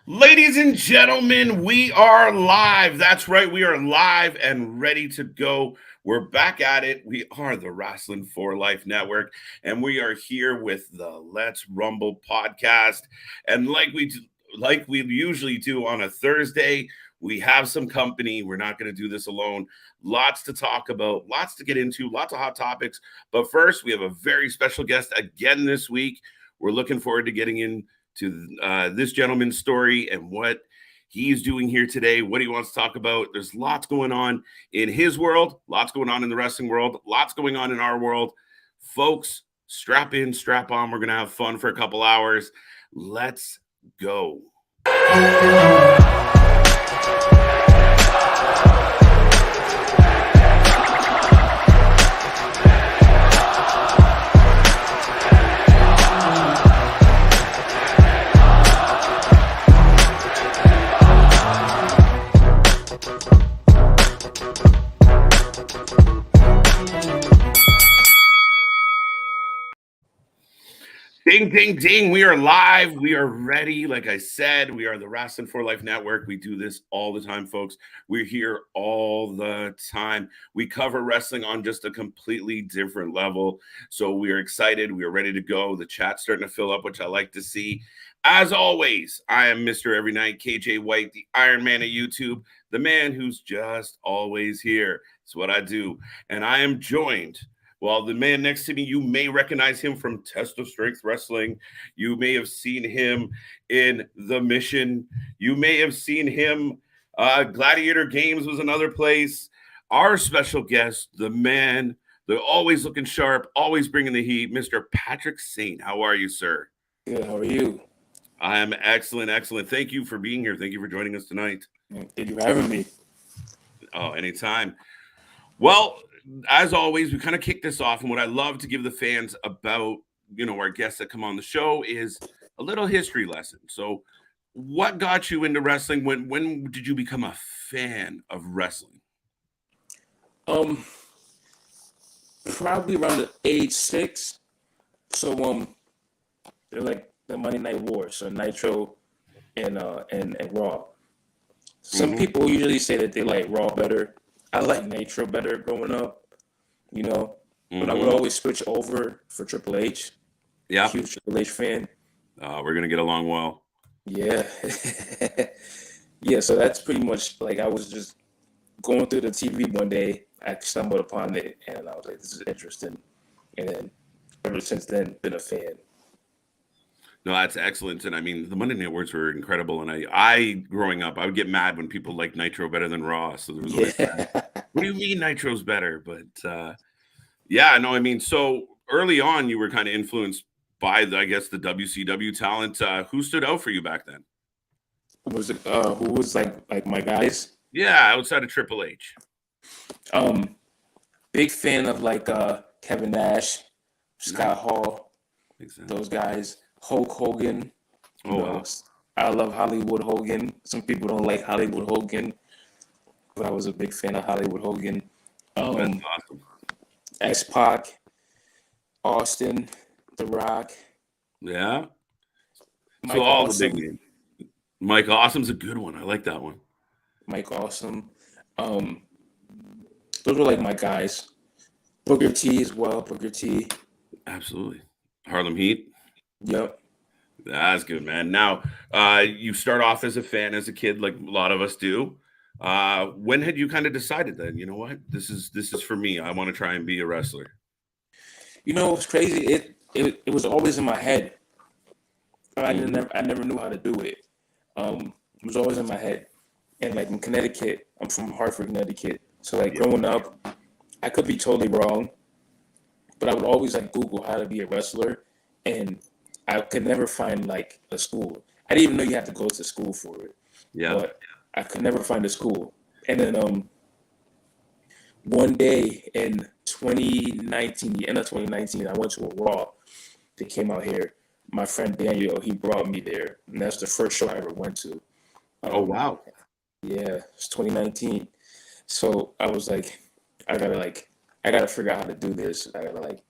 Ladies and gentlemen, we are live. That's right, we are live and ready to go. We're back at it. We are the Wrasslin for Life Network, and we are here with the Let's Rumble podcast. And like we usually do on a Thursday, we have some company. We're not going to do this alone. Lots to talk about, lots to get into, lots of hot topics. But first, we have a very special guest again this week. We're looking forward to getting in to this gentleman's story and what he's doing here today, what he wants to talk about. There's lots going on in his world, lots going on in the wrestling world, lots going on in our world. Folks, strap in, strap on. We're going to have fun for a couple hours. Let's go. Ding, ding, ding. We are live. We are ready. Like I said, we are the Wrasslin for Life Network. We do this all the time, folks. We're here all the time. We cover wrestling on just a completely different level. So we are excited. We are ready to go. The chat's starting to fill up, which I like to see. As always, I am Mr. Every Night, KJ White, the Iron Man of YouTube, the man who's just always here. It's what I do. And I am joined. Well, the man next to me, you may recognize him from Test of Strength Wrestling. You may have seen him in The Mission. You may have seen him. Gladiator Games was another place. Our special guest, the man, they're always looking sharp, always bringing the heat, Mr. Patrick Zayn. How are you, sir? Good. How are you? I am excellent, excellent. Thank you for being here. Thank you for joining us tonight. Thank you for having me. Oh, anytime. Well, as always, we kind of kick this off, and what I love to give the fans about, our guests that come on the show is a little history lesson. So, what got you into wrestling? When did you become a fan of wrestling? Probably around the age 6. So they're like the Monday Night War, so Nitro and Raw. Some people usually say that they like Raw better. I like Nitro better growing up, but I would always switch over for Triple H. Yeah. Huge Triple H fan. We're going to get along well. Yeah. Yeah, so that's pretty much like I was just going through the TV one day. I stumbled upon it, and I was like, this is interesting. And then ever since then, been a fan. No, that's excellent. And I mean, the Monday Night Wars were incredible. And I growing up, I would get mad when people like Nitro better than Raw. So there was always that. What do you mean Nitro's better? But yeah, no, I mean, so early on, you were kind of influenced by the WCW talent. Who stood out for you back then? Who was like my guys? Yeah, outside of Triple H. Big fan of Kevin Nash, Scott Hall, exactly. Those guys. Hulk Hogan. Wow. I love Hollywood Hogan. Some people don't like Hollywood Hogan, but I was a big fan of Hollywood Hogan. That's awesome. X-Pac, Austin, The Rock. Yeah. Mike so all Awesome. The big names. Mike Awesome's a good one. I like that one. Mike Awesome. Those were like my guys. Booker T as well. Booker T. Absolutely. Harlem Heat. Yep. That's good, man. Now, you start off as a fan as a kid, like a lot of us do. When had you kind of decided that, you know what, this is for me? I want to try and be a wrestler. It's crazy. It was always in my head. I never knew how to do it. It was always in my head. And like in Connecticut, I'm from Hartford, Connecticut. So like growing up, I could be totally wrong, but I would always like Google how to be a wrestler, and I could never find like a school. I didn't even know you had to go to school for it. Yeah. But I could never find a school. And then one day in 2019, the end of 2019, I went to a Raw that came out here. My friend Daniel, he brought me there, and that's the first show I ever went to. Oh wow. Yeah, it's 2019. So I was like, I gotta figure out how to do this. I gotta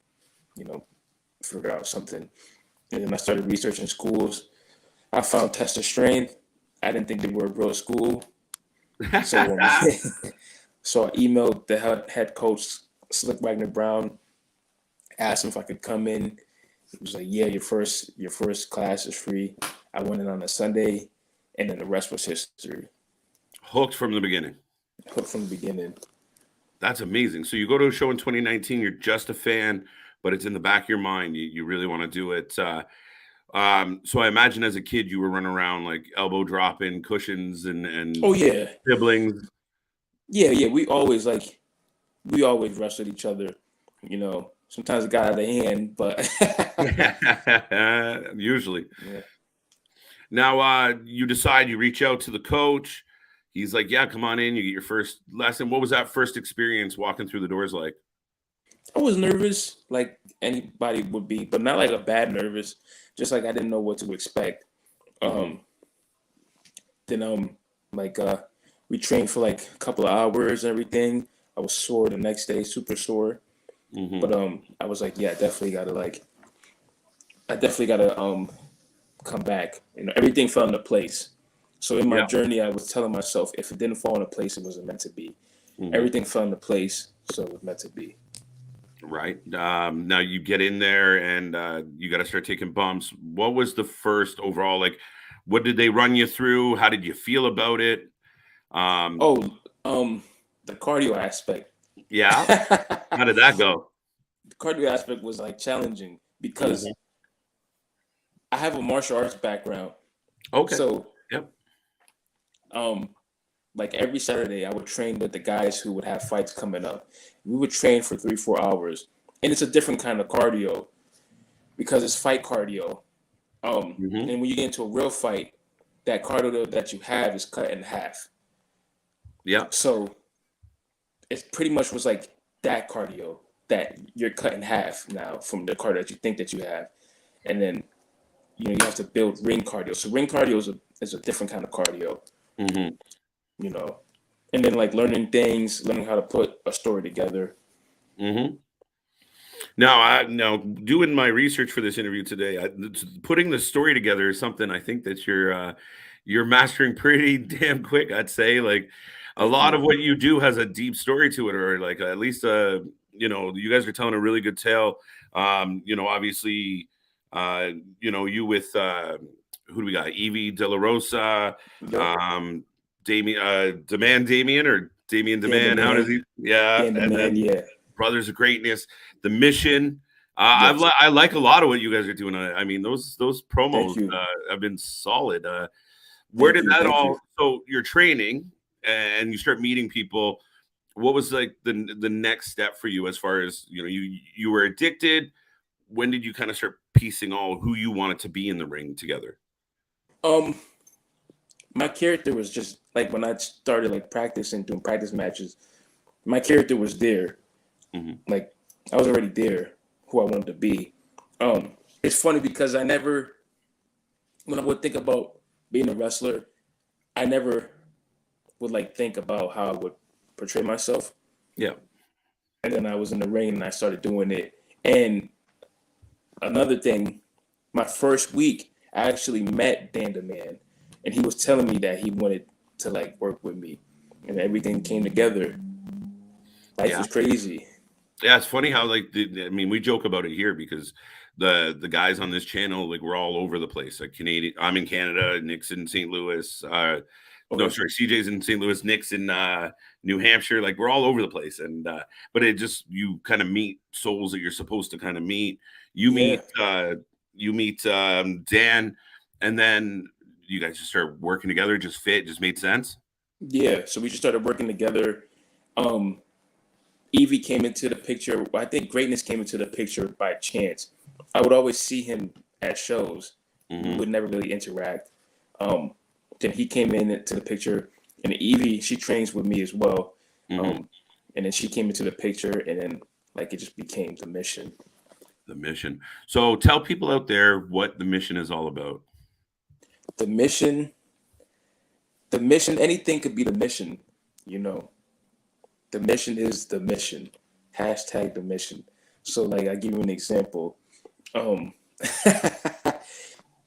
figure out something. And then I started researching schools. I found Test of Strength. I didn't think they were a real school. So so I emailed the head coach, Slick Wagner Brown, asked him if I could come in. He was like, "Yeah, your first class is free." I went in on a Sunday, and then the rest was history. Hooked from the beginning. Hooked from the beginning. That's amazing. So you go to a show in 2019. You're just a fan, but it's in the back of your mind. You really want to do it. So I imagine as a kid you were running around like elbow dropping cushions and Oh yeah, siblings. yeah. We always wrestled each other. You know, sometimes it got out of hand, but Usually. yeah. Now you decide, you reach out to the coach. He's like, "Yeah, come on in. You get your first lesson." What was that first experience walking through the doors like? I was nervous, like anybody would be, but not like a bad nervous. Just like I didn't know what to expect. Um, then like we trained for like a couple of hours and everything. I was sore the next day, super sore. Mm-hmm. But I was like, yeah, I definitely gotta come back. You know, everything fell into place. So in my journey, I was telling myself, if it didn't fall into place, it wasn't meant to be. Mm-hmm. Everything fell into place, so it was meant to be. Right. Now you get in there and you got to start taking bumps. What was the first overall, like, what did they run you through? How did you feel about it? The cardio aspect. Yeah. How did that go? The cardio aspect was like challenging because I have a martial arts background. Okay. So, yep. Like every Saturday, I would train with the guys who would have fights coming up. We would train for 3-4 hours, and it's a different kind of cardio because it's fight cardio. And when you get into a real fight, that cardio that you have is cut in half. Yeah. So it pretty much was like that cardio that you're cut in half now from the cardio that you think that you have, and then you have to build ring cardio. So ring cardio is a different kind of cardio. You know, and then like learning how to put a story together. Now, doing my research for this interview today, putting the story together is something I think that you're mastering pretty damn quick. I'd say, like, a lot of what you do has a deep story to it, or like at least you guys are telling a really good tale. Obviously, you with who do we got? Evie De La Rosa, Damien or Damien Demand. How does he? Yeah, and then Brothers of Greatness, The Mission. I like a lot of what you guys are doing. I mean, those promos have been solid. Where did that all? So you're training and you start meeting people. What was like the next step for you as far as you were addicted? When did you kind of start piecing all who you wanted to be in the ring together? My character was just like when I started like practicing, doing practice matches, my character was there. Like I was already there, who I wanted to be. It's funny because when I would think about being a wrestler, I never would like think about how I would portray myself. Yeah. And then I was in the ring and I started doing it. And another thing, my first week, I actually met Dan the Man, and he was telling me that he wanted to like work with me, and everything came together. Life was crazy. Yeah, it's funny how we joke about it here because the guys on this channel, like, we're all over the place. Like Canadian, I'm in Canada, Nick's in St. Louis. CJ's in St. Louis, Nick's in New Hampshire. Like, we're all over the place, and but it just, you kind of meet souls that you're supposed to kind of meet. You meet Dan, and then you guys just start working together. Just made sense. Yeah, so we just started working together. Evie came into the picture. I think Greatness came into the picture by chance. I would always see him at shows. We would never really interact. Then he came into the picture, and Evie, she trains with me as well. And then she came into the picture, and then like it just became the mission. The mission. So tell people out there what the mission is all about. The mission. Anything could be the mission, The mission is the mission. Hashtag the mission. So like I give you an example.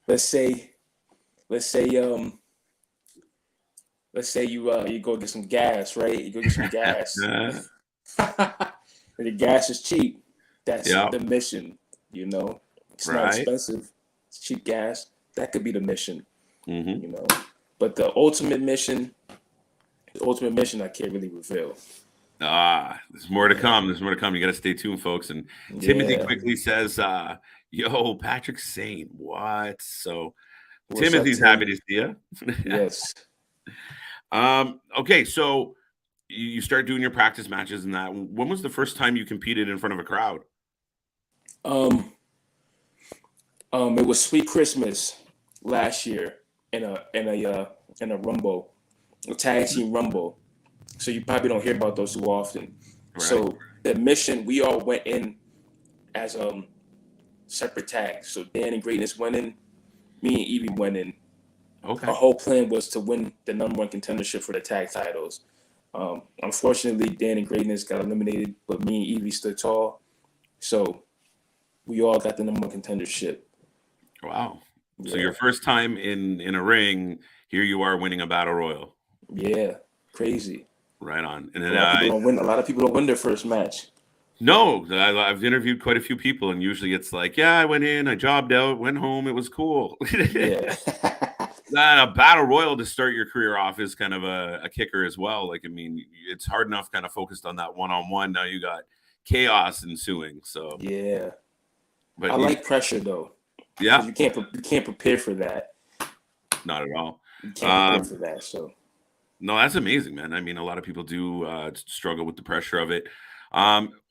Let's say let's say you go get some gas, right? You go get some gas. And the gas is cheap. That's Yeah. the mission, you know. It's not Right. expensive. It's cheap gas. That could be the mission, Mm-hmm. you know. But the ultimate mission I can't really reveal. There's more to come. There's more to come. You got to stay tuned, folks. And Timothy Yeah. quickly says, yo, Patrick's saying what? So What's up, Timothy's Tim? happy to see you. Yes. Okay, so you start doing your practice matches and that. When was the first time you competed in front of a crowd? It was Sweet Christmas last year in a rumble, a tag team rumble. So you probably don't hear about those too often. Right. So the mission, we all went in as separate tags. So Dan and Greatness went in, me and Evie went in. Okay. Our whole plan was to win the #1 contendership for the tag titles. Unfortunately, Dan and Greatness got eliminated, but me and Evie stood tall. So we all got the #1 contendership. Wow. Yeah. So your first time in a ring, here you are winning a battle royal. Yeah, crazy. Right on. And then A lot of people don't win their first match. No, I've interviewed quite a few people, and usually it's like, yeah, I went in, I jobbed out, went home, it was cool. Yeah. A battle royal to start your career off is kind of a kicker as well. Like, I mean, it's hard enough kind of focused on that one-on-one. Now you got chaos ensuing. So yeah, but I like pressure though. Yeah, you can't prepare for that. Not at all. You can't prepare for that. So no, that's amazing, man. I mean, a lot of people do struggle with the pressure of it.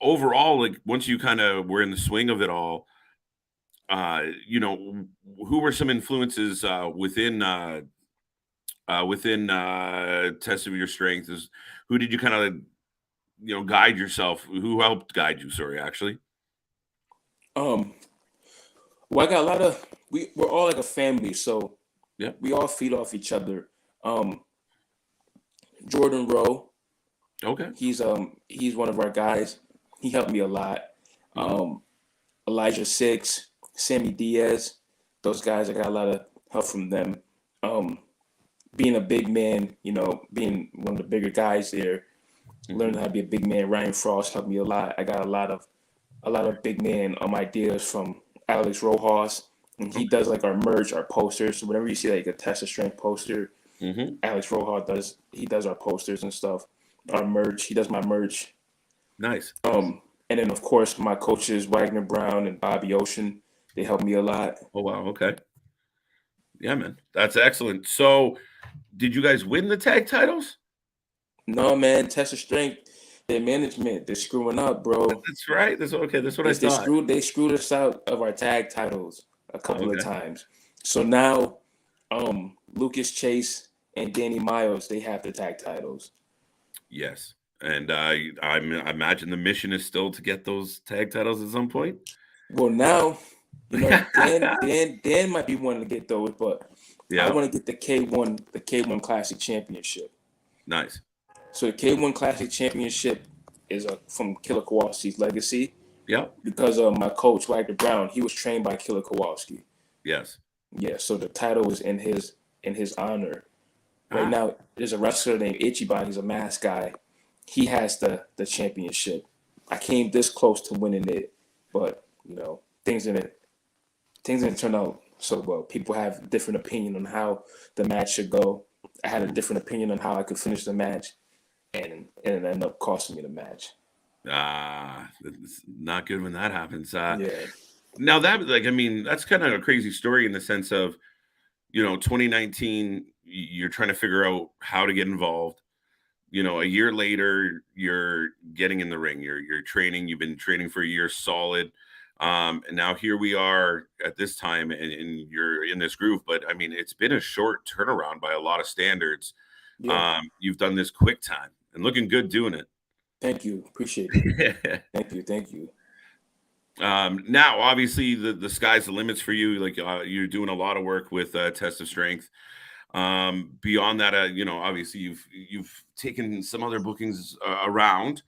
Overall, like once you kind of were in the swing of it all, you know, who were some influences within Test of Your Strength? Who did you kind of guide yourself? Who helped guide you? Sorry, actually. Well, I got a lot of we're all like a family, so yeah, we all feed off each other. Jordan Rowe, okay, he's one of our guys. He helped me a lot. Elijah Six, Sammy Diaz, those guys, I got a lot of help from them. Being a big man, you know, being one of the bigger guys there, learning how to be a big man. Ryan Frost helped me a lot. I got a lot of big man ideas from Alex Rojas, and he does like our merch, our posters. So whenever you see like a Test of Strength poster, Alex Rojas does our posters and stuff. Our merch, he does my merch. Nice. And then of course my coaches Wagner Brown and Bobby Ocean, they helped me a lot. Oh wow, okay. Yeah, man, that's excellent. So, did you guys win the tag titles? No, man. Test of Strength, their management, they're screwing up, bro. That's right. That's okay. That's what I thought. They screwed us out of our tag titles a couple of times. So now, Lucas Chase and Danny Miles, they have the tag titles. Yes, and I imagine the mission is still to get those tag titles at some point. Well, now, you know, Dan might be wanting to get those, but I want to get the K1 Classic Championship. Nice. So the K1 Classic Championship is from Killer Kowalski's legacy. Yeah. Because my coach Wagner Brown, he was trained by Killer Kowalski. Yes. Yeah. So the title is in his honor. Right now, there's a wrestler named Ichiban. He's a mask guy. He has the championship. I came this close to winning it, but you know things didn't turn out so well. People have a different opinion on how the match should go. I had a different opinion on how I could finish the match, and it ended up costing me the match. It's not good when that happens. Yeah. Now that, like, I mean, that's kind of a crazy story in the sense of, you know, 2019, you're trying to figure out how to get involved. You know, a year later, you're getting in the ring. You're training. You've been training for a year solid. And now here we are at this time, and you're in this groove. But I mean, it's been a short turnaround by a lot of standards. Yeah. You've done this quick time and looking good doing it. Thank you. Appreciate it. Thank you. Now, obviously, the sky's the limits for you. Like you're doing a lot of work with Test of Strength. Beyond that, you know, obviously you've taken some other bookings around.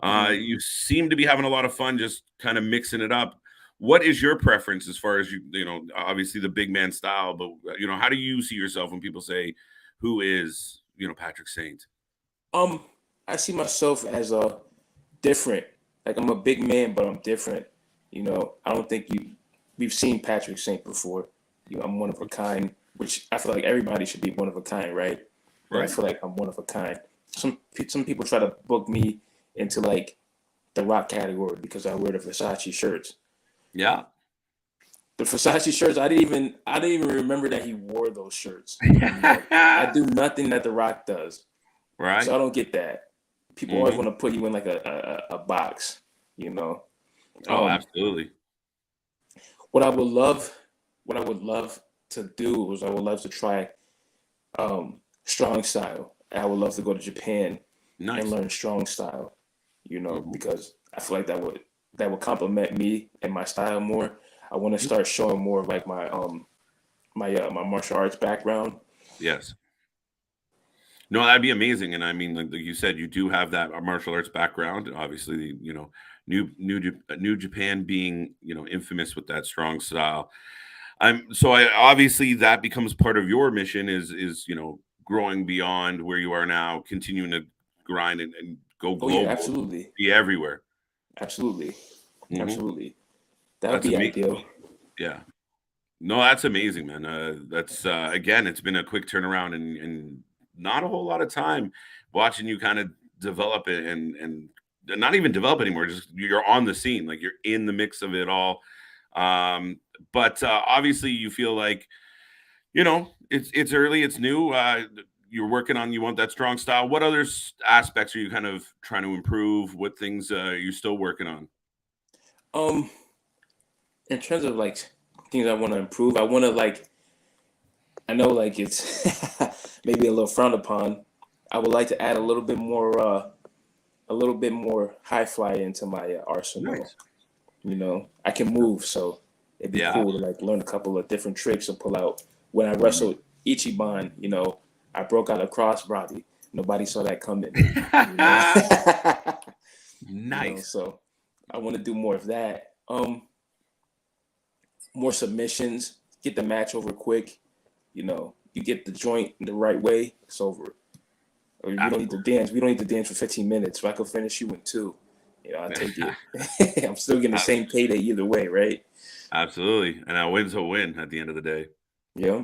You seem to be having a lot of fun just kind of mixing it up. What is your preference as far as you know, obviously the big man style, but you know, how do you see yourself when people say who is Patrick Saint? I see myself as a different. Like I'm a big man, but I'm different. I don't think we've seen Patrick Saint before. I'm one of a kind, which I feel like everybody should be one of a kind, right? But I feel like I'm one of a kind. Some people try to book me into like the rock category because I wear the Versace shirts. Yeah. The Versace shirts, I didn't even remember that he wore those shirts. I do nothing that The Rock does. Right. So I don't get that. People always want to put you in like a box, Oh, absolutely. What I would love to do is I would love to try strong style. I would love to go to Japan and learn strong style, because I feel like that would complement me and my style more. I want to start showing more of like my my martial arts background. Yes. No, that'd be amazing. And I mean, like you said, you do have that martial arts background. Obviously, New Japan being, infamous with that strong style. Obviously that becomes part of your mission is growing beyond where you are now, continuing to grind and go global. Oh, yeah, absolutely. Be everywhere. Absolutely. Absolutely. That would be ideal. Yeah. No, that's amazing, man. That's again, it's been a quick turnaround and not a whole lot of time watching you kind of develop it and not even develop anymore. Just you're on the scene, like you're in the mix of it all. But obviously you feel like, it's early, it's new. You're working on, you want that strong style. What other aspects are you kind of trying to improve? What things you're still working on? In terms of like things I want to improve, I want to I know it's maybe a little frowned upon. I would like to add a little bit more high fly into my arsenal. Nice. I can move, so it'd be cool to learn a couple of different tricks and pull out. When I wrestled Ichiban, I broke out a crossbody. Nobody saw that coming. Nice. So I want to do more of that. More submissions, get the match over quick. You get the joint the right way, it's over. Or you don't need to dance. We don't need to dance for 15 minutes. If I could finish you in 2, I'll take it. I'm still getting the same payday either way, right? Absolutely. And a win's a win at the end of the day. Yeah.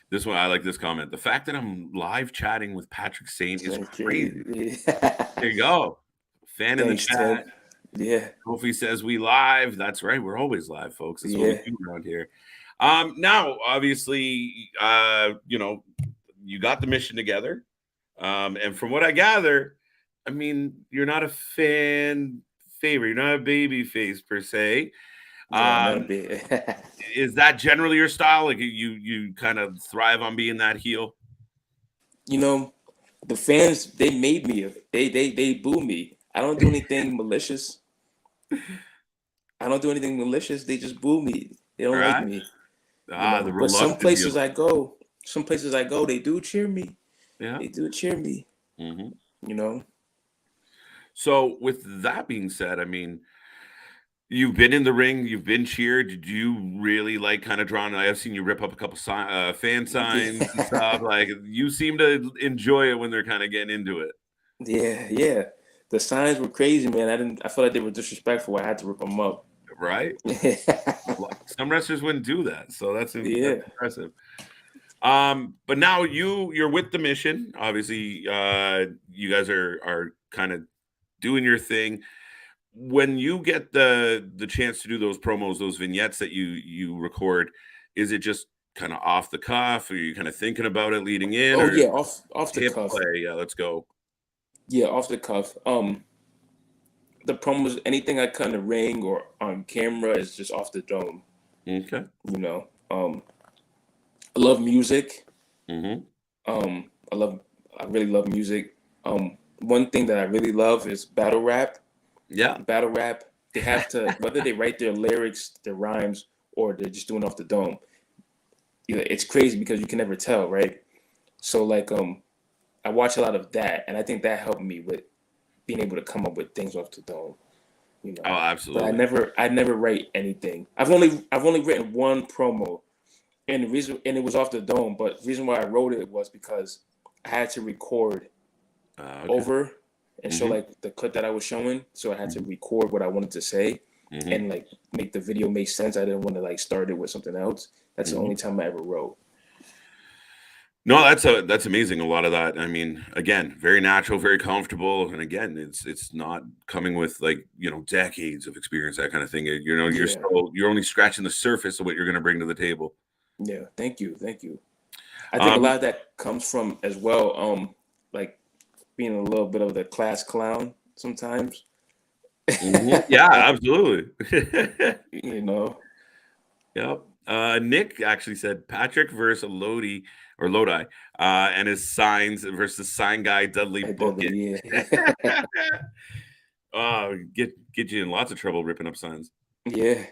This one, I like this comment. The fact that I'm live chatting with Patrick Saint is crazy. There you go. Fan in the chat. Ted. Yeah. Kofi says we live. That's right. We're always live, folks. That's what we do around here. Now, obviously, you got the mission together. And from what I gather, I mean, you're not a fan favorite. You're not a baby face per se. Is that generally your style? Like you kind of thrive on being that heel? The fans, they made me. They boo me. I don't do anything malicious. They just boo me. They don't like me. But some places I go, they do cheer me. Yeah, they do cheer me. So with that being said, I mean, you've been in the ring, you've been cheered. Did you really like kind of drawn? I've seen you rip up a couple fan signs and stuff. Like you seem to enjoy it when they're kind of getting into it. Yeah. The signs were crazy, man. I felt like they were disrespectful. I had to rip them up. Right. Some wrestlers wouldn't do that, so that's impressive. But now you're with the mission. Obviously, you guys are kind of doing your thing. When you get the chance to do those promos, those vignettes that you record, is it just kind of off the cuff? Or are you kind of thinking about it leading in? Oh, yeah, off the cuff. Yeah, let's go. Yeah, off the cuff. The promos, anything I cut in the ring or on camera is just off the dome. Okay. I love music. Mm-hmm. I really love music. One thing that I really love is battle rap. Yeah. Battle rap. They have to, whether they write their lyrics, their rhymes, or they're just doing off the dome. It's crazy because you can never tell, right? So I watch a lot of that, and I think that helped me with being able to come up with things off the dome. Oh, absolutely. But I never write anything. I've only written one promo, and it was off the dome. But the reason why I wrote it was because I had to record Okay. over and show like the clip that I was showing. So I had to record what I wanted to say and like make the video make sense. I didn't want to like start it with something else. That's the only time I ever wrote. No, that's amazing. A lot of that. I mean, again, very natural, very comfortable, and again, it's not coming with like decades of experience, that kind of thing. You're only scratching the surface of what you're going to bring to the table. Yeah, thank you. I think a lot of that comes from as well, like being a little bit of the class clown sometimes. Yeah, absolutely. Yep. Nick actually said Patrick versus Lodi or Lodi, and his signs versus sign guy Dudley Bucket. Yeah. Get you in lots of trouble ripping up signs. Yeah.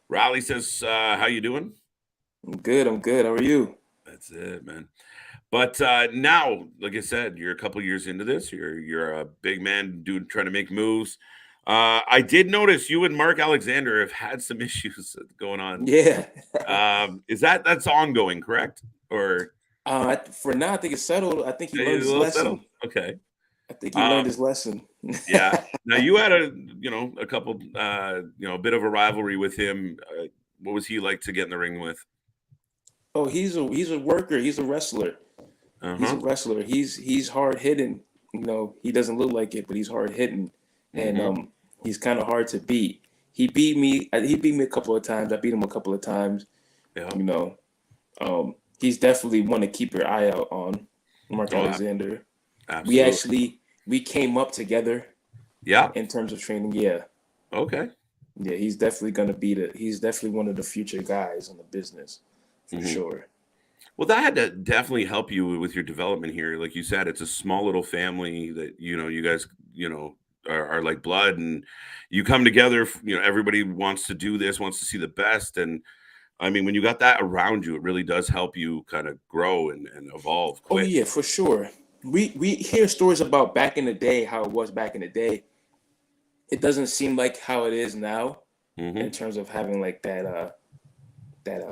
Riley says, "How you doing?" I'm good. How are you? That's it, man. But now, like I said, you're a couple years into this. You're a big man, dude, trying to make moves. I did notice you and Mark Alexander have had some issues going on. Yeah. Is that's ongoing, correct? Or for now, I think it's settled. I think he learned his a little lesson. settled? Okay. I think he learned his lesson. Yeah. Now you had a couple, a bit of a rivalry with him. What was he like to get in the ring with? Oh, he's a worker. He's a wrestler. He's a wrestler. He's hard hitting. He doesn't look like it, but he's hard hitting, and he's kind of hard to beat. He beat me. A couple of times. I beat him a couple of times. Yeah. He's definitely one to keep your eye out on. Mark Alexander. Absolutely. We came up together. Yeah. In terms of training, yeah. Okay. Yeah, he's definitely gonna be he's definitely one of the future guys in the business for sure. Well, that had to definitely help you with your development here. Like you said, it's a small little family that you guys are like blood, and you come together. Everybody wants to do this, wants to see the best, and I mean, when you got that around you, it really does help you kind of grow and evolve quick. Oh yeah, for sure. We hear stories about back in the day, how it was back in the day. It doesn't seem like how it is now in terms of having like that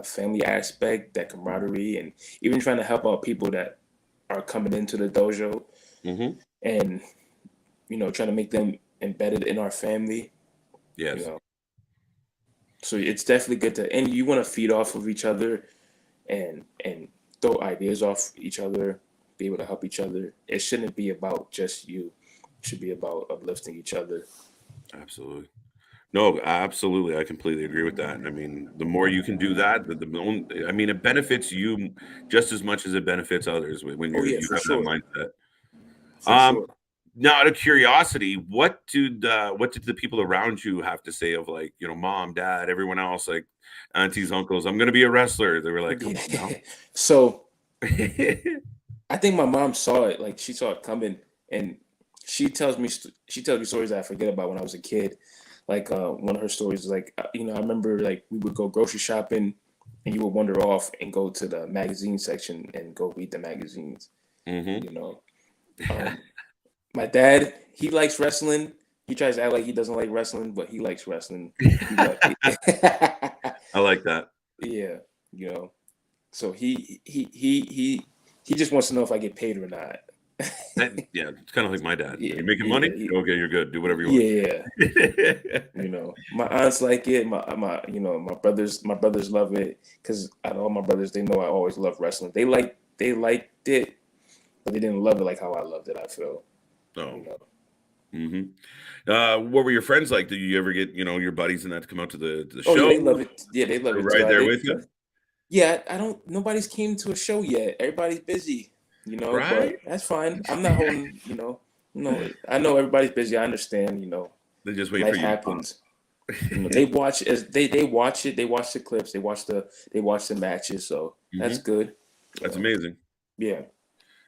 family aspect, that camaraderie, and even trying to help out people that are coming into the dojo, and trying to make them embedded in our family. Yes. So it's definitely good and you want to feed off of each other, and throw ideas off each other, be able to help each other. It shouldn't be about just you. It should be about uplifting each other. Absolutely. No, absolutely. I completely agree with that. I mean, the more you can do that, it benefits you just as much as it benefits others when you have that mindset. Now, out of curiosity, what did the people around you have to say of like, mom, dad, everyone else, like aunties, uncles, I'm going to be a wrestler? They were like, come on now. So I think my mom saw it. Like she saw it coming, and she tells me stories that I forget about when I was a kid. Like one of her stories is like, I remember like we would go grocery shopping, and you would wander off and go to the magazine section and go read the magazines. My dad, he likes wrestling. He tries to act like he doesn't like wrestling, but he likes wrestling. I like that. Yeah, So he just wants to know if I get paid or not. Yeah, it's kind of like my dad. Yeah, you're making money? Okay, you're good. Do whatever you want. Yeah. My aunts like it. My brothers love it, because out of all my brothers, they know I always love wrestling. They liked it, but they didn't love it like how I loved it, I feel. What were your friends like? Did you ever get your buddies and that to come out to the show? Yeah, they love it. Yeah, they love it. Right there with you. Yeah, nobody's came to a show yet. Everybody's busy, right? But that's fine. I'm not holding, I know everybody's busy. I understand, They just wait life for you. Happens. They watch they watch it. They watch the clips. They watch the matches. So that's good. That's amazing. Yeah.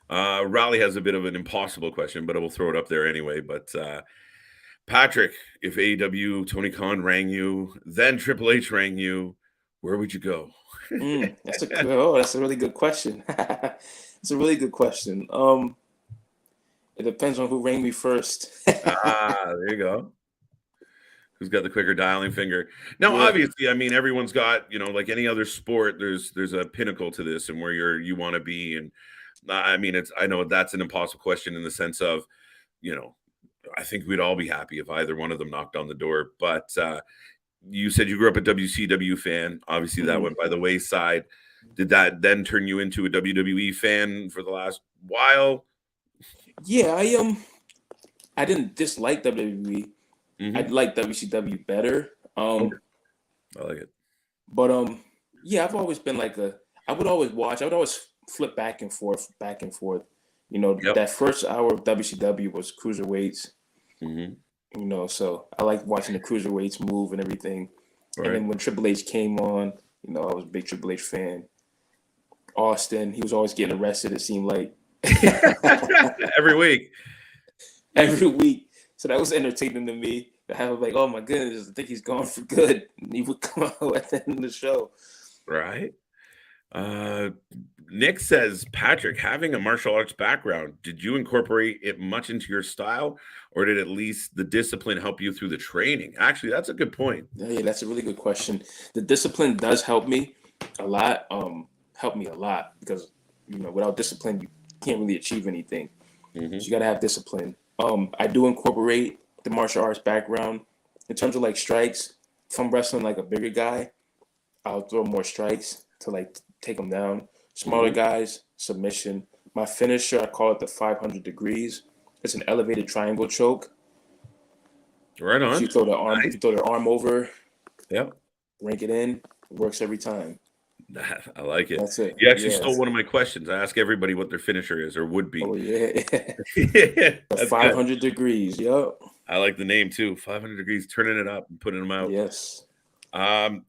Raleigh has a bit of an impossible question, but I will throw it up there anyway. But Patrick, if AEW, Tony Khan rang you, then Triple H rang you, where would you go? That's a really good question. It's a really good question. It depends on who rang me first. There you go. Who's got the quicker dialing finger? Now, obviously, I mean, everyone's got, like any other sport, there's a pinnacle to this and where you want to be. And I mean, I know that's an impossible question in the sense of, I think we'd all be happy if either one of them knocked on the door. But you said you grew up a WCW fan. Obviously, that went by the wayside. Did that then turn you into a WWE fan for the last while? Yeah, I didn't dislike WWE. I like WCW better. Okay. I like it. But yeah, I've always been like I would always watch. I would always flip back and forth, back and forth. That first hour of WCW was cruiserweights. So I liked watching the cruiserweights move and everything. Right. And then when Triple H came on, I was a big Triple H fan. Austin, he was always getting arrested, it seemed like. Every week. Every week. So that was entertaining to me. I was like, oh my goodness, I think he's gone for good. And he would come out at the end of the show. Right. Nick says, Patrick, having a martial arts background, did you incorporate it much into your style, or did at least the discipline help you through the training? Actually, that's a good point. Yeah, that's a really good question. The discipline does help me a lot. Help me a lot because without discipline, you can't really achieve anything. So you got to have discipline. I do incorporate the martial arts background in terms of like strikes. If I'm wrestling like a bigger guy, I'll throw more strikes to like take them down. Smaller guys, submission. My finisher, I call it the 500 degrees. It's an elevated triangle choke. Right on. So you throw the arm, you throw their arm over. Yep. Rank it in. It works every time. I like it. That's it. You actually stole one of my questions. I ask everybody what their finisher is or would be. Oh yeah. That's 500 degrees. Yep. I like the name too. 500 degrees, turning it up and putting them out. Yes. Now,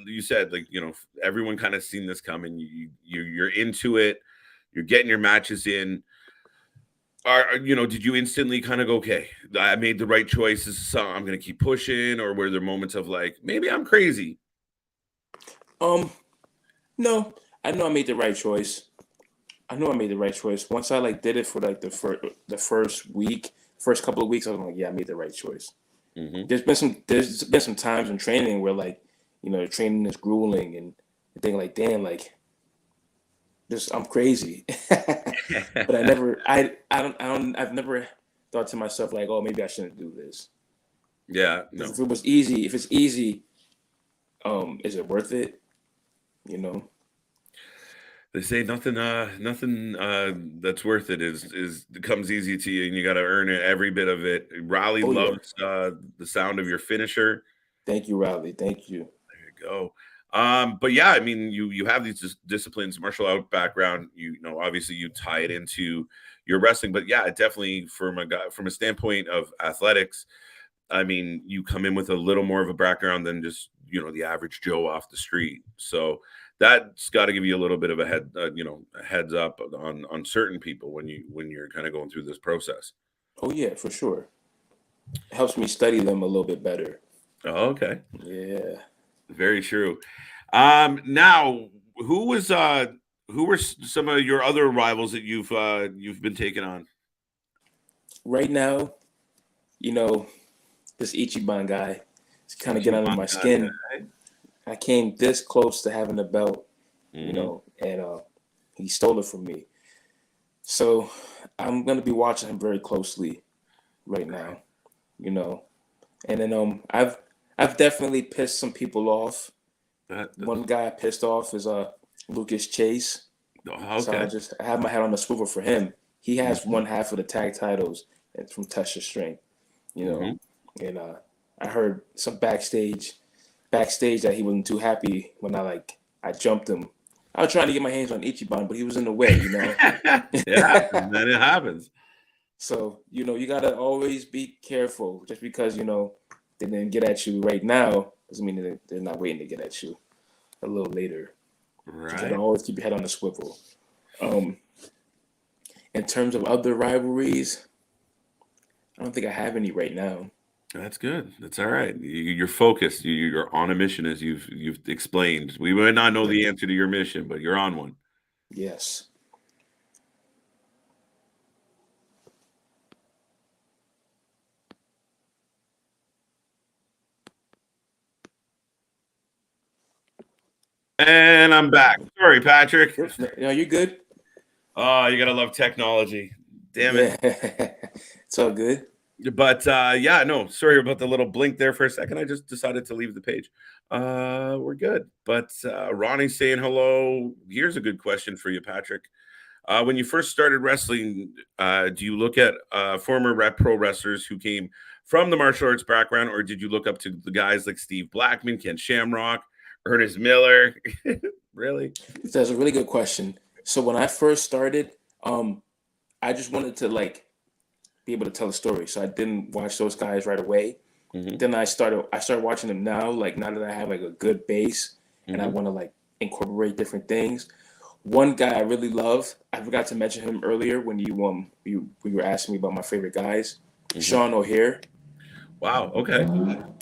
you said everyone kind of seen this coming. You're into it. You're getting your matches in. Did you instantly kind of go, okay, I made the right choice. This is something I'm going to keep pushing, or were there moments of like, maybe I'm crazy? No, I know I made the right choice. Once I did it for like the first couple of weeks, I was like, yeah, I made the right choice. There's been some times in training where the training is grueling and thinking like, damn, like I'm crazy. But I've never thought to myself like, oh, maybe I shouldn't do this. Yeah. No. If it's easy, is it worth it? They say nothing that's worth it comes easy to you, and you got to earn it, every bit of it. Riley loves the sound of your finisher. Thank you, Riley. Thank you. There you go. But yeah, I mean, you have these disciplines, martial art background. Obviously you tie it into your wrestling, but yeah, definitely from a standpoint of athletics, I mean, you come in with a little more of a background than just the average Joe off the street. So that's got to give you a little bit of a heads up on certain people when you're kind of going through this process. Oh yeah, for sure. It helps me study them a little bit better. Oh, okay. Yeah. Very true. Now, who were some of your other rivals that you've been taking on? Right now, this Ichiban guy is kind of getting under my skin. I came this close to having a belt, and he stole it from me. So I'm gonna be watching him very closely right now, And then I've definitely pissed some people off. One guy I pissed off is Lucas Chase. Oh, okay. So I have my head on the swivel for him. He has one half of the tag titles from Test Your Strength, And I heard some backstage that he wasn't too happy when I jumped him. I was trying to get my hands on Ichiban, but he was in the way, Yeah, then it happens. So, you got to always be careful. Just because, they didn't get at you right now doesn't mean that they're not waiting to get at you a little later. Right. You got to always keep your head on the swivel. In terms of other rivalries, I don't think I have any right now. That's good. That's all right. You're focused. You're on a mission, as you've explained. We might not know the answer to your mission, but you're on one. Yes. And I'm back. Sorry, Patrick. No, you're good. Oh, you gotta love technology. Damn it. Yeah, it's all good. But yeah, no, sorry about the little blink there for a second. I just decided to leave the page. We're good. But Ronnie's saying hello. Here's a good question for you, Patrick. When you first started wrestling, do you look at former pro wrestlers who came from the martial arts background, or did you look up to the guys like Steve Blackman, Ken Shamrock, Ernest Miller? Really? That's a really good question. So when I first started, I just wanted to like be able to tell a story. So I didn't watch those guys right away. Mm-hmm. Then I started watching them now, like now that I have like a good base and I want to like incorporate different things. One guy I really love, I forgot to mention him earlier when you were asking me about my favorite guys. Sean O'Hare. Wow. Okay.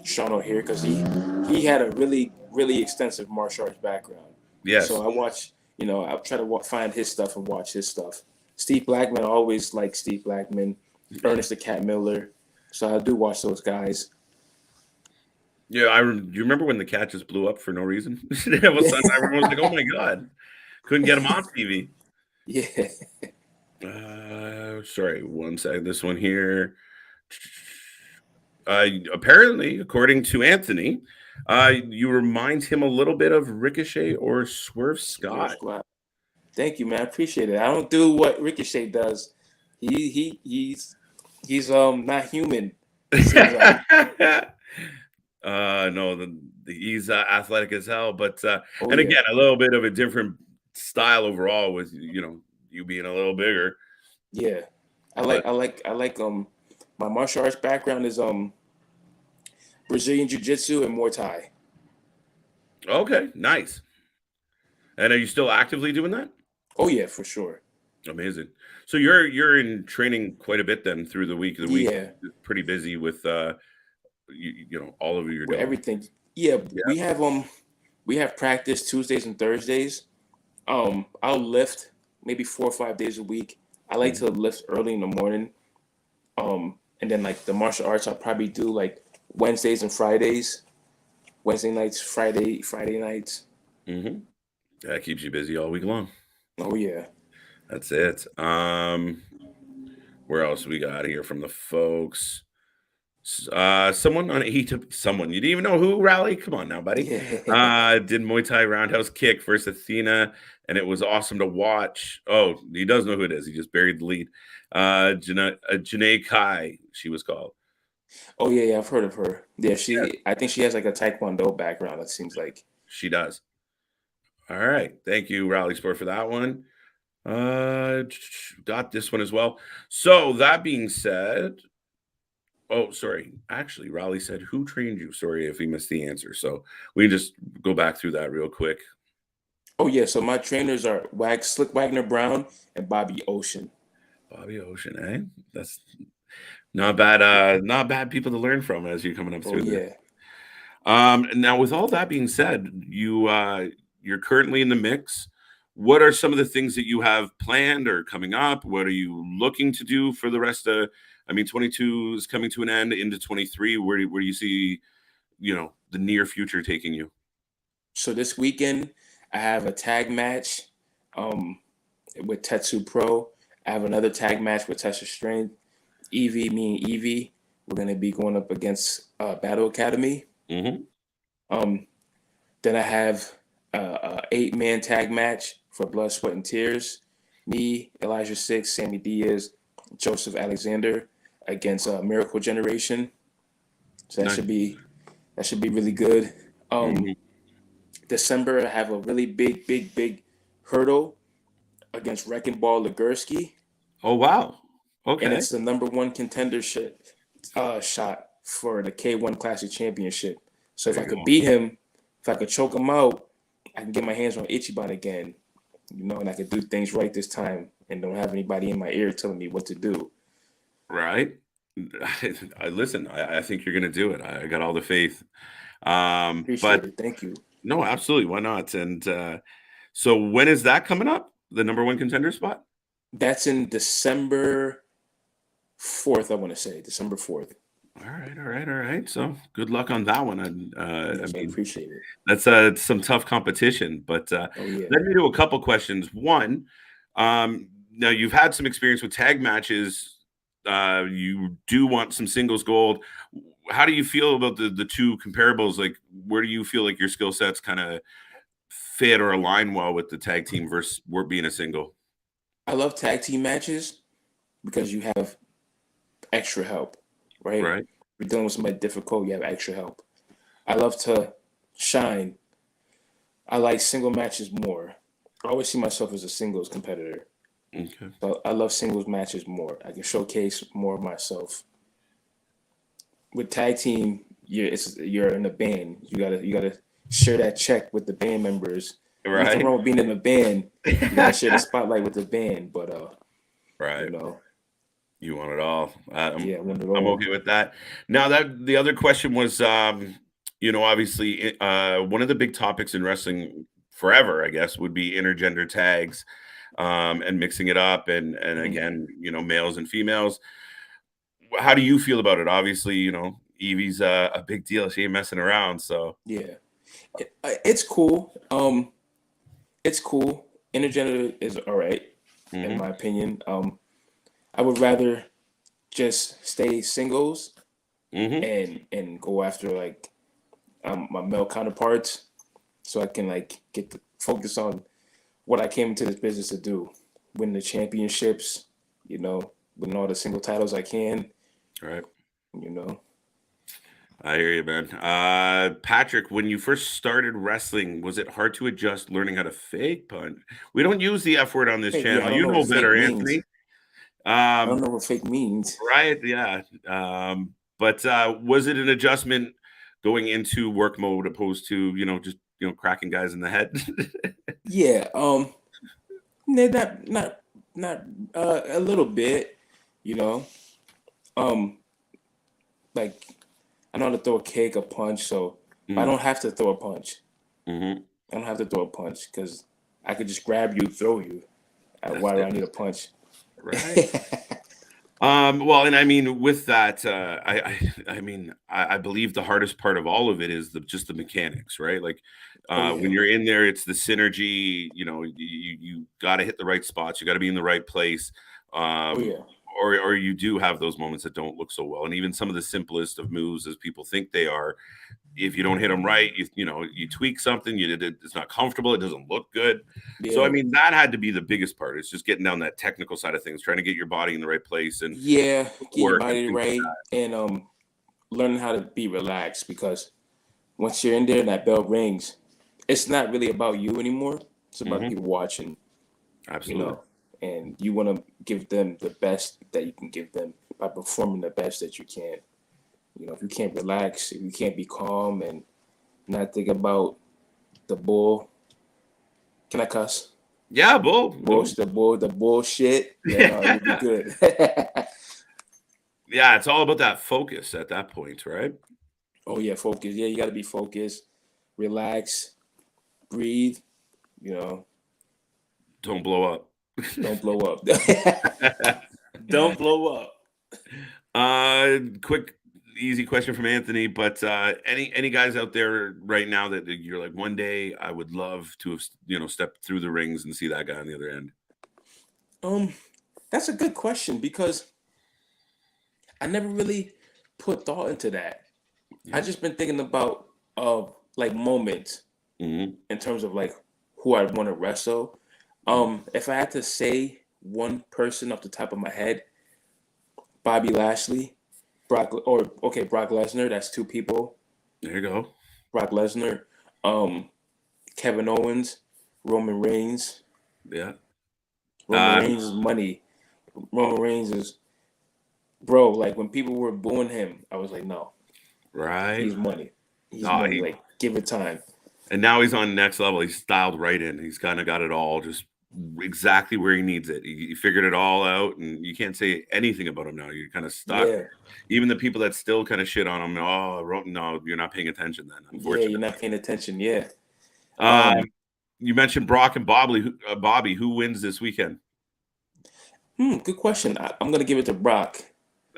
Sean O'Hare, because he had a really, really extensive martial arts background. Yes. So I watch, I try to find his stuff and watch his stuff. Steve Blackman, I always like Steve Blackman. Ernest the Cat Miller. So I do watch those guys. Yeah, you remember when the cat just blew up for no reason? All of a sudden, everyone was like, "Oh my god!" Couldn't get him on TV. Yeah. Sorry, one second. This one here. Apparently, according to Anthony, you remind him a little bit of Ricochet or Swerve Scott. Thank you, man. I appreciate it. I don't do what Ricochet does. He's not human. No, he's athletic as hell, but and again, a little bit of a different style overall with you being a little bigger. Yeah, I like my martial arts background is Brazilian Jiu-Jitsu and Muay Thai. Okay, nice. And are you still actively doing that? Oh yeah, for sure. Amazing. So you're in training quite a bit then through the week. The week is pretty busy with all of your everything. Yeah, we have practice Tuesdays and Thursdays. I'll lift maybe 4 or 5 days a week. I like to lift early in the morning. And then like the martial arts, I'll probably do like Wednesdays and Fridays. Wednesday nights, Friday nights. Mm-hmm. That keeps you busy all week long. Oh yeah. That's it. Where else we got here from the folks? Someone on AEW, someone you didn't even know who, Rally? Come on now, buddy. Did Muay Thai roundhouse kick versus Athena, and it was awesome to watch. Oh, he does know who it is. He just buried the lead. Janae Kai, she was called. Oh yeah, I've heard of her. Yeah, I think she has like a Taekwondo background, it seems like. She does. All right. Thank you, Rally Sport, for that one. Got this one as well. So that being said, oh, sorry. Actually, Raleigh said, who trained you? Sorry if he missed the answer. So we can just go back through that real quick. Oh, yeah. So my trainers are Slick Wagner Brown and Bobby Ocean. Bobby Ocean, eh? That's not bad people to learn from as you're coming up through there. Now, with all that being said, you're currently in the mix. What are some of the things that you have planned or coming up? What are you looking to do for the rest of 22 is coming to an end into 23. Where do you see, the near future taking you? So this weekend, I have a tag match with Tetsu Pro. I have another tag match with Tessa Strength. Me and Evie, we're going to be going up against Battle Academy. Mm-hmm. Then I have a 8-man tag match for Blood, Sweat, and Tears. Me, Elijah Six, Sammy Diaz, Joseph Alexander against Miracle Generation. So that should be really good. December, I have a really big hurdle against Wrecking Ball Legursky. Oh wow! Okay, and it's the #1 contender shot for the K1 Classic Championship. So if I could beat him, if I could choke him out, I can get my hands on Ichiban again, and I could do things right this time and don't have anybody in my ear telling me what to do. Right. Listen, I think you're going to do it. I got all the faith. Appreciate it. Thank you. No, absolutely. Why not? And so when is that coming up? The #1 contender spot? That's in December 4th, I want to say. December 4th. All right. So good luck on that one. And I Yes, I mean, appreciate it. that's some tough competition. But Oh yeah. let me do a couple questions. One, now you've had some experience with tag matches. You do want some singles gold. How do you feel about the two comparables? Like, where do you feel like your skill sets kind of fit or align well with the tag team versus being a single? I love tag team matches because you have extra help, right? Right. If you're dealing with somebody difficult, you have extra help. I love to shine. I like single matches more. I always see myself as a singles competitor. Okay. So I love singles matches more. I can showcase more of myself. With tag team, you're in a band. You gotta share that check with the band members. Nothing Right. wrong with being in a band. You gotta share the spotlight with the band, but Right. you know, You want it all. yeah, I want it I'm all. okay with that. Now that the other question was, obviously, one of the big topics in wrestling forever, I guess, would be intergender tags, and mixing it up, and Mhm. again, males and females. How do you feel about it? Obviously, Evie's a big deal. She ain't messing around. So Yeah, it's cool. It's cool. Intergender is all right, in hmm my opinion. I would rather just stay singles hmm and go after like my male counterparts, so I can like get the focus on what I came into this business to do, win the championships, win all the single titles I can, right. you know. I hear you, man. Patrick, when you first started wrestling, was it hard to adjust learning how to fake punch? We don't use the F word on this Hey, yeah, I channel. don't You know know what fake better, means. Anthony. I don't Um, know what fake means. right? Yeah. But was it an adjustment going into work mode opposed to, just cracking guys in the head? Yeah, not a little bit, you know. Um, like I know how to throw a kick, a punch, so but I Mm, don't have to throw a punch. mhm. I don't have to throw a punch because I could just grab you, throw you. That's Why do it. I need a punch? Right. Well, and I mean, with that, I believe the hardest part of all of it is just the mechanics, right? Like, Oh when yeah, you're in there, it's the synergy. You got to hit the right spots. You got to be in the right place. oh Um, yeah, or you do have those moments that don't look so well, and even some of the simplest of moves, as people think they are, if you don't hit them right, you tweak something, it's not comfortable, it doesn't look good. So I yeah, mean, that had to be the biggest part. It's just getting down that technical side of things, trying to get your body in the right place and yeah. Get your work and body things like right and learning how to be relaxed because once you're in there and that bell rings, it's not really about you anymore. It's that. about people watching, you Absolutely. know, and you want to give them the best that you can give them by performing the best that you can. If you can't relax, if you can't be calm and not think about the bull, can I cuss? Yeah, bull. The bullshit, then you'll be good. Yeah, it's all about that focus at that point, right? Oh yeah, focus. Yeah, you got to be focused, relax, breathe. You know, Don't blow up. don't blow up. Don't blow up. Quick, easy question from Anthony. But any guys out there right now that you're like, one day I would love to have stepped through the rings and see that guy on the other end. Um, that's a good question because I never really put thought into that. I Yeah. just been thinking about like moments hmm in terms of like who I want to wrestle. If I had to say one person off the top of my head, Bobby Lashley, Brock Lesnar. That's two people. There you go. Brock Lesnar, um, Kevin Owens, Roman Reigns. Yeah. Roman Um, Reigns is money. oh, Roman Reigns is bro. Like when people were booing him, I was like, no, right. he's money. He's Oh, money. Like give it time. and now he's on next level. He's styled right in. He's kind of got it all just exactly where he needs it. He figured it all out, and you can't say anything about him now. You're kind of stuck. Yeah, Even the people that still kind of shit on him, no, you're not paying attention then, yeah. You're unfortunately. not paying attention. Yeah. Um, Um. you mentioned Brock and Bobby, who wins this weekend? Good question. I'm gonna give it to Brock.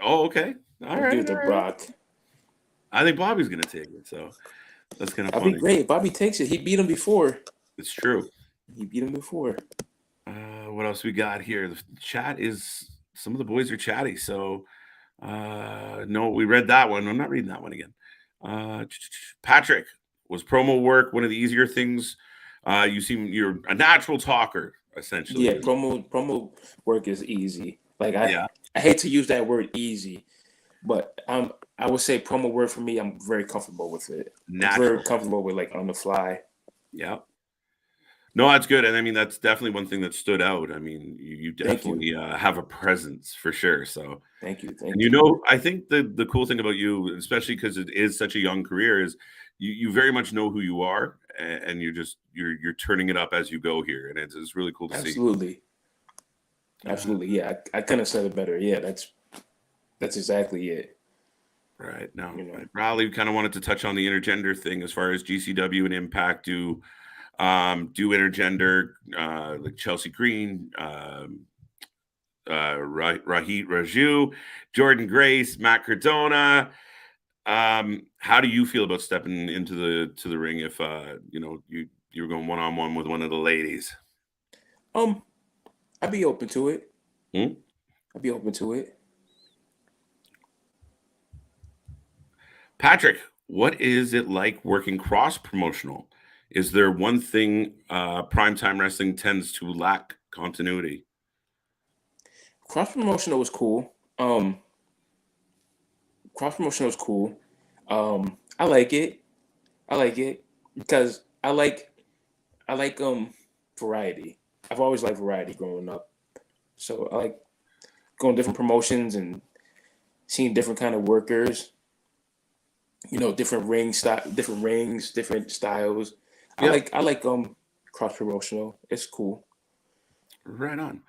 Oh, okay. All I'll right, give it to all right. Brock. I think Bobby's gonna take it, so that's kind of That'd funny. be great. If Bobby takes it. He beat him before. It's true. He beat him before. What else we got here? The chat is some of the boys are chatty, so no, we read that one. I'm not reading that one again. Patrick, was promo work one of the easier things? You're a natural talker, essentially. Yeah, promo work is easy. Like Yeah. I hate to use that word easy, but I would say promo work for me, I'm very comfortable with it. Natural. I'm very comfortable with like on the fly. Yeah. No, that's good. And I mean, that's definitely one thing that stood out. I mean, you definitely have a presence for sure. So thank you. And you know, I think the cool thing about you, especially because it is such a young career, is you very much know who you are, and you're turning it up as you go here, and it's really cool to see. Absolutely, yeah. I couldn't have said it better. Yeah, that's exactly it. Right now, Raleigh kind of wanted to touch on the intergender thing as far as GCW and Impact do intergender, like Chelsea Green, Rahit Raju, Jordan Grace, Matt Cardona. How do you feel about stepping into the ring if you were going one-on-one with one of the ladies? I'd be open to it. I'd be open to it. Patrick, what is it like working cross-promotional? Is there one thing primetime wrestling tends to lack? Continuity. Cross-promotional was cool. Cross-promotional was cool. I like it. Because I like variety. I've always liked variety growing up. So I like going different promotions and seeing different kind of workers. Different rings, different styles. Yep. I like cross promotional. It's cool. Right on.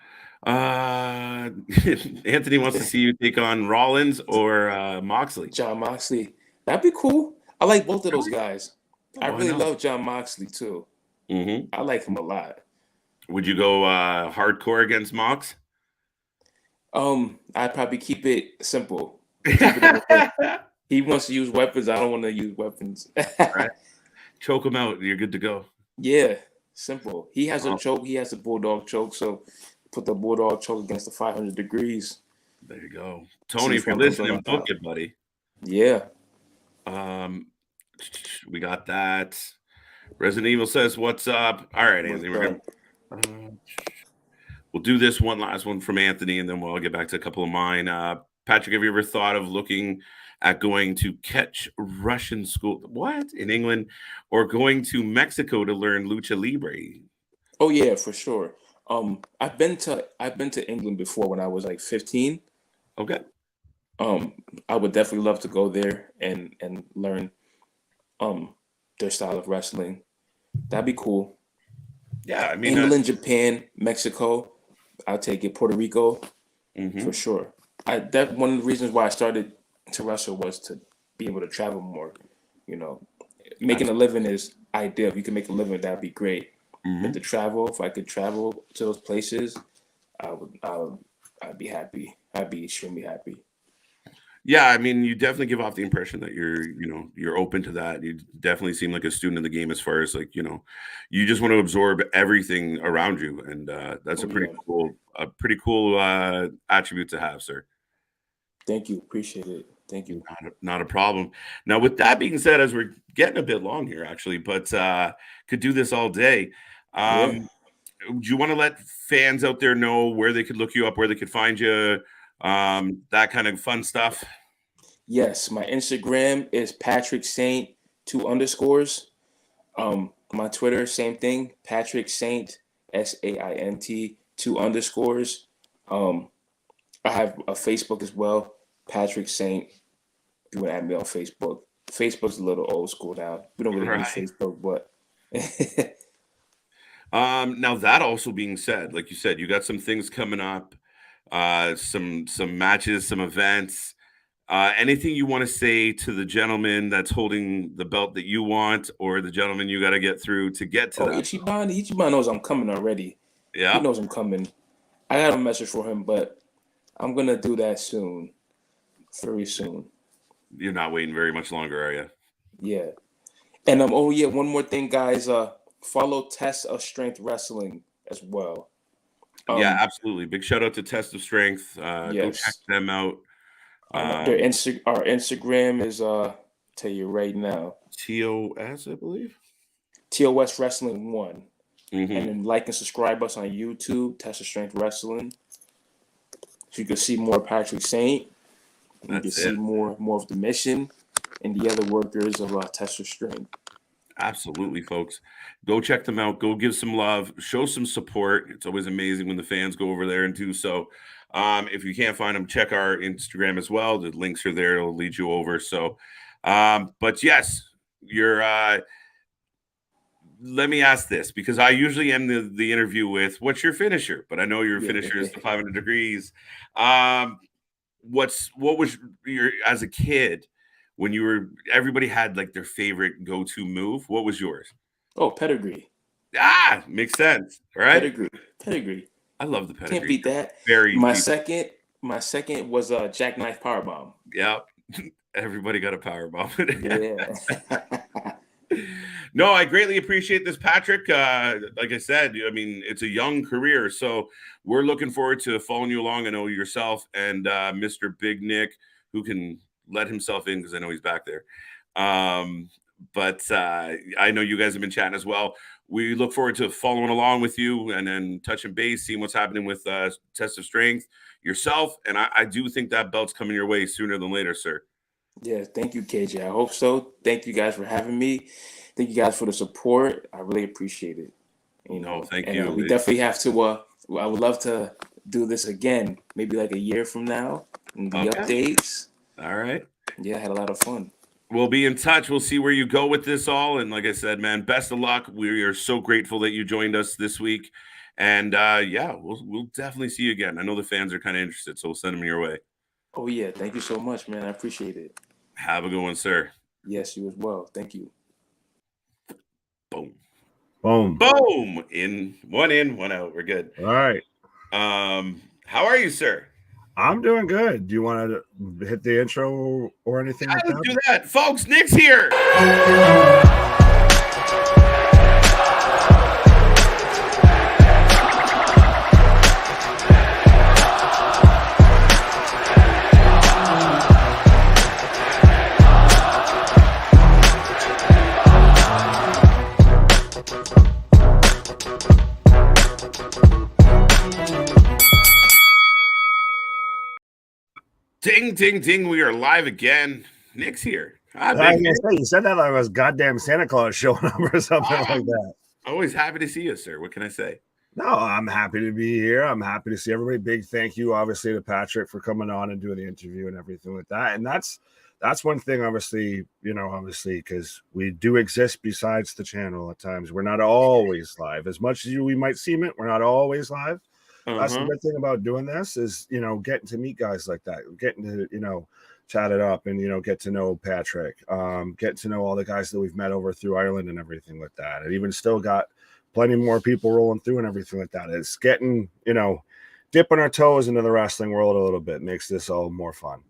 Anthony wants to see you take on Rollins or Moxley. John Moxley. That'd be cool. I like both of those guys. I really love John Moxley too. I like him a lot. Would you go hardcore against Mox? I'd probably keep it simple. He wants to use weapons. I don't want to use weapons. Right. Choke him out. You're good to go. Yeah, simple. He has a choke. He has a bulldog choke. So put the bulldog choke against the 500 degrees. There you go. Tony, if you're listening, book it, buddy. Yeah. We got that. Resident Evil says, "What's up?" All right, Anthony. We'll do this one last one from Anthony, and then we'll get back to a couple of mine. Patrick, have you ever thought of looking at going to catch Russian school? What? In England, or going to Mexico to learn lucha libre? Oh yeah, for sure. I've been to England before when I was like 15. Okay. I would definitely love to go there and learn their style of wrestling. That'd be cool. Yeah, I mean England, Japan, Mexico. I'll take it. Puerto Rico, for sure. That one of the reasons why I started to wrestle was to be able to travel more. Making a living is ideal. If you can make a living, that'd be great. But to travel, if I could travel to those places, I'd be happy. I'd be extremely happy. Yeah, I mean, you definitely give off the impression that you're open to that. You definitely seem like a student of the game as far as you just want to absorb everything around you, and that's a pretty cool attribute to have, sir. Thank you, appreciate it. Thank you. Not a problem. Now, with that being said, as we're getting a bit long here, actually, but could do this all day. Do you want to let fans out there know where they could look you up, where they could find you? That kind of fun stuff. Yes, my Instagram is Patrick Saint 2_. My Twitter, same thing, Patrick Saint SAINT 2_. I have a Facebook as well, Patrick Saint. If you want to add me on Facebook. Facebook's a little old school now. We don't really use Facebook, but now that also being said, like you said, you got some things coming up. Some matches, some events. Anything you want to say to the gentleman that's holding the belt that you want, or the gentleman you got to get through to get to that? Ichiban knows I'm coming already. Yeah, he knows I'm coming. I got a message for him, but I'm gonna do that soon. Very soon. You're not waiting very much longer, are you? Yeah. And oh yeah, one more thing, guys. Follow Test of Strength Wrestling as well. Yeah, absolutely. Big shout out to Test of Strength. Go check Yes. them out. Our Instagram is tell you right now. TOS, I believe. TOS Wrestling 1. Mm-hmm. And then like and subscribe us on YouTube, Test of Strength Wrestling. So you can see more Patrick Saint. You can see more of the mission and the other workers of Test of Strength. Absolutely, folks. Go check them out. Go give some love. Show some support. It's always amazing when the fans go over there and do so. If you can't find them, check our Instagram as well. The links are there. It'll lead you over. So, but yes, you're let me ask this, because I usually end the interview with what's your finisher, but I know your finisher is the 500 degrees. What was your, as a kid, when you were, everybody had like their favorite go-to move. What was yours? Oh, pedigree. Ah, makes sense. All right. Pedigree. I love the pedigree. Can't beat that. Very my second was a jackknife powerbomb. Yeah. Everybody got a powerbomb. Yeah. No, I greatly appreciate this, Patrick. Like I said, I mean, it's a young career, so we're looking forward to following you along. I know yourself and Mr. Big Nick, who can let himself in because I know he's back there. But I know you guys have been chatting as well. We look forward to following along with you and then touching base, seeing what's happening with Test of Strength, yourself. And I do think that belt's coming your way sooner than later, sir. Yeah, thank you, KJ. I hope so. Thank you guys for having me. Thank you guys for the support. I really appreciate it. You know, thank you. We definitely have to. I would love to do this again, maybe like a year from now. And the updates. All right. Yeah, I had a lot of fun. We'll be in touch. We'll see where you go with this all. And like I said, man, best of luck. We are so grateful that you joined us this week. And yeah, we'll definitely see you again. I know the fans are kind of interested, so we'll send them your way. Oh, yeah. Thank you so much, man. I appreciate it. Have a good one, sir. Yes, you as well. Thank you. Boom. Boom. Boom. In, one out. We're good. All right. How are you, sir? I'm doing good. Do you want to hit the intro or anything like that? Let's do that. Folks, Nick's here. Ding, ding, ding. We are live again. Nick's here. You said that like I was goddamn Santa Claus showing up or something like that. Always happy to see you, sir. What can I say? No, I'm happy to be here. I'm happy to see everybody. Big thank you, obviously, to Patrick for coming on and doing the interview and everything like that. And that's one thing, obviously, because we do exist besides the channel at times. We're not always live. As much as we might seem it, we're not always live. That's the good thing about doing this is, getting to meet guys like that, getting to, chat it up and, get to know Patrick, get to know all the guys that we've met over through Ireland and everything like that. And even still got plenty more people rolling through and everything like that. It's getting, dipping our toes into the wrestling world a little bit makes this all more fun.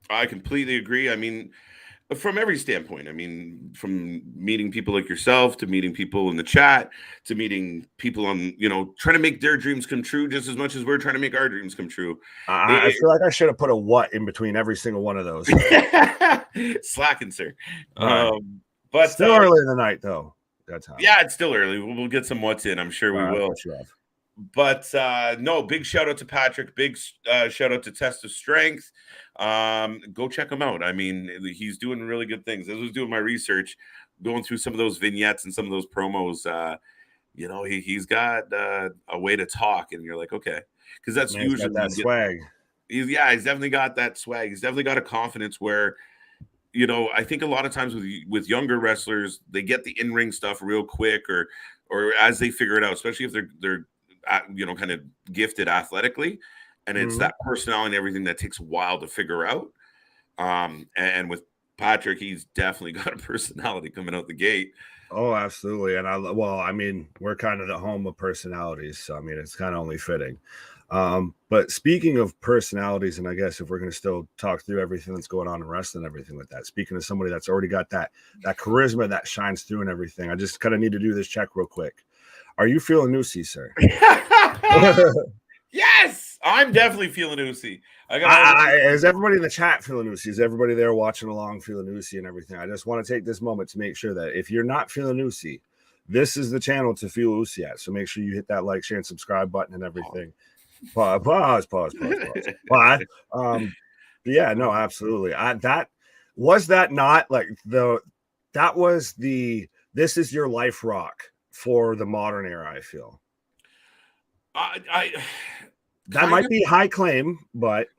I completely agree. I mean, from every standpoint, I mean, from meeting people like yourself to meeting people in the chat to meeting people on, trying to make their dreams come true just as much as we're trying to make our dreams come true. I feel like I should have put a what in between every single one of those. Slacking, sir. Right. But still early in the night, though. That's how. Yeah, it's still early. We'll get some what's in. I'm sure we will. But no, big shout out to Patrick. Big shout out to Test of Strength. Go check him out. I mean, he's doing really good things. As I was doing my research, going through some of those vignettes and some of those promos, he's got a way to talk, and you're like, okay, because that's usually that swag. He's definitely got that swag. He's definitely got a confidence where, I think a lot of times with younger wrestlers, they get the in-ring stuff real quick, or as they figure it out, especially if they're kind of gifted athletically, and it's that personality and everything that takes a while to figure out. And with Patrick, he's definitely got a personality coming out the gate. Oh, absolutely. And I mean, we're kind of the home of personalities. So, I mean, it's kind of only fitting. But speaking of personalities, and I guess if we're going to still talk through everything that's going on in wrestling, everything like that, speaking of somebody that's already got that charisma that shines through and everything, I just kind of need to do this check real quick. Are you feeling Usi, sir? Yes, I'm definitely feeling Usi. Is everybody in the chat feeling Usi? Is everybody there watching along feeling Usi and everything? I just want to take this moment to make sure that if you're not feeling Usi, this is the channel to feel Usi at. So make sure you hit that like, share, and subscribe button and everything. Pause. But yeah, no, absolutely. That was not like this is your life rock for the modern era, I feel. That might be high claim, but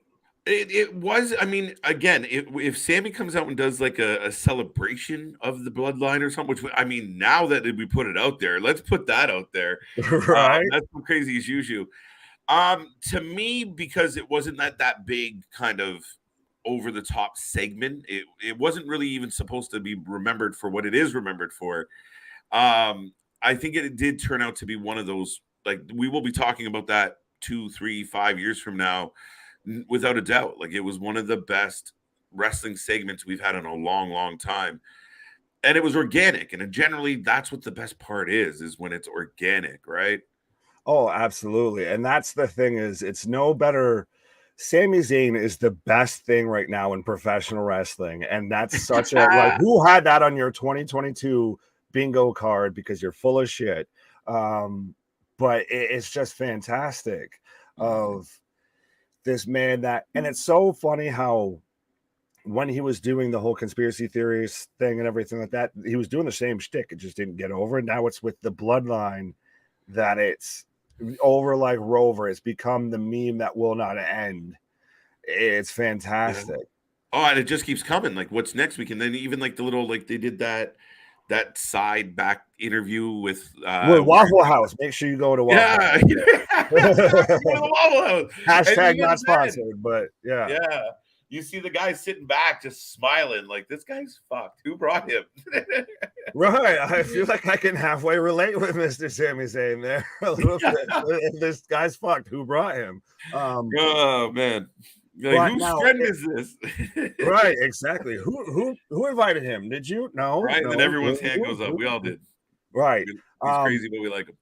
it was. I mean, again, if Sami comes out and does like a celebration of the bloodline or something, which I mean, now that we put it out there, let's put that out there. Right? That's so crazy as usual. To me, because it wasn't that big kind of over the top segment, it wasn't really even supposed to be remembered for what it is remembered for. I think it did turn out to be one of those, like, we will be talking about that 2, 3, 5 years from now, without a doubt. Like, it was one of the best wrestling segments we've had in a long time. And it was organic. And generally that's what the best part is when it's organic, right? Oh, absolutely. And that's the thing, is it's no better. Sami Zayn is the best thing right now in professional wrestling. And that's such a, like, who had that on your 2022 bingo card, because you're full of shit. But it's just fantastic of this man and it's so funny how when he was doing the whole conspiracy theories thing and everything like that, he was doing the same shtick. It just didn't get over. And now it's with the bloodline that it's over like Rover. It's become the meme that will not end. It's fantastic. Yeah. Oh, and it just keeps coming. Like, what's next week? And then even like the little, like, they did that side back interview with Waffle House. Make sure you go to Waffle House. Waffle House. Hashtag not sponsored, but yeah. You see the guy sitting back just smiling like, this guy's fucked. Who brought him? Right. I feel like I can halfway relate with Mr. Sami Zayn there a little bit. This guy's fucked. Who brought him? Oh man. Like, whose friend is this? Right, exactly. Who invited him? Did you? No. Right, no. And then everyone's hand goes up. We all did. Right. He's crazy, but we like him.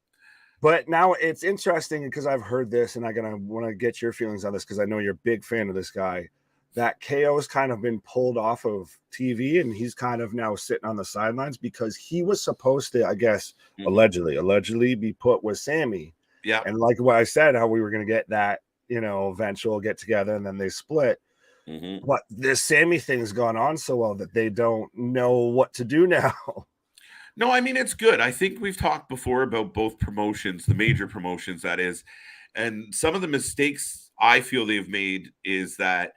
But now it's interesting because I've heard this, and I want to get your feelings on this because I know you're a big fan of this guy. That KO has kind of been pulled off of TV, and he's kind of now sitting on the sidelines because he was supposed to, I guess, allegedly be put with Sami. Yeah. And like what I said, how we were going to get that, eventual get together, and then they split. But this Sami thing's gone on so well that they don't know what to do now. No, I mean, it's good. I think we've talked before about both promotions, the major promotions, that is. And some of the mistakes I feel they've made is that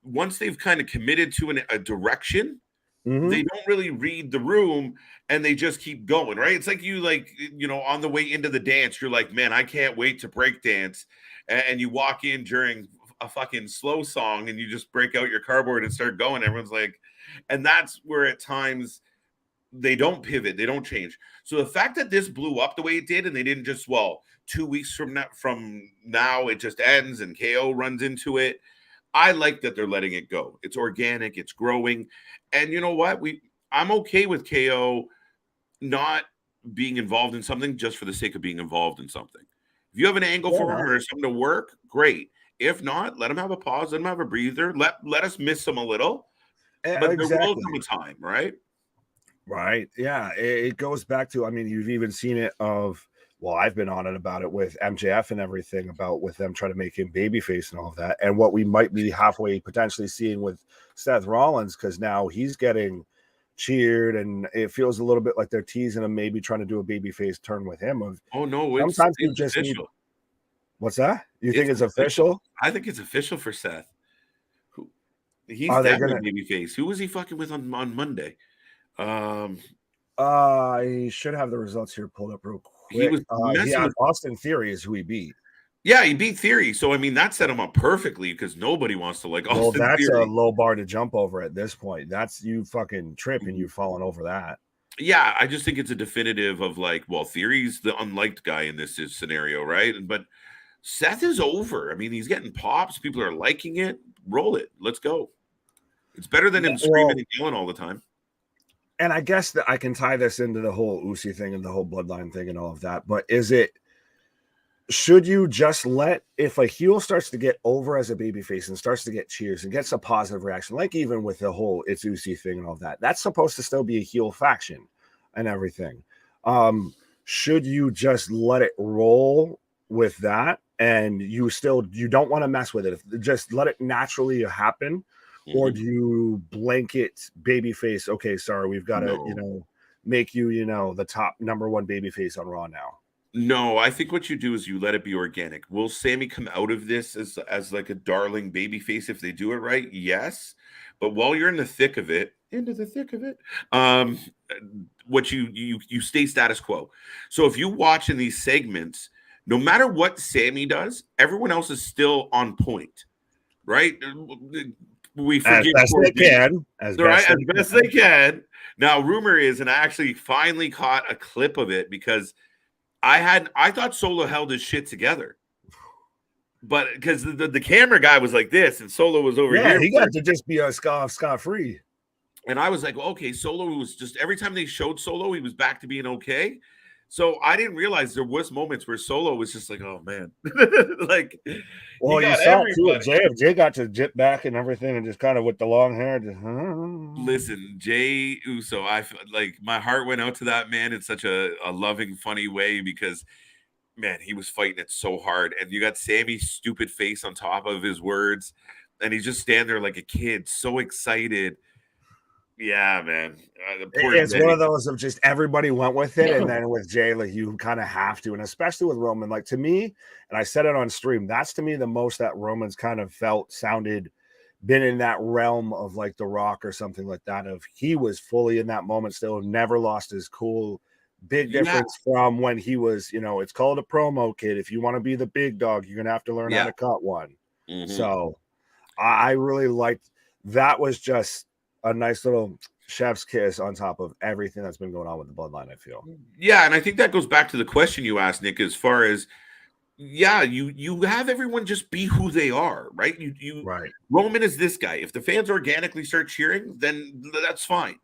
once they've kind of committed to a direction, they don't really read the room and they just keep going, right? It's like you, on the way into the dance, you're like, man, I can't wait to break dance. And you walk in during a fucking slow song and you just break out your cardboard and start going. Everyone's like, and that's where at times they don't pivot, they don't change. So the fact that this blew up the way it did, and they didn't just, 2 weeks from now it just ends and KO runs into it. I like that they're letting it go. It's organic, it's growing. And you know what? I'm okay with KO not being involved in something just for the sake of being involved in something. If you have an angle for him or something to work, great. If not, let him have a pause, let him have a breather, let us miss him a little. But there will come a time, right? Right. Yeah. It goes back to, I mean, you've even seen it I've been on it about it with MJF and everything, about with them trying to make him babyface and all of that. And what we might be halfway potentially seeing with Seth Rollins, because now he's getting cheered and it feels a little bit like they're teasing him, maybe trying to do a babyface turn with him. Sometimes you just official. Need. What's that? You think it's official? I think it's official for Seth. He's definitely babyface. Who was he fucking with on Monday? I should have the results here pulled up real quick. He was Austin Theory is who he beat. Yeah, he beat Theory. So I mean, that set him up perfectly because nobody wants to like Austin Theory. Theory. A low bar to jump over at this point. That's you fucking tripping, you falling over that. yeah, I just think it's a definitive of like, well, Theory's the unliked guy in this scenario, right? But Seth is over. I mean, he's getting pops. People are liking it. Roll it. Let's go. It's better than him screaming and yelling all the time. And I guess that I can tie this into the whole Uzi thing and the whole bloodline thing and all of that. But should you just let, if a heel starts to get over as a babyface and starts to get cheers and gets a positive reaction, like even with the whole it's Uzi thing and all that, that's supposed to still be a heel faction and everything. Should you just let it roll with that? And you don't want to mess with it. Just let it naturally happen. Or do you blanket babyface? Okay, sorry, we've got to, make you, the top number one babyface on Raw now. No, I think what you do is you let it be organic. Will Sami come out of this as like a darling babyface if they do it right? Yes, but while you're into the thick of it, what you stay status quo. So if you watch in these segments, no matter what Sami does, everyone else is still on point, right? We forget as best they can. Now, rumor is, and I actually finally caught a clip of it because I thought Solo held his shit together, but because the camera guy was like this and Solo was over here, he got to just be a scot free. And I was like, well, okay, Solo was just every time they showed Solo, he was back to being okay. So I didn't realize there was moments where Solo was just like, "Oh man," like. Well, you saw too. Jay got to jip back and everything, and just kind of with the long hair. Listen, Jay Uso, I feel like my heart went out to that man in such a loving, funny way because, man, he was fighting it so hard, and you got Sami's stupid face on top of his words, and he's just standing there like a kid, so excited. Yeah, man. It's one of those of just everybody went with it, and then with Jay, like you kind of have to, and especially with Roman, like to me, and I said it on stream, that's to me the most that Roman's kind of sounded, been in that realm of like The Rock or something like that. Of he was fully in that moment, still never lost his cool. Big difference from when he was, it's called a promo, kid. If you want to be the big dog, you're gonna have to learn how to cut one. So I really liked that. Was just a nice little chef's kiss on top of everything that's been going on with the bloodline, I feel. Yeah, and I think that goes back to the question you asked, Nick, as far as you have everyone just be who they are, right? Right. Roman is this guy. If the fans organically start cheering, then that's fine.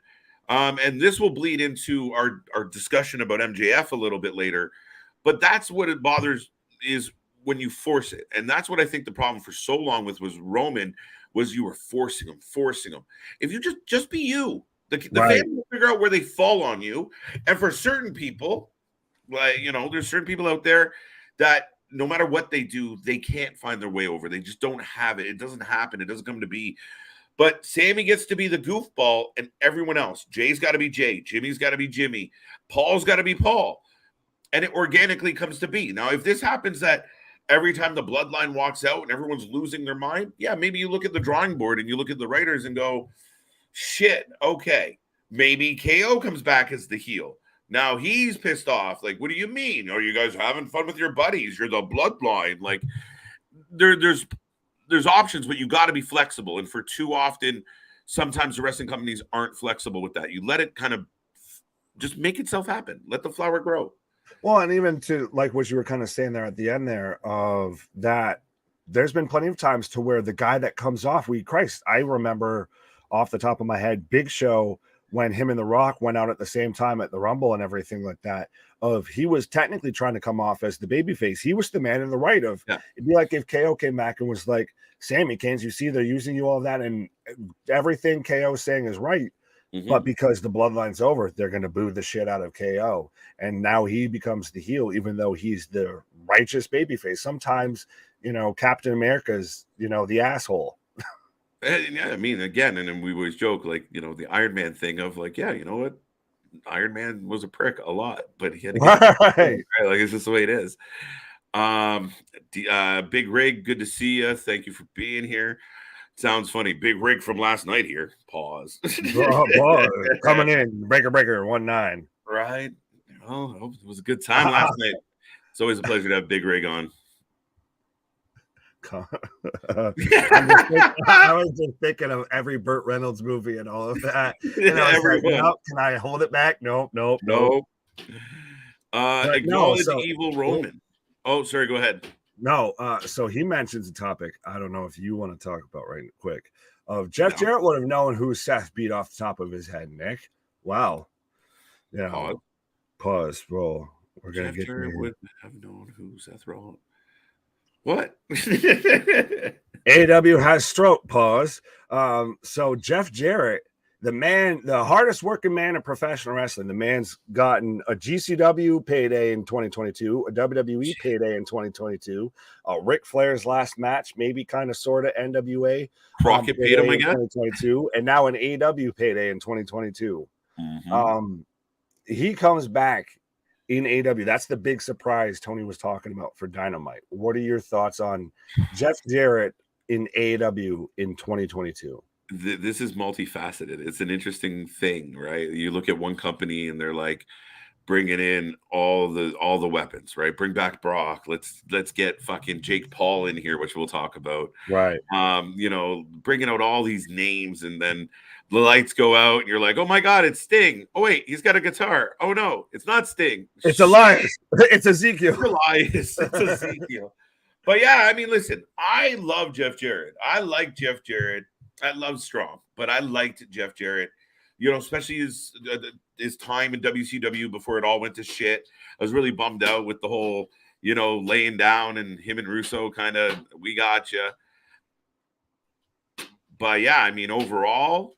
And this will bleed into our discussion about MJF a little bit later. But that's what it bothers is when you force it. And that's what I think the problem for so long with was Roman was you were forcing them. If you just be you, the fans will figure out where they fall on you. And for certain people, like, there's certain people out there that no matter what they do, they can't find their way over. They just don't have it. It doesn't happen. It doesn't come to be. But Sami gets to be the goofball and everyone else. Jay's got to be Jay. Jimmy's got to be Jimmy. Paul's got to be Paul. And it organically comes to be. Now, if this happens that every time the bloodline walks out and everyone's losing their mind, yeah, maybe you look at the drawing board and you look at the writers and go, shit, okay, maybe KO comes back as the heel. Now he's pissed off. Like, what do you mean? Are you guys having fun with your buddies? You're the bloodline. Like, there's options, but you got to be flexible. And for too often, sometimes the wrestling companies aren't flexible with that. You let it kind of just make itself happen. Let the flower grow. Well, and even to like what you were kind of saying there at the end there of that, there's been plenty of times to where the guy that comes off, I remember off the top of my head, Big Show, when him and The Rock went out at the same time at the Rumble and everything like that, of he was technically trying to come off as the babyface. He was the man in the right of, it'd be like if KO came back and was like, Sami, can't you see they're using you all that? And everything KO is saying is right. But because the bloodline's over, they're going to boo the shit out of KO. And now he becomes the heel, even though he's the righteous babyface. Sometimes, Captain America's, the asshole. Yeah, I mean, again, and then we always joke, like, the Iron Man thing of like, yeah, you know what? Iron Man was a prick a lot, but he had to get right. Like, it's just the way it is. Big Rig, good to see you. Thank you for being here. Sounds funny. Big Rig from last night here. Pause. Coming in. Breaker 19. Right. Well, I hope it was a good time last night. It's always a pleasure to have Big Rig on. I was just thinking of every Burt Reynolds movie and all of that. And I was like, nope, can I hold it back? Nope. Acknowledge evil Roman. Oh, sorry, go ahead. No, so he mentions a topic I don't know if you want to talk about right quick. Of Jeff Jarrett would have known who Seth beat off the top of his head, Nick. Wow. Yeah. Pause. Roll. We're gonna Jeff get Jarrett would have known who Seth Rollins. What? AEW has stroke. Pause. So Jeff Jarrett, the hardest working man in professional wrestling. The man's gotten a GCW payday in 2022, a WWE payday in 2022, Ric Flair's last match, maybe kind of sort of NWA. Crockett paid him again 2022, and now an AEW payday in 2022. Mm-hmm. He comes back in AEW. That's the big surprise Tony was talking about for Dynamite. What are your thoughts on Jeff Jarrett in AEW in 2022? This is multifaceted. It's an interesting thing, right? You look at one company and they're like bringing in all the weapons, right? Bring back Brock. Let's get fucking Jake Paul in here, which we'll talk about. Right. Bringing out all these names, and then the lights go out and you're like, oh my God, it's Sting. Oh wait, he's got a guitar. Oh no, it's not Sting. It's Elias. It's Ezekiel. It's Ezekiel. But yeah, I mean, listen, I love Jeff Jarrett. I like Jeff Jarrett. I love Strong, but I liked Jeff Jarrett, especially his time in WCW before it all went to shit. I was really bummed out with the whole, laying down and him and Russo kind of, we got you. But yeah, I mean, overall,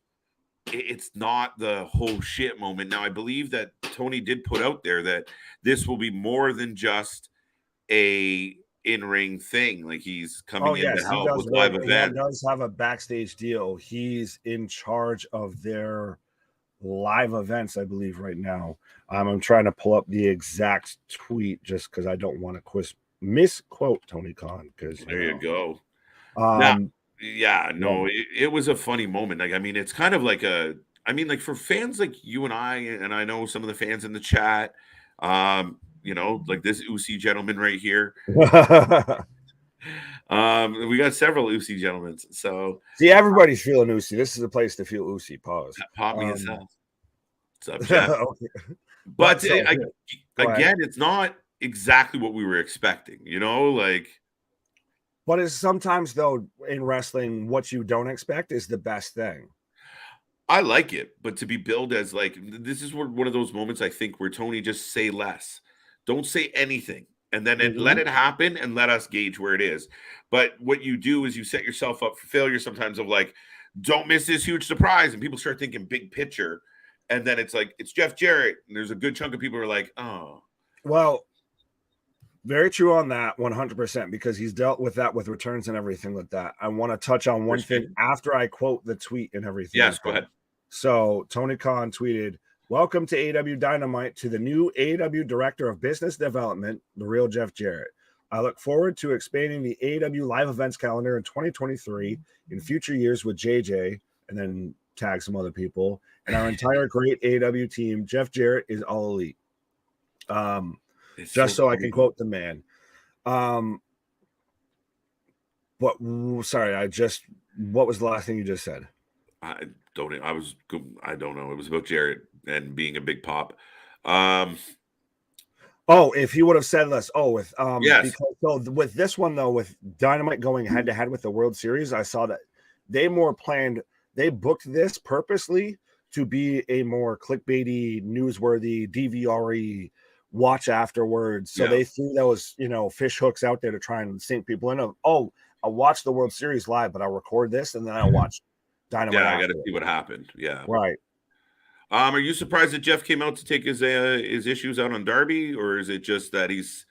it's not the whole shit moment. Now, I believe that Tony did put out there that this will be more than just a in-ring thing. Like, he's coming in to help with live event. He does have a backstage deal. He's in charge of their live events, I believe, right now. I'm trying to pull up the exact tweet just because I don't want to misquote Tony Khan. Because there you go. Yeah, no, it was a funny moment. Like, I mean, it's kind of like for fans like you and I know some of the fans in the chat, like this Usi gentleman right here. We got several Usi gentlemen. So see, everybody's feeling Usi. This is a place to feel Usi. Pause. Pop me his house. What's up, Jeff? Okay. But again, it's not exactly what we were expecting. But it's sometimes, though, in wrestling, what you don't expect is the best thing. I like it, but to be billed as this is one of those moments, I think, where Tony just say less. Don't say anything, and then let it happen and let us gauge where it is. But what you do is you set yourself up for failure sometimes of don't miss this huge surprise, and people start thinking big picture, and then it's it's Jeff Jarrett, and there's a good chunk of people who are like, oh. Well, very true on that, 100%, because he's dealt with that with returns and everything like that. I want to touch on one thing after I quote the tweet and everything. Yes, go ahead. So Tony Khan tweeted, "Welcome to AEW Dynamite to the new AEW Director of Business Development, the real Jeff Jarrett. I look forward to expanding the AEW live events calendar in 2023 in future years with JJ," and then tag some other people, "and our entire great AEW team. Jeff Jarrett is all elite." Just so I can quote the man. What was the last thing you just said? I don't know. It was about Jarrett and being a big pop. If he would have said less. Yes. Because with this one though, with Dynamite going head to head with the World Series, I saw that they booked this purposely to be a more clickbaity, newsworthy, DVR-y watch afterwards. So they threw those, fish hooks out there to try and sink people in. I'll watch the World Series live, but I'll record this and then I'll watch Dynamite. Yeah, I got to see what happened. Yeah, right. Are you surprised that Jeff came out to take his issues out on Darby, or is it just that he's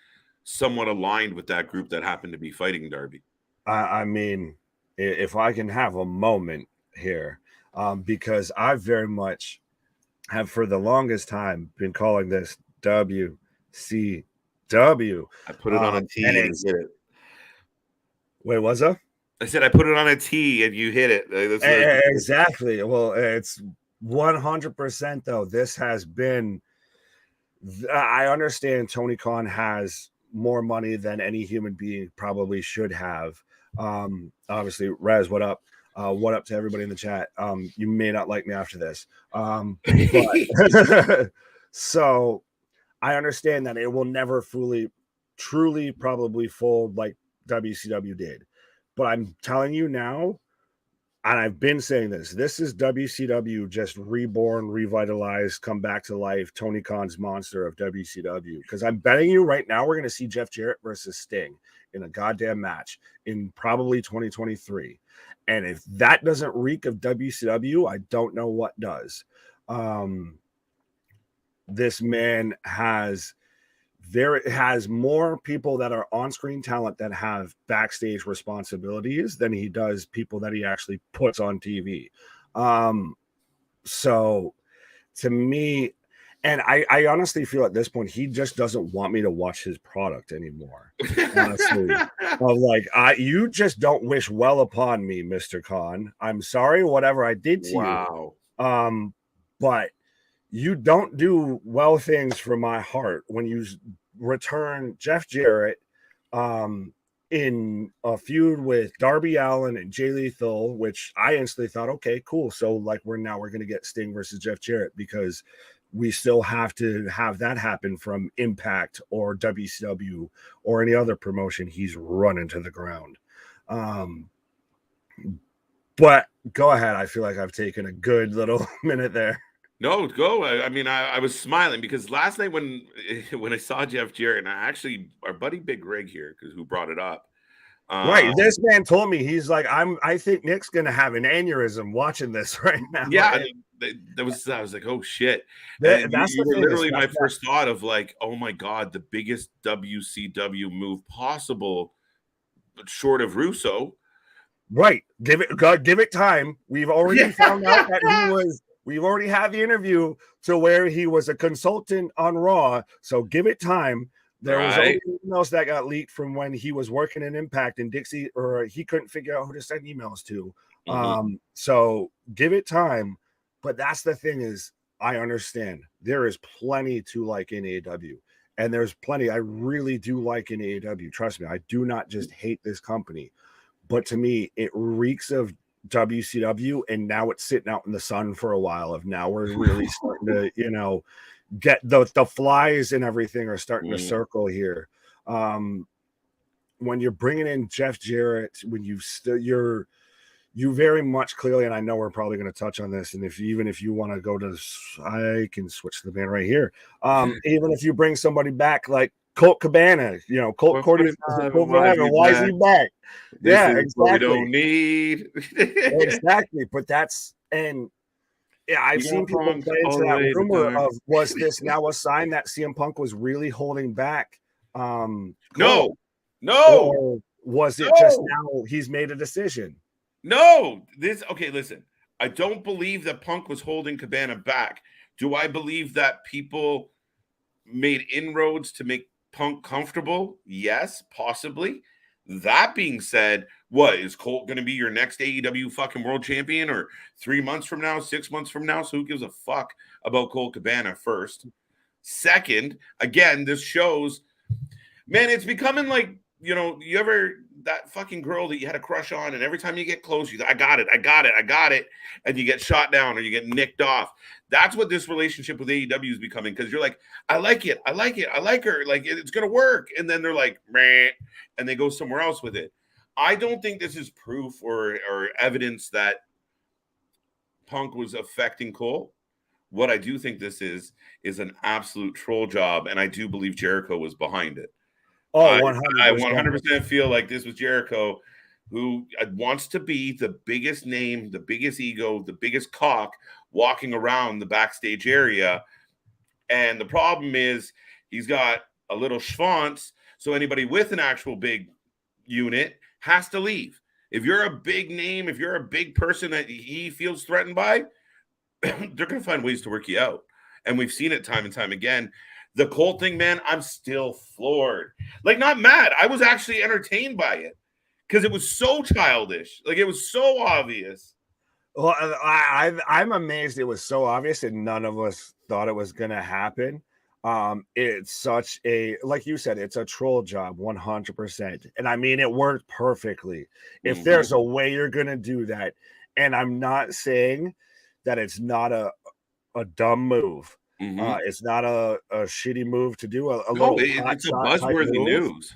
somewhat aligned with that group that happened to be fighting Darby? I mean, if I can have a moment here, because I very much have for the longest time been calling this WCW. I put it on a tee and you hit it. Wait, what's up? I said I put it on a tee and you hit it. Exactly. Well, it's 100% though. This has been. I understand Tony Khan has more money than any human being probably should have. Obviously, Rez, what up? What up to everybody in the chat? You may not like me after this. But so I understand that it will never truly probably fold like WCW did. But I'm telling you now, and I've been saying this is WCW just reborn, revitalized, come back to life, Tony Khan's monster of WCW. Because I'm betting you right now we're going to see Jeff Jarrett versus Sting in a goddamn match in probably 2023. And if that doesn't reek of WCW, I don't know what does. This man has more people that are on-screen talent that have backstage responsibilities than he does people that he actually puts on TV. So to me, and I honestly feel at this point, he just doesn't want me to watch his product anymore. Honestly, you just don't wish well upon me, Mr. Khan. I'm sorry, whatever I did to you. But you don't do well things for my heart when you return Jeff Jarrett in a feud with Darby Allin and Jay Lethal, which I instantly thought, okay, cool. So like we're going to get Sting versus Jeff Jarrett because we still have to have that happen from Impact or WCW or any other promotion he's running to the ground. But go ahead. I feel like I've taken a good little minute there. No, go. I mean, I was smiling because last night when I saw Jeff Jarrett, and our buddy Big Rig here, who brought it up. Right. This man told me, he's like, I think Nick's going to have an aneurysm watching this right now. Yeah. I was like, oh shit. That's literally my first thought of like, oh my God, the biggest WCW move possible, short of Russo. Right. Give it time. We've already found out that we've already had the interview to where he was a consultant on Raw. So give it time. There was emails that got leaked from when he was working in Impact and Dixie, or he couldn't figure out who to send emails to. So give it time. But that's the thing is, I understand there is plenty to like in AEW. And there's plenty I really do like in AEW. Trust me, I do not just hate this company. But to me, it reeks of WCW, and now it's sitting out in the sun for a while. Now we're really starting to, get the flies and everything are starting to circle here. When you're bringing in Jeff Jarrett, when you very much clearly, and I know we're probably going to touch on this, and if you want to go to, I can switch the band right here. Even if you bring somebody back like Colt Cabana, Colt Cordy, why is he back? Yeah, exactly. We don't need exactly, but I've seen people play into that rumor of, was this now a sign that CM Punk was really holding back? No. Or was it just now he's made a decision? No. Listen. I don't believe that Punk was holding Cabana back. Do I believe that people made inroads to make Punk comfortable? Yes, possibly. That being said, what is Colt going to be your next AEW fucking world champion or 3 months from now, 6 months from now? So who gives a fuck about Colt Cabana first? Second, again, this shows, man, it's becoming like, you ever that fucking girl that you had a crush on, and every time you get close, you go, I got it, and you get shot down or you get nicked off. That's what this relationship with AEW is becoming, because you're like, I like it, I like her, like it's gonna work, and then they're like, meh, and they go somewhere else with it. I don't think this is proof or evidence that Punk was affecting Cole. What I do think this is an absolute troll job, and I do believe Jericho was behind it. Oh, 100%. I 100% feel like this was Jericho, who wants to be the biggest name, the biggest ego, the biggest cock walking around the backstage area. And the problem is he's got a little schwanz, so anybody with an actual big unit has to leave. If you're a big name, if you're a big person that he feels threatened by, they're going to find ways to work you out. And we've seen it time and time again. The Colt thing, man, I'm still floored. Like, not mad. I was actually entertained by it because it was so childish. Like, it was so obvious. Well, I'm amazed it was so obvious and none of us thought it was going to happen. It's such a, like you said, it's a troll job 100%. And I mean, it worked perfectly. If there's a way you're gonna do that, and I'm not saying that it's not a dumb move. It's not a shitty move to do, a No, little pot it's a shot type buzzworthy move. news.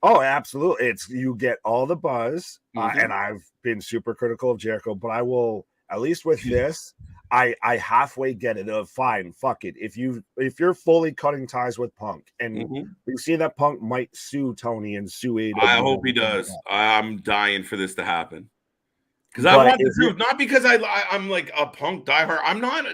Oh, absolutely. It's, you get all the buzz, Mm-hmm. and I've been super critical of Jericho, but I will, at least with this, I halfway get it of fine, fuck it. If you're fully cutting ties with Punk, and we see that Punk might sue Tony and sue AEW. I hope he does. I'm dying for this to happen. Because I But want the if you- truth, not because I'm like a Punk diehard. I'm not.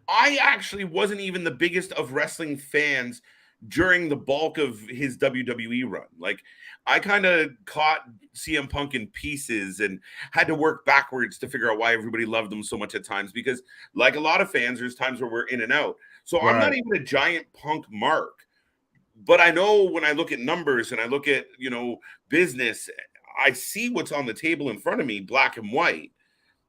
I actually wasn't even the biggest of wrestling fans during the bulk of his WWE run. Like, I kind of caught CM Punk in pieces and had to work backwards to figure out why everybody loved him so much at times. Because, like a lot of fans, there's times where we're in and out. So I'm not even a giant Punk mark. But I know when I look at numbers and I look at, business, I see what's on the table in front of me, black and white,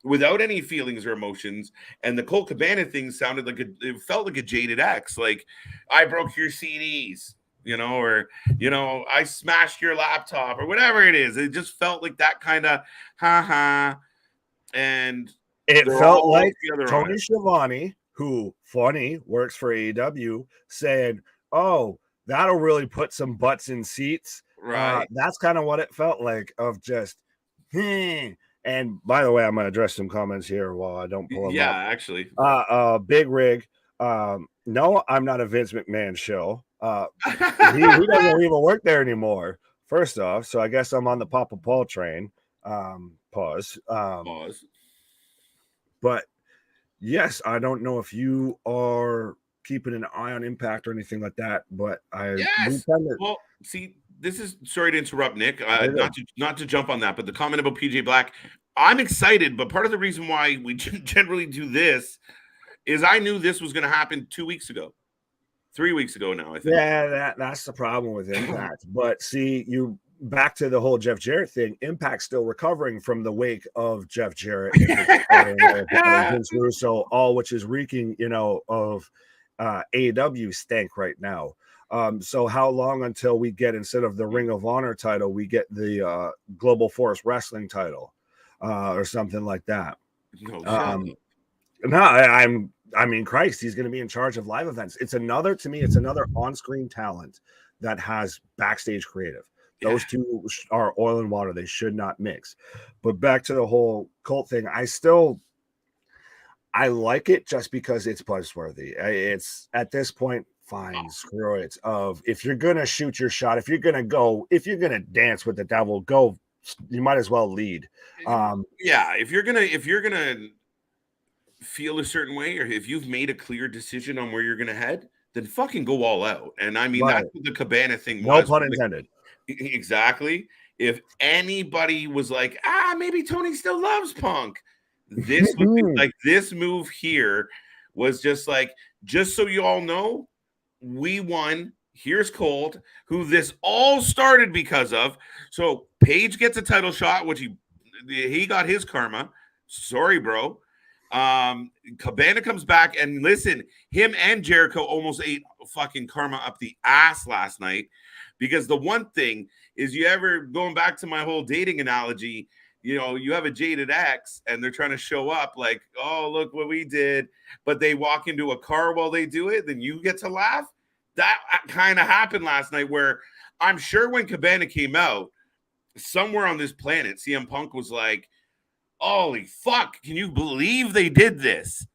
without any feelings or emotions. And the Colt Cabana thing sounded like it felt like a jaded ex. Like, I broke your CDs, or, I smashed your laptop or whatever it is. It just felt like that kind of and it felt like Tony Schiavone, who funny works for AEW, saying, "Oh, that'll really put some butts in seats." Right. That's kind of what it felt like, of just, And by the way, I'm going to address some comments here while I don't pull them up. Yeah, actually. Big Rig. No, I'm not a Vince McMahon show. He doesn't even work there anymore, first off. So I guess I'm on the Papa Paul train. Pause. Pause. But yes, I don't know if you are keeping an eye on Impact or anything like that, but well, see, this is, sorry to interrupt, Nick, not to jump on that, but the comment about PJ Black, I'm excited, but part of the reason why we generally do this is I knew this was going to happen 2 weeks ago, 3 weeks ago now, I think. Yeah, that's the problem with Impact. But see, you back to the whole Jeff Jarrett thing. Impact's still recovering from the wake of Jeff Jarrett and Vince Russo, all which is reeking, of AEW stank right now. So how long until we get, instead of the Ring of Honor title, we get the Global Force Wrestling title or something like that? I mean, Christ, he's going to be in charge of live events. It's another on-screen talent that has backstage creative. Those two are oil and water. They should not mix. But back to the whole Colt thing, I like it just because it's buzzworthy. It's, at this point, fine, screw it. If you're going to shoot your shot, if you're going to dance with the devil, go, you might as well lead. If you're going to feel a certain way, or if you've made a clear decision on where you're going to head, then fucking go all out. And I mean, that's what the Cabana thing was. No pun intended. Exactly. If anybody was like, maybe Tony still loves Punk, this would be like, this move here was just like, just so you all know, we won. Here's Colt, who this all started because of. So Page gets a title shot, which he got his karma. Sorry, bro. Cabana comes back, and listen, him and Jericho almost ate fucking karma up the ass last night, because the one thing is, you ever, going back to my whole dating analogy, you have a jaded ex and they're trying to show up like, oh, look what we did, but they walk into a car while they do it, then you get to laugh. That kind of happened last night, where I'm sure when Cabana came out, somewhere on this planet, CM Punk was like, holy fuck, can you believe they did this?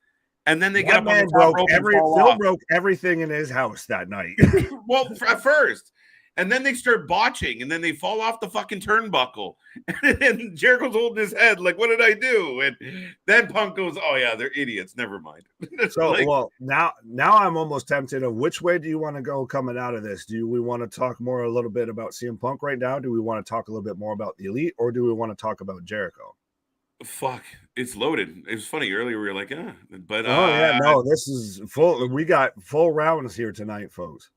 And then they get up on the top rope and fall off. Broke everything in his house that night. Well, at first. And then they start botching, and then they fall off the fucking turnbuckle. And Jericho's holding his head like, what did I do? And then Punk goes, oh, yeah, they're idiots. Never mind. So, now I'm almost tempted of which way do you want to go coming out of this? Do we want to talk more a little bit about CM Punk right now? Do we want to talk a little bit more about the Elite? Or do we want to talk about Jericho? Fuck, it's loaded. It was funny earlier. We were like, but this is full. We got full rounds here tonight, folks.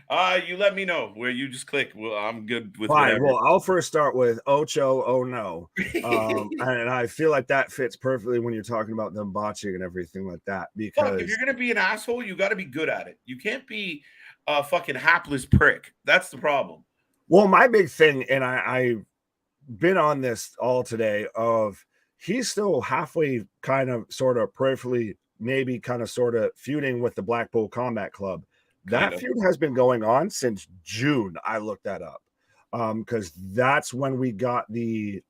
You let me know where you just click. Well, I'm good with Fine. whatever. Well, I'll first start with Ocho. Oh no, and I feel like that fits perfectly when you're talking about them botching and everything like that. Fuck, if Because you're gonna be an asshole, you got to be good at it. You can't be a fucking hapless prick. That's the problem. well, my big thing, and I've been on this all today. Of he's still halfway, kind of, sort of, peripherally, maybe kind of, sort of feuding with the Blackpool Combat Club. Kind That of. feud has been going on since June. I looked that up because that's when we got the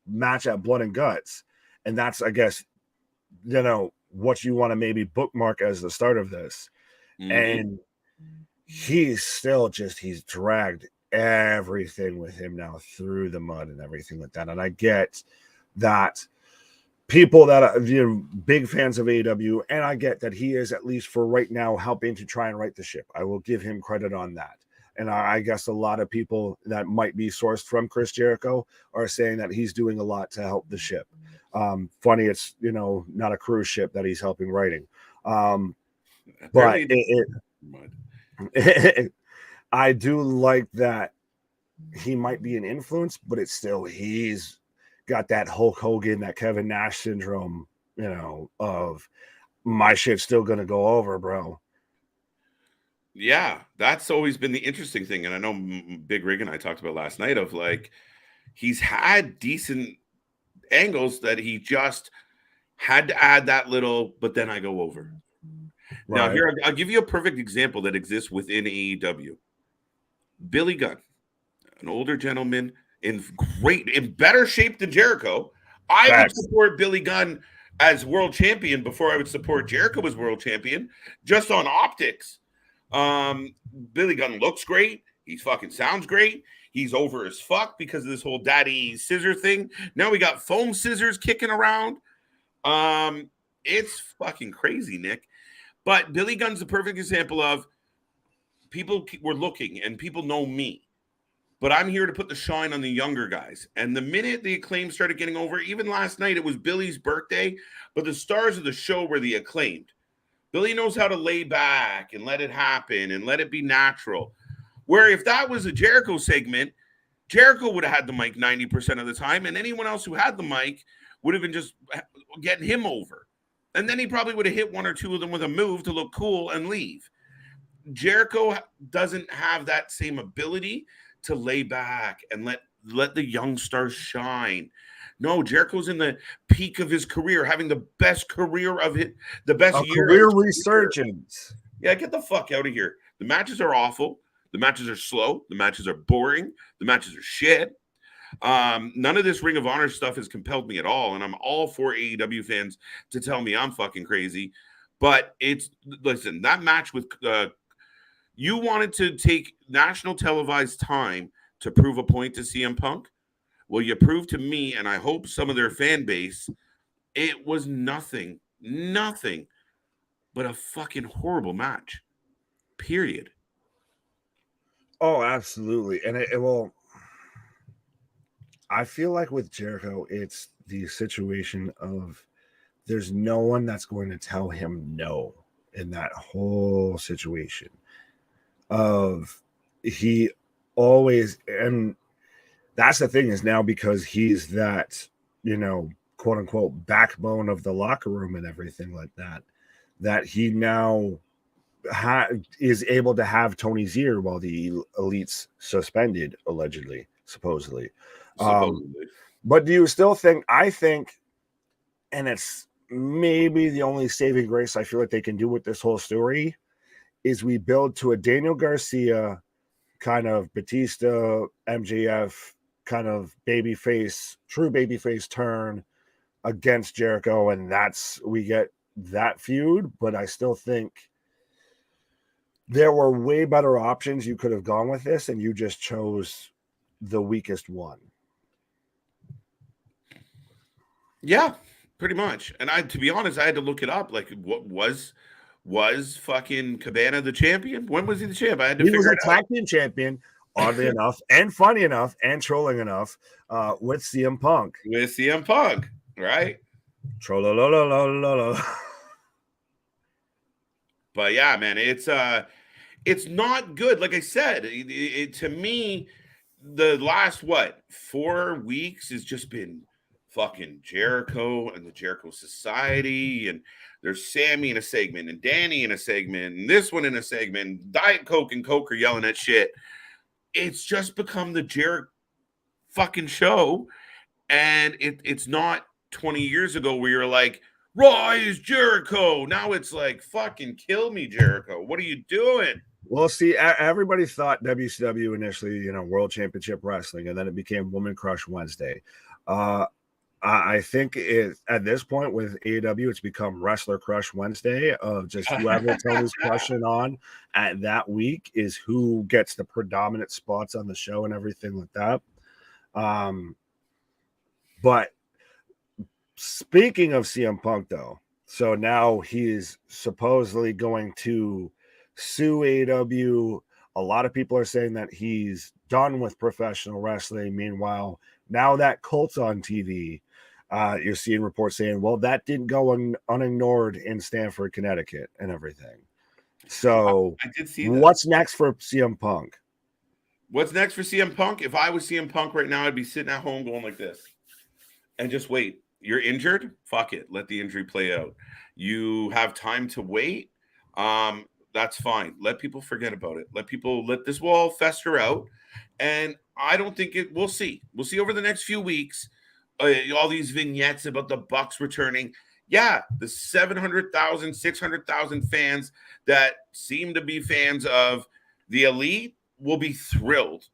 match at Blood and Guts, and that's, I guess, what you want to maybe bookmark as the start of this. And he's still he's dragged everything with him now through the mud and everything like that. And I get that people that are big fans of AEW, and I get that he is, at least for right now, helping to try and right the ship. I will give him credit on that. And I guess a lot of people that might be sourced from Chris Jericho are saying that he's doing a lot to help the ship. Funny, it's not a cruise ship that he's helping writing. But I do like that he might be an influence, but it's still, he's got that Hulk Hogan, that Kevin Nash syndrome, of my shit's still gonna go over, bro. Yeah, that's always been the interesting thing. And I know Big Rig and I talked about last night of like, he's had decent angles that he just had to add that little, but then I go over. Right. Now, here, I'll give you a perfect example that exists within AEW. Billy Gunn, an older gentleman in better shape than Jericho. I would support Billy Gunn as world champion before I would support Jericho as world champion, just on optics. Billy Gunn looks great. He fucking sounds great. He's over as fuck because of this whole daddy scissor thing. Now we got foam scissors kicking around. It's fucking crazy, Nick. But Billy Gunn's the perfect example of people were looking and people know me. But I'm here to put the shine on the younger guys. And the minute the Acclaim started getting over, even last night, it was Billy's birthday, but the stars of the show were the Acclaimed. Billy knows how to lay back and let it happen and let it be natural. Where if that was a Jericho segment, Jericho would have had the mic 90% of the time, and anyone else who had the mic would have been just getting him over. And then he probably would have hit one or two of them with a move to look cool and leave. Jericho doesn't have that same ability to lay back and let the young stars shine. No, Jericho's in the peak of his career, having the best career of it, the best year. Career resurgence. Yeah, get the fuck out of here. The matches are awful. The matches are slow. The matches are boring. The matches are shit. None of this Ring of Honor stuff has compelled me at all, and I'm all for AEW fans to tell me I'm fucking crazy. But listen, that match with you wanted to take national televised time to prove a point to CM Punk. Well, you proved to me, and I hope some of their fan base, it was nothing but a fucking horrible match. Period. Oh, absolutely. And I feel like with Jericho, it's the situation of there's no one that's going to tell him no in that whole situation. He always, and that's the thing is now because he's that, quote unquote, backbone of the locker room and everything like that, that he now is able to have Tony's ear while the Elite's suspended, supposedly. But do you still think, I think, and it's maybe the only saving grace I feel like they can do with this whole story, is we build to a Daniel Garcia kind of Batista, MJF kind of true babyface turn against Jericho, and we get that feud. But I still think there were way better options you could have gone with this, and you just chose the weakest one. Yeah, pretty much. And to be honest, I had to look it up. Like, what was fucking Cabana the champion? When was he the champ? I had to figure it out. He was a tag team champion, oddly enough, and funny enough, and trolling enough, with CM Punk. With CM Punk, right? Trollolololololo. But yeah, man, It's not good. Like I said, to me, the last 4 weeks has just been fucking Jericho and the Jericho Society, and there's Sami in a segment and Danny in a segment and this one in a segment. Diet Coke and Coke are yelling at shit. It's just become the Jericho fucking show, and it's not 20 years ago where you're like, rise Jericho. Now it's like, fucking kill me, Jericho. What are you doing? Well, see, everybody thought WCW initially, World Championship Wrestling, and then it became Woman Crush Wednesday. I think at this point with AEW, it's become Wrestler Crush Wednesday, of just whoever Tony's crushing on at that week is who gets the predominant spots on the show and everything like that. But speaking of CM Punk, though, so now he is supposedly going to sue AEW. A lot of people are saying that he's done with professional wrestling. Meanwhile, now that Colt's on TV, you're seeing reports saying, well, that didn't go unignored in Stamford, Connecticut and everything. So I did see that. What's next for CM Punk? What's next for CM Punk? If I was CM Punk right now, I'd be sitting at home going like this and just wait. You're injured? Fuck it. Let the injury play out. You have time to wait. That's fine. Let people forget about it. Let this wall fester out. And I don't think we'll see. We'll see over the next few weeks. All these vignettes about the Bucks returning. Yeah, the 700,000, 600,000 fans that seem to be fans of the Elite will be thrilled.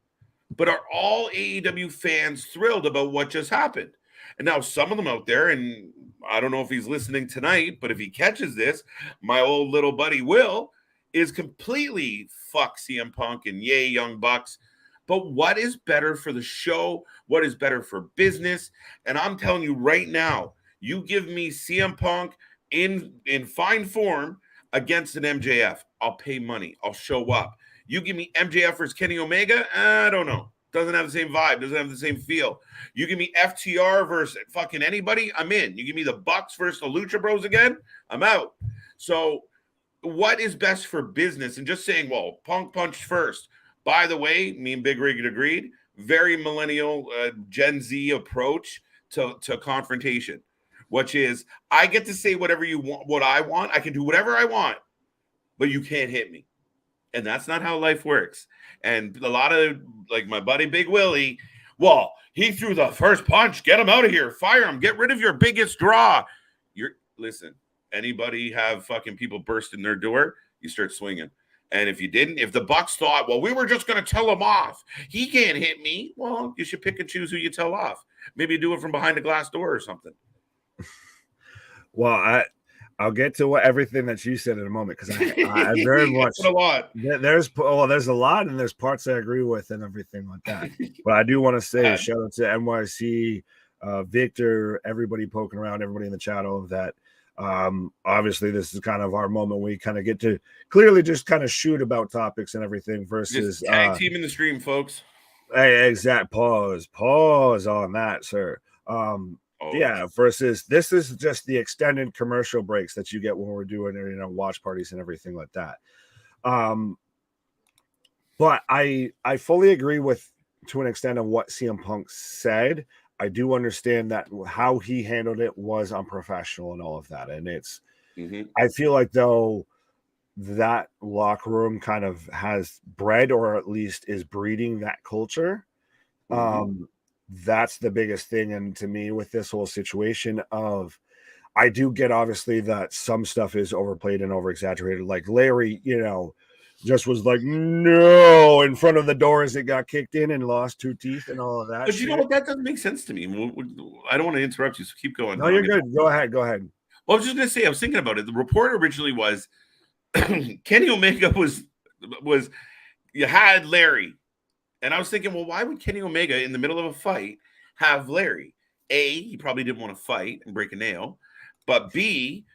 But are all AEW fans thrilled about what just happened? And now some of them out there, and I don't know if he's listening tonight, but if he catches this, my old little buddy Will is completely fuck CM Punk and yay Young Bucks. But what is better for the show? What is better for business? And I'm telling you right now, you give me CM Punk in fine form against an MJF, I'll pay money. I'll show up. You give me MJF versus Kenny Omega, I don't know. Doesn't have the same vibe. Doesn't have the same feel. You give me FTR versus fucking anybody, I'm in. You give me the Bucks versus the Lucha Bros again, I'm out. So what is best for business? And just saying, well, Punk punched first. By the way, me and Big Rig agreed. Very millennial Gen Z approach to confrontation, which is I get to say whatever you want, what I want. I can do whatever I want, but you can't hit me. And that's not how life works. And a lot of, like my buddy Big Willie, well, he threw the first punch. Get him out of here. Fire him. Get rid of your biggest draw. Listen, anybody have fucking people burst in their door, you start swinging. And if you didn't, if the Bucks thought, well, we were just going to tell him off, he can't hit me. Well, you should pick and choose who you tell off. Maybe do it from behind a glass door or something. Well, I'll get to everything that you said in a moment because I very much a lot. There's a lot and there's parts I agree with and everything like that. But I do want to say shout out to NYC, Victor, everybody poking around, everybody in the chat, all of that. Obviously, this is kind of our moment where we kind of get to clearly just kind of shoot about topics and everything versus just tag team in the stream, folks. Exact pause on that, sir. Yeah, versus this is just the extended commercial breaks that you get when we're doing, watch parties and everything like that. But I fully agree with to an extent of what CM Punk said. I do understand that how he handled it was unprofessional and all of that. And it's, I feel like though that locker room kind of has bred or at least is breeding that culture. That's the biggest thing. And to me with this whole situation of, I do get obviously that some stuff is overplayed and over exaggerated. Like Larry, just was like, no, in front of the door as it got kicked in and lost 2 teeth and all of that. But you know what? That doesn't make sense to me. I don't want to interrupt you, so keep going. No, you're good. Go ahead. Well, I was just going to say, I was thinking about it. The report originally was Kenny Omega was you had Larry. And I was thinking, well, why would Kenny Omega in the middle of a fight have Larry? A, he probably didn't want to fight and break a nail. But B,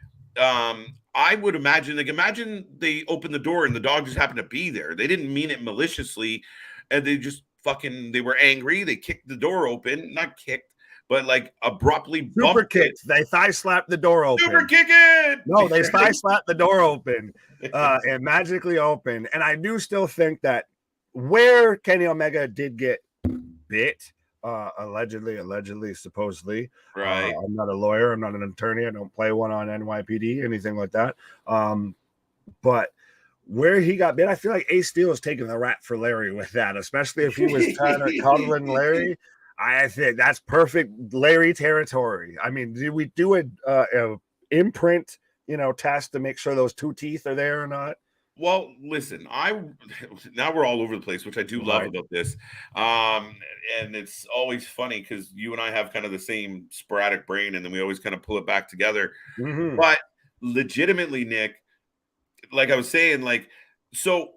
I would imagine they opened the door and the dog just happened to be there. They didn't mean it maliciously. And they just they were angry. They kicked the door open, not kicked, but like abruptly Super bumped it. kicks. They thigh slapped the door open. Super kick it. No, they thigh slapped the door open and magically open. And I do still think that where Kenny Omega did get bit, allegedly, supposedly. Right. I'm not a lawyer. I'm not an attorney. I don't play one on NYPD, anything like that. But where he got bit, I feel like Ace Steel is taking the rap for Larry with that, especially if he was trying to cuddling Larry. I think that's perfect Larry territory. I mean, did we do a imprint, test to make sure those 2 teeth are there or not? Well, listen, now we're all over the place, which I do love about this. And it's always funny because you and I have kind of the same sporadic brain, and then we always kind of pull it back together. Mm-hmm. But legitimately, Nick, like I was saying, so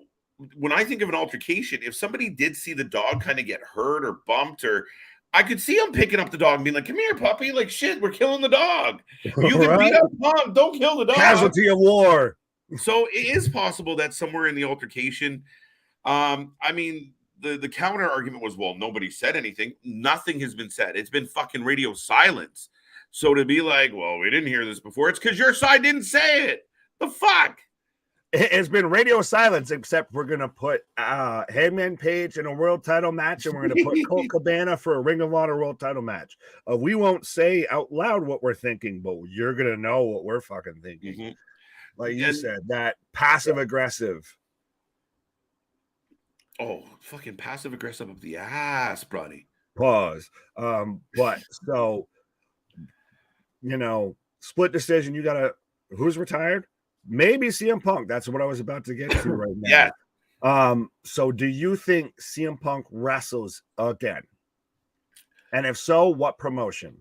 when I think of an altercation, if somebody did see the dog kind of get hurt or bumped, or I could see him picking up the dog and being like, "Come here, puppy! Like shit, we're killing the dog. You can beat up Punk, don't kill the dog." Casualty of war. So it is possible that somewhere in the altercation, I mean, the counter argument was, well, nobody said anything. Nothing has been said. It's been fucking radio silence. So to be like, well, we didn't hear this before, it's because your side didn't say it. The fuck? It's been radio silence, except we're going to put Hangman Page in a world title match, and we're going to put Colt Cabana for a Ring of Honor world title match. We won't say out loud what we're thinking, but you're going to know what we're fucking thinking. Mm-hmm. Like you said, that passive-aggressive. Oh, fucking passive-aggressive up the ass, buddy. Pause. But so, split decision. You got to, who's retired? Maybe CM Punk. That's what I was about to get to right now. Yeah. So do you think CM Punk wrestles again? And if so, what promotion?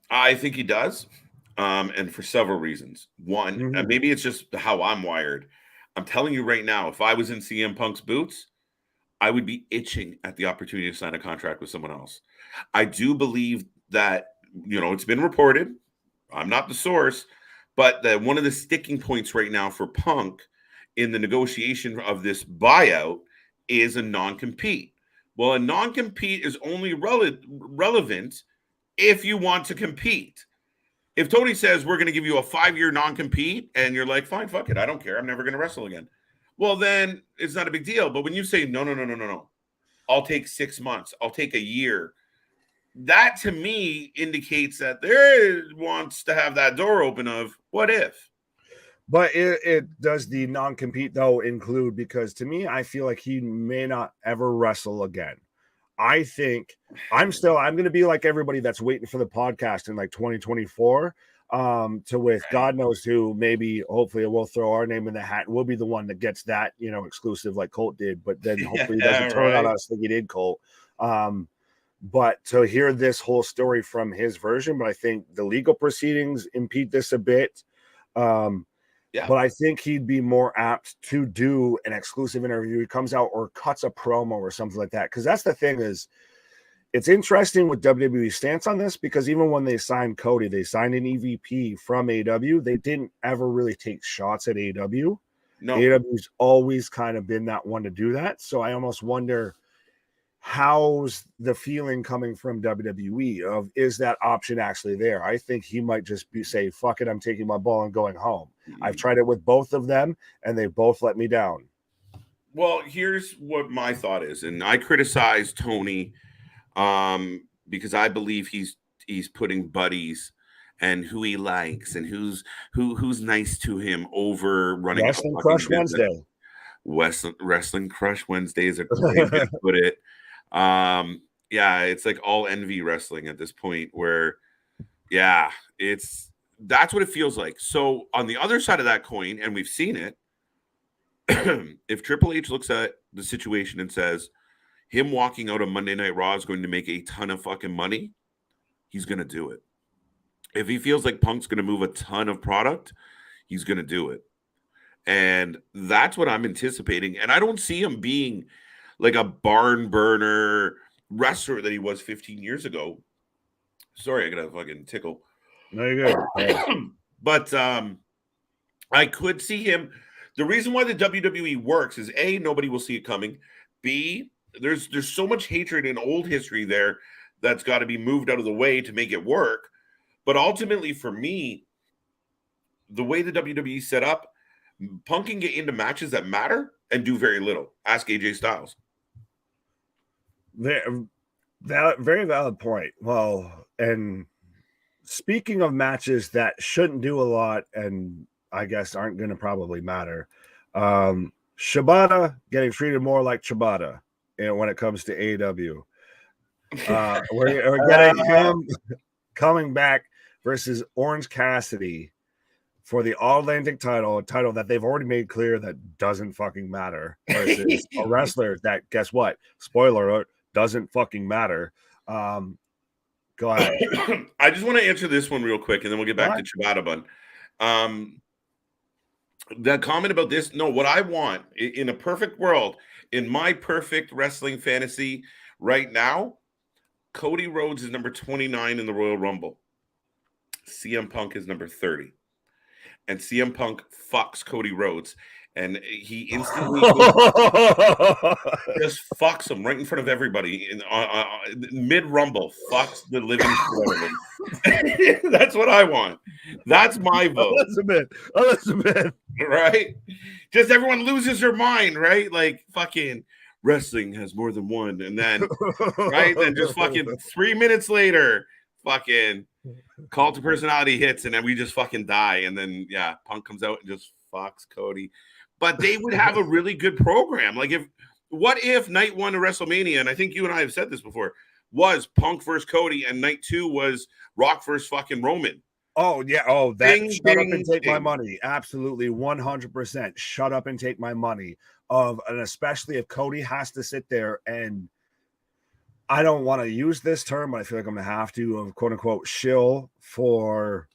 I think he does. And for several reasons. One, maybe it's just how I'm wired. I'm telling you right now, if I was in CM Punk's boots, I would be itching at the opportunity to sign a contract with someone else. I do believe that, it's been reported. I'm not the source, but that one of the sticking points right now for Punk in the negotiation of this buyout is a non-compete. Well, a non-compete is only relevant if you want to compete. If Tony says we're going to give you a 5-year non-compete and you're like, fine, fuck it, I don't care, I'm never going to wrestle again. Well, then it's not a big deal. But when you say, no, I'll take 6 months, I'll take a year, that to me indicates that there wants to have that door open of what if. But it does the non-compete, though, include, because to me, I feel like he may not ever wrestle again. I think I'm going to be like everybody that's waiting for the podcast in like 2024 with God knows who, maybe hopefully we'll throw our name in the hat. We'll be the one that gets that, exclusive like Colt did, but then hopefully he doesn't turn on us like he did Colt. But to hear this whole story from his version, but I think the legal proceedings impede this a bit. But I think he'd be more apt to do an exclusive interview. He comes out or cuts a promo or something like that. Because that's the thing is, it's interesting with WWE's stance on this, because even when they signed Cody, they signed an EVP from AEW. They didn't ever really take shots at AEW. No. AEW's always kind of been that one to do that. So I almost wonder, how's the feeling coming from WWE of, is that option actually there? I think he might just say, fuck it, I'm taking my ball and going home. I've tried it with both of them and they both let me down. Well, here's what my thought is. And I criticize Tony because I believe he's putting buddies and who he likes and who's nice to him over running Wrestling Crush Wednesday. Wrestling Crush Wednesday is a great way to put it. It's like all envy wrestling at this point where that's what it feels like. So on the other side of that coin, and we've seen it, if Triple H looks at the situation and says him walking out of Monday Night Raw is going to make a ton of fucking money, he's going to do it. If he feels like Punk's going to move a ton of product, he's going to do it. And that's what I'm anticipating. And I don't see him being like a barn burner wrestler that he was 15 years ago. Sorry, I got a fucking tickle. No, you're good. But I could see him. The reason why the WWE works is A, nobody will see it coming. B, there's so much hatred and old history there that's got to be moved out of the way to make it work. But ultimately, for me, the way the WWE set up, Punk can get into matches that matter and do very little. Ask AJ Styles. Very valid point. Well, and speaking of matches that shouldn't do a lot and I guess aren't going to probably matter, Shibata getting treated more like Shibata, when it comes to AEW. We're getting him coming back versus Orange Cassidy for the All-Atlantic title, a title that they've already made clear that doesn't fucking matter, versus a wrestler that, guess what? Spoiler alert, doesn't fucking matter. Go ahead. I just want to answer this one real quick, and then we'll get back to Chibata Bun. The comment about this, no, what I want in a perfect world, in my perfect wrestling fantasy right now, Cody Rhodes is number 29 in the Royal Rumble. CM Punk is number 30. And CM Punk fucks Cody Rhodes, and he instantly just fucks him right in front of everybody in mid-rumble. Fucks the living shit out of him. That's what I want. That's my vote. Elizabeth. Right? Just everyone loses their mind, right? Like, fucking wrestling has more than one. And then, right? Then just fucking 3 minutes later, fucking call to personality hits, and then we just fucking die. And then, yeah, Punk comes out and just fucks Cody. But they would have a really good program. Like, what if night 1 of WrestleMania, and I think you and I have said this before, was Punk versus Cody, and night 2 was Rock versus fucking Roman? Oh, yeah. Oh, that shut up and take my money. Absolutely. 100%. Shut up and take my money. And especially if Cody has to sit there and, I don't want to use this term, but I feel like I'm going to have to, of quote unquote, shill for,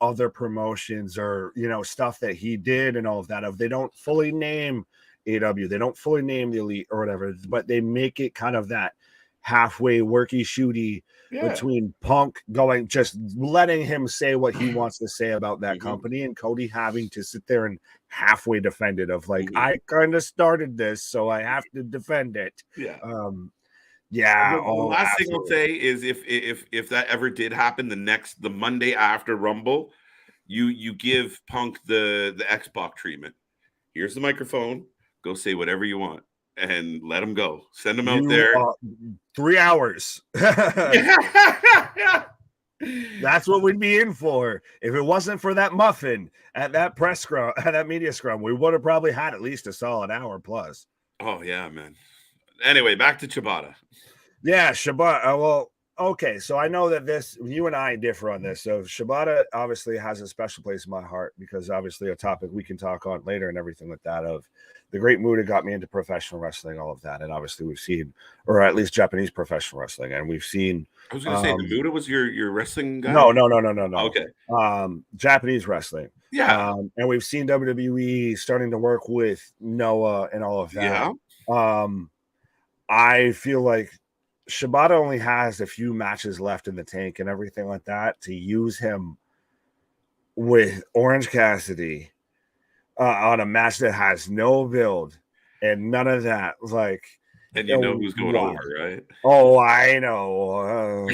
other promotions or, stuff that he did and all of that. If they don't fully name AEW, they don't fully name the Elite or whatever, but they make it kind of that halfway worky shooty between Punk going, just letting him say what he wants to say about that company, and Cody having to sit there and halfway defend it of like, I kind of started this, so I have to defend it. Yeah. Yeah. The last thing I'll say is if that ever did happen, the Monday after Rumble, you give Punk the Xbox treatment. Here's the microphone. Go say whatever you want and let him go. Send him out there. 3 hours. That's what we'd be in for. If it wasn't for that muffin at that press scrum, at that media scrum, we would have probably had at least a solid hour plus. Oh yeah, man. Anyway, back to Chibata. Yeah, Shibata. Well, okay. So I know that you and I differ on this. So Shibata obviously has a special place in my heart because obviously a topic we can talk on later and everything like that of the great mood that got me into professional wrestling, all of that. And obviously we've seen, or at least Japanese professional wrestling. And we've seen. I was going to say, the Muda was your wrestling guy? No. Okay. Japanese wrestling. Yeah. And we've seen WWE starting to work with Noah and all of that. Yeah. I feel like Shibata only has a few matches left in the tank and everything like that to use him with Orange Cassidy on a match that has no build and none of that. Like, and you know who's going over, right? Oh, I know.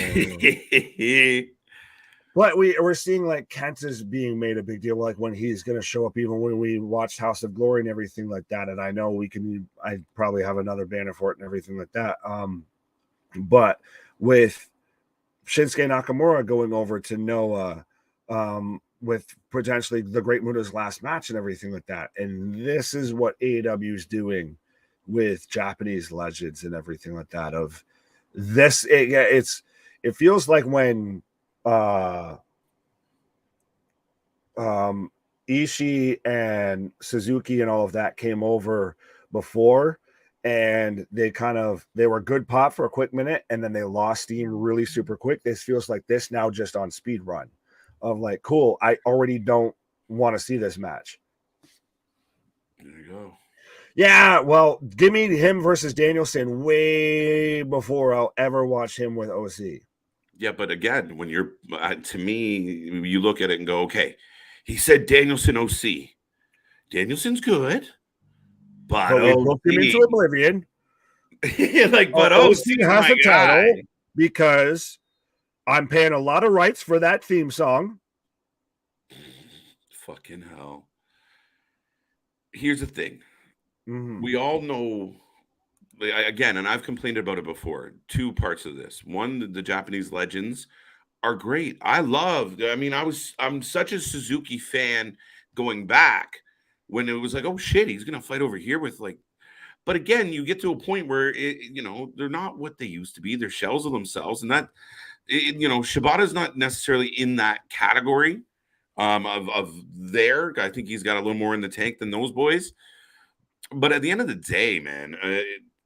But we're seeing like Kent is being made a big deal, like when he's going to show up, even when we watched House of Glory and everything like that. And I know I probably have another banner for it and everything like that. But with Shinsuke Nakamura going over to Noah, with potentially the Great Muda's last match and everything like that. And this is what AEW is doing with Japanese legends and everything like that. Of this, it feels like when Ishii and Suzuki and all of that came over before, and they were good pop for a quick minute, and then they lost steam really super quick. This feels like this now just on speed run of like, cool, I already don't want to see this match. There you go. Yeah, well, give me him versus Danielson way before I'll ever watch him with OC. Yeah, but again, when you're to me, you look at it and go, okay, he said Danielson OC. Danielson's good, but we looked him into oblivion. Like, but OC has the title. because I'm paying a lot of rights for that theme song. Fucking hell. Here's the thing. Mhm. We all know, again, and I've complained about it before, two parts of this. One, the Japanese legends are great. I'm such a Suzuki fan going back when it was like, oh shit, he's gonna fight over here with like, but again, you get to a point where they're not what they used to be. They're shells of themselves, and that Shibata's not necessarily in that category of there. I think he's got a little more in the tank than those boys. But at the end of the day, man,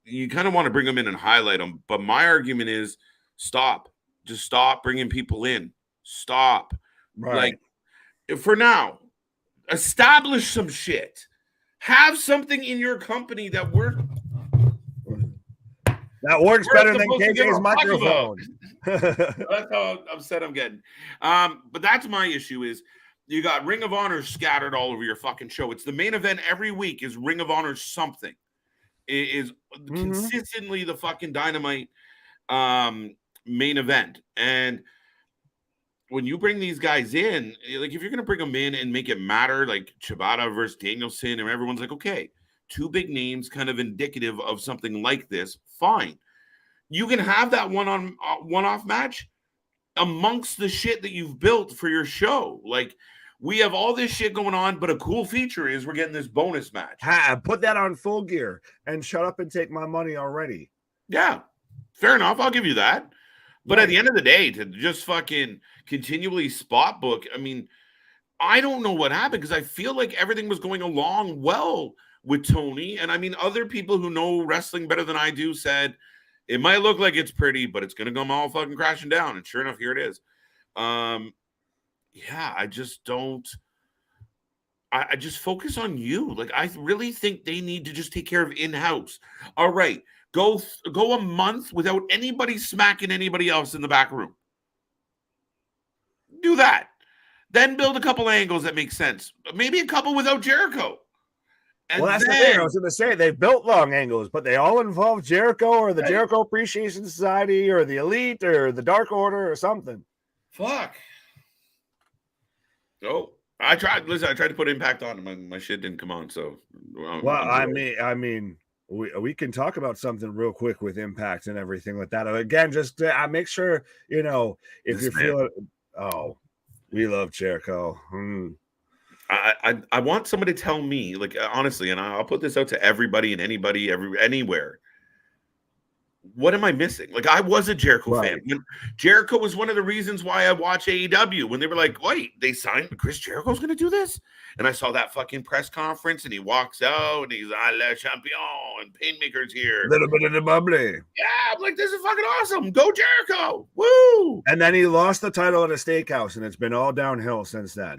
you kind of want to bring them in and highlight them. But my argument is stop. Just stop bringing people in. Stop. Right. Like, for now, establish some shit. Have something in your company that works. That works better than KJ's microphone. That's how upset I'm getting. But that's my issue is you got Ring of Honor scattered all over your fucking show. It's the main event every week is Ring of Honor something. It is consistently the fucking Dynamite main event. And when you bring these guys in, like if you're going to bring them in and make it matter, like Shibata versus Danielson, and everyone's like, okay, two big names kind of indicative of something like this, fine. You can have that one-off match amongst the shit that you've built for your show. Like, we have all this shit going on, but a cool feature is we're getting this bonus match. Put that on Full Gear and shut up and take my money already. Yeah, fair enough. I'll give you that. But at the end of the day, to just fucking continually spot book, I mean, I don't know what happened because I feel like everything was going along well with Tony. And I mean, other people who know wrestling better than I do said, it might look like it's pretty, but it's going to come all fucking crashing down. And sure enough, here it is. Yeah, I just don't. I just focus on you. Like, I really think they need to just take care of in-house. All right, go a month without anybody smacking anybody else in the back room. Do that. Then build a couple angles that make sense. Maybe a couple without Jericho. And well, that's the thing. I was going to say they've built long angles, but they all involve Jericho or the Jericho Appreciation Society or the Elite or the Dark Order or something. Fuck. Oh, I tried to put Impact on. My shit didn't come on. So, I mean, we can talk about something real quick with Impact and everything like that. Again, just make sure if you're feeling. Oh, we love Jericho. I want somebody to tell me, like, honestly, and I'll put this out to everybody and anybody, anywhere. What am I missing? Like, I was a Jericho fan. Jericho was one of the reasons why I watch AEW when they were like, wait, they signed Chris Jericho's going to do this? And I saw that fucking press conference and he walks out and he's Le Champion and Painmaker's here. A little bit of the bubbly. Yeah, I'm like, this is fucking awesome. Go Jericho. Woo. And then he lost the title at a steakhouse and it's been all downhill since then.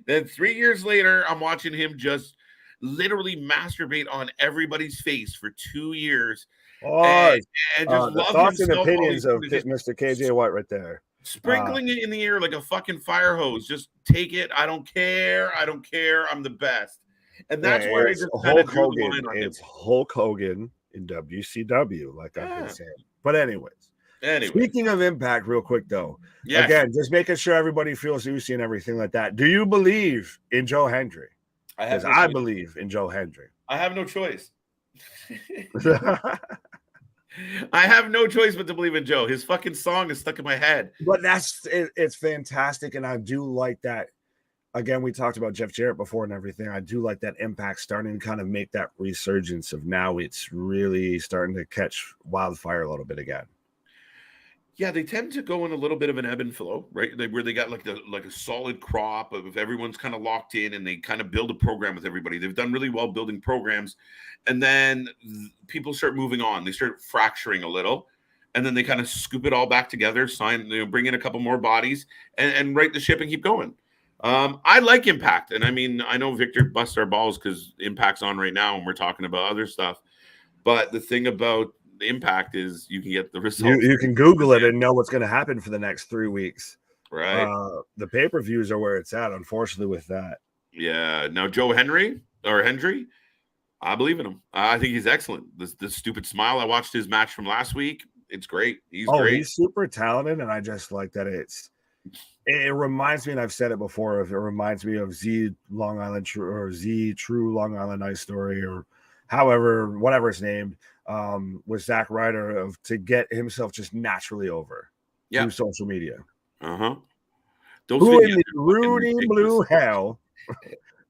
Then 3 years later, I'm watching him just literally masturbate on everybody's face for 2 years. And just the thoughts and opinions of Mr. KJ White right there. Sprinkling it in the air like a fucking fire hose. Just take it. I don't care. I'm the best. And that's where it's Hulk Hogan. It's Hulk Hogan in WCW, like I've been saying. But anyways. Speaking of Impact, real quick though. Yes. Again, just making sure everybody feels Uzi and everything like that. Do you believe in Joe Hendry? Because I believe in Joe Hendry. I have no choice. I have no choice but to believe in Joe. His fucking song is stuck in my head. But it's fantastic, and I do like that. Again, we talked about Jeff Jarrett before and everything. I do like that Impact starting to kind of make that resurgence of now it's really starting to catch wildfire a little bit again. Yeah, they tend to go in a little bit of an ebb and flow, right? Where they got like a solid crop of everyone's kind of locked in and they kind of build a program with everybody. They've done really well building programs. And then people start moving on. They start fracturing a little. And then they kind of scoop it all back together, bring in a couple more bodies and right the ship and keep going. I like Impact. And I mean, I know Victor busts our balls because Impact's on right now and we're talking about other stuff. But the thing about Impact is you can get the results. You can Google it and know what's going to happen for the next 3 weeks. Right. The pay-per-views are where it's at, unfortunately, with that. Yeah. Now, Joe Hendry, I believe in him. I think he's excellent. The stupid smile. I watched his match from last week. It's great. He's Oh, great. he's super talented, and I just like that it reminds me, and I've said it before, it reminds me of Z Long Island or Z True Long Island Nice Story, or whatever it's named, with Zack Ryder, of to get himself just naturally over through social media. Who in the Rudy Blue hell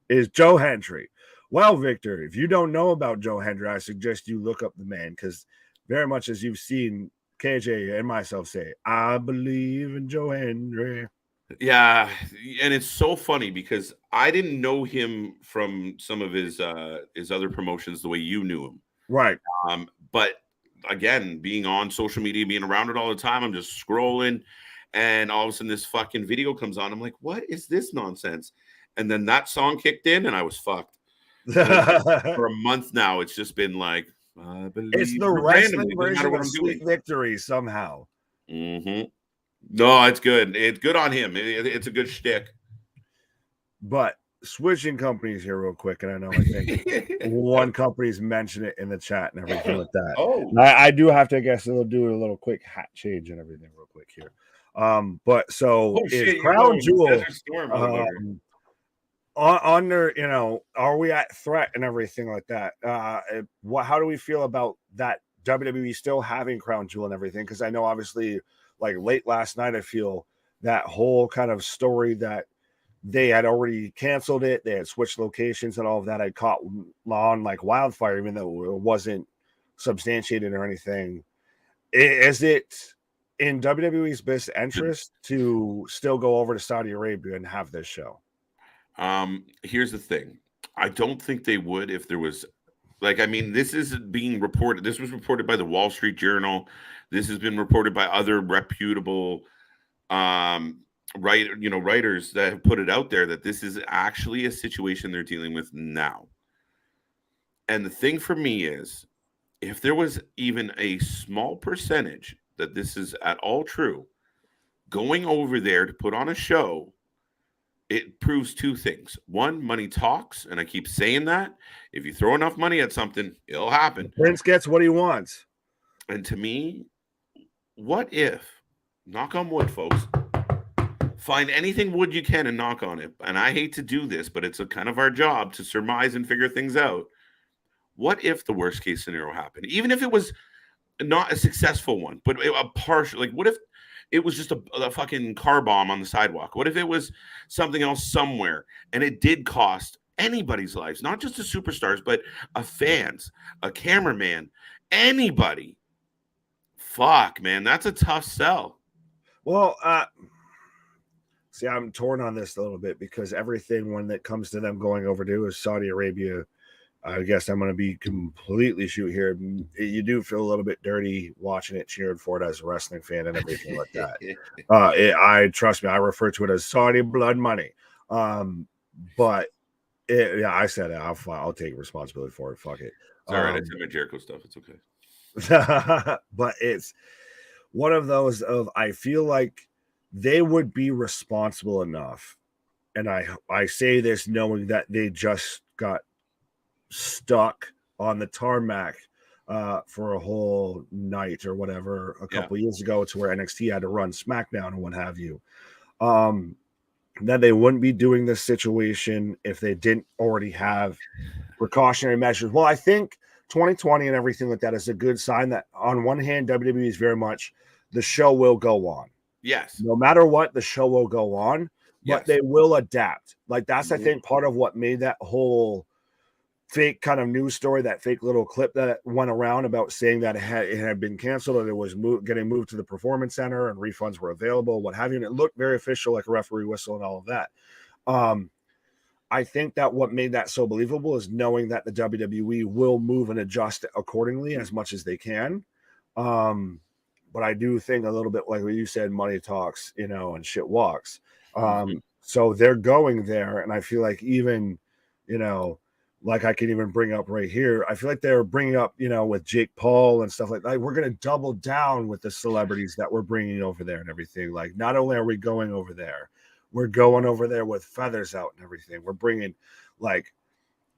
is Joe Hendry? Well, Victor, if you don't know about Joe Hendry, I suggest you look up the man, because very much as you've seen KJ and myself say, I believe in Joe Hendry. Yeah, and it's so funny because I didn't know him from some of his other promotions the way you knew him. Right. But again, being on social media, being around it all the time, I'm just scrolling, and all of a sudden this fucking video comes on. I'm like, what is this nonsense? And then that song kicked in, and I was fucked. For a month now, it's just been like, I believe it's the wrestling version of Sweet Victory somehow. No, it's good. It's good on him. It's a good shtick. But switching companies here real quick, and I think one company's mentioned it in the chat and everything like that. Oh, I do have to, I guess, they'll do a little quick hat change and everything real quick here. But so is Crown Jewel under, you know, are we at threat and everything like that? How do we feel about that WWE still having Crown Jewel and everything? Because I know obviously, like late last night, I feel that whole kind of story that they had already canceled it, they had switched locations and all of that, I caught on like wildfire, even though it wasn't substantiated or anything. Is it in WWE's best interest to still go over to Saudi Arabia and have this show? Here's the thing. I don't think they would if there was, like, I mean, this is being reported. This was reported by the Wall Street Journal. This has been reported by other reputable writers that have put it out there, that this is actually a situation they're dealing with now. And the thing for me is, if there was even a small percentage that this is at all true, going over there to put on a show, it proves two things. One, money talks, and I keep saying that. If you throw enough money at something, it'll happen. Prince gets what he wants. And to me, what if, knock on wood, folks, find anything wood you can and knock on it. And I hate to do this, but it's a kind of our job to surmise and figure things out. What if the worst case scenario happened? Even if it was not a successful one, but a partial, like what if it was just a fucking car bomb on the sidewalk? What if it was something else somewhere and it did cost anybody's lives, not just the superstars, but a fans, a cameraman, anybody? Fuck, man, that's a tough sell. Well, see, I'm torn on this a little bit, because everything when it comes to them going over to is Saudi Arabia. I guess I'm going to be completely shoot here. You do feel a little bit dirty watching it, cheering for it as a wrestling fan and everything like that. I trust me, I refer to it as Saudi blood money. But I said it. I'll take responsibility for it. Fuck it. It's all right. I said my Jericho stuff. It's okay. But it's one of those of, I feel like they would be responsible enough, and I say this knowing that they just got stuck on the tarmac for a whole night or whatever a couple years ago, to where NXT had to run SmackDown and what have you. That they wouldn't be doing this situation if they didn't already have precautionary measures. Well, I think 2020 and everything like that is a good sign that on one hand, WWE is very much, the show will go on. Yes. No matter what, the show will go on, but they will adapt. Like that's, I think, part of what made that whole fake kind of news story, that fake little clip that went around about saying that it had been canceled, or it was getting moved to the Performance Center and refunds were available, what have you. And it looked very official, like a referee whistle and all of that. I think that what made that so believable is knowing that the WWE will move and adjust accordingly as much as they can. But I do think a little bit like what you said, money talks, you know, and shit walks. So they're going there. And I feel like even, you know, like I can even bring up right here, I feel like they're bringing up, you know, with Jake Paul and stuff like that. We're going to double down with the celebrities that we're bringing over there and everything. Like, not only are we going over there, we're going over there with feathers out and everything. We're bringing, like,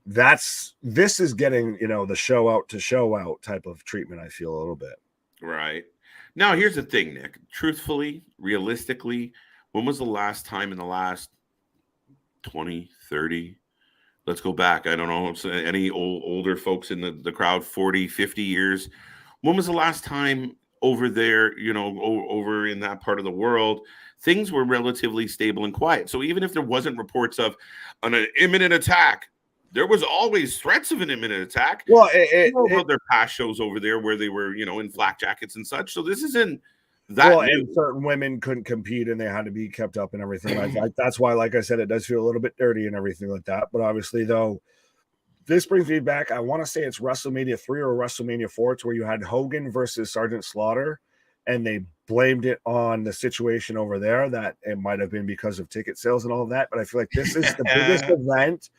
this is getting, you know, the show out to show out type of treatment, I feel, a little bit. Right. Now, here's the thing, Nick. Truthfully, realistically, when was the last time in the last 20, 30? Let's go back. I don't know. Any older folks in the crowd, 40, 50 years. When was the last time over there, over in that part of the world, things were relatively stable and quiet? So even if there wasn't reports of an imminent attack, there was always threats of an imminent attack. Well, about their past shows over there where they were, in flak jackets and such. So this isn't that. Well, and certain women couldn't compete and they had to be kept up and everything like that. That's why, like I said, it does feel a little bit dirty and everything like that. But obviously, though, this brings me back. I want to say it's WrestleMania 3 or WrestleMania 4. It's where you had Hogan versus Sergeant Slaughter, and they blamed it on the situation over there, that it might have been because of ticket sales and all of that. But I feel like this is the biggest event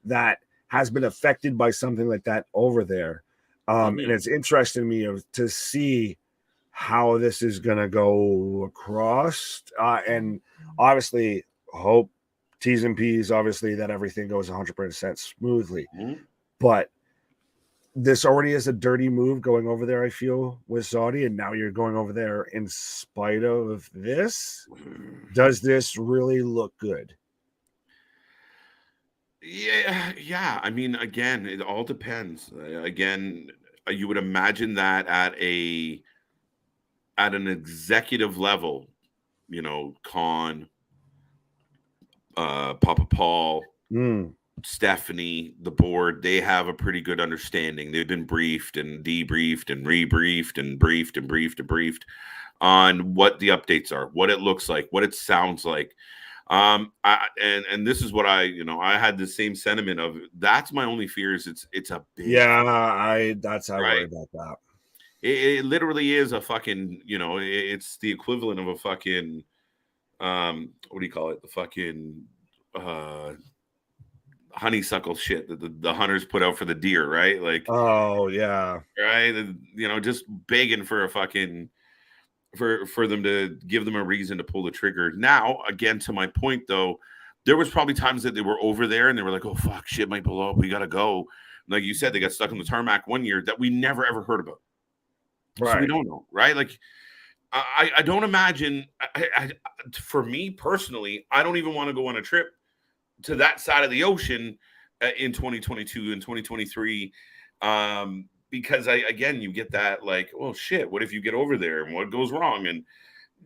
that has been affected by something like that over there. And it's interesting to me to see how this is going to go across. And obviously, hope T's and P's, obviously, that everything goes 100% smoothly. Mm-hmm. But this already is a dirty move going over there, I feel, with Saudi. And now you're going over there in spite of this. Does this really look good? Yeah. I mean, again, it all depends. Again, you would imagine that at an executive level, Khan, Papa Paul, Stephanie, the board, they have a pretty good understanding. They've been briefed and debriefed and rebriefed and briefed on what the updates are, what it looks like, what it sounds like. And this is what I had the same sentiment of. That's my only fear is it's a big I worry about that. It literally is a fucking, it's the equivalent of a fucking what do you call it? The fucking honeysuckle shit that the hunters put out for the deer, right? Like, oh yeah, right. Just begging for a fucking for them to give them a reason to pull the trigger. Now, again, to my point though, there was probably times that they were over there and they were like, oh fuck, shit might blow up, we gotta go. Like you said, they got stuck on the tarmac one year that we never ever heard about. Right. So we don't know, right? Like, I don't imagine. For me personally, I don't even want to go on a trip to that side of the ocean in 2022 and 2023, because you get that like, well, shit. What if you get over there and what goes wrong? And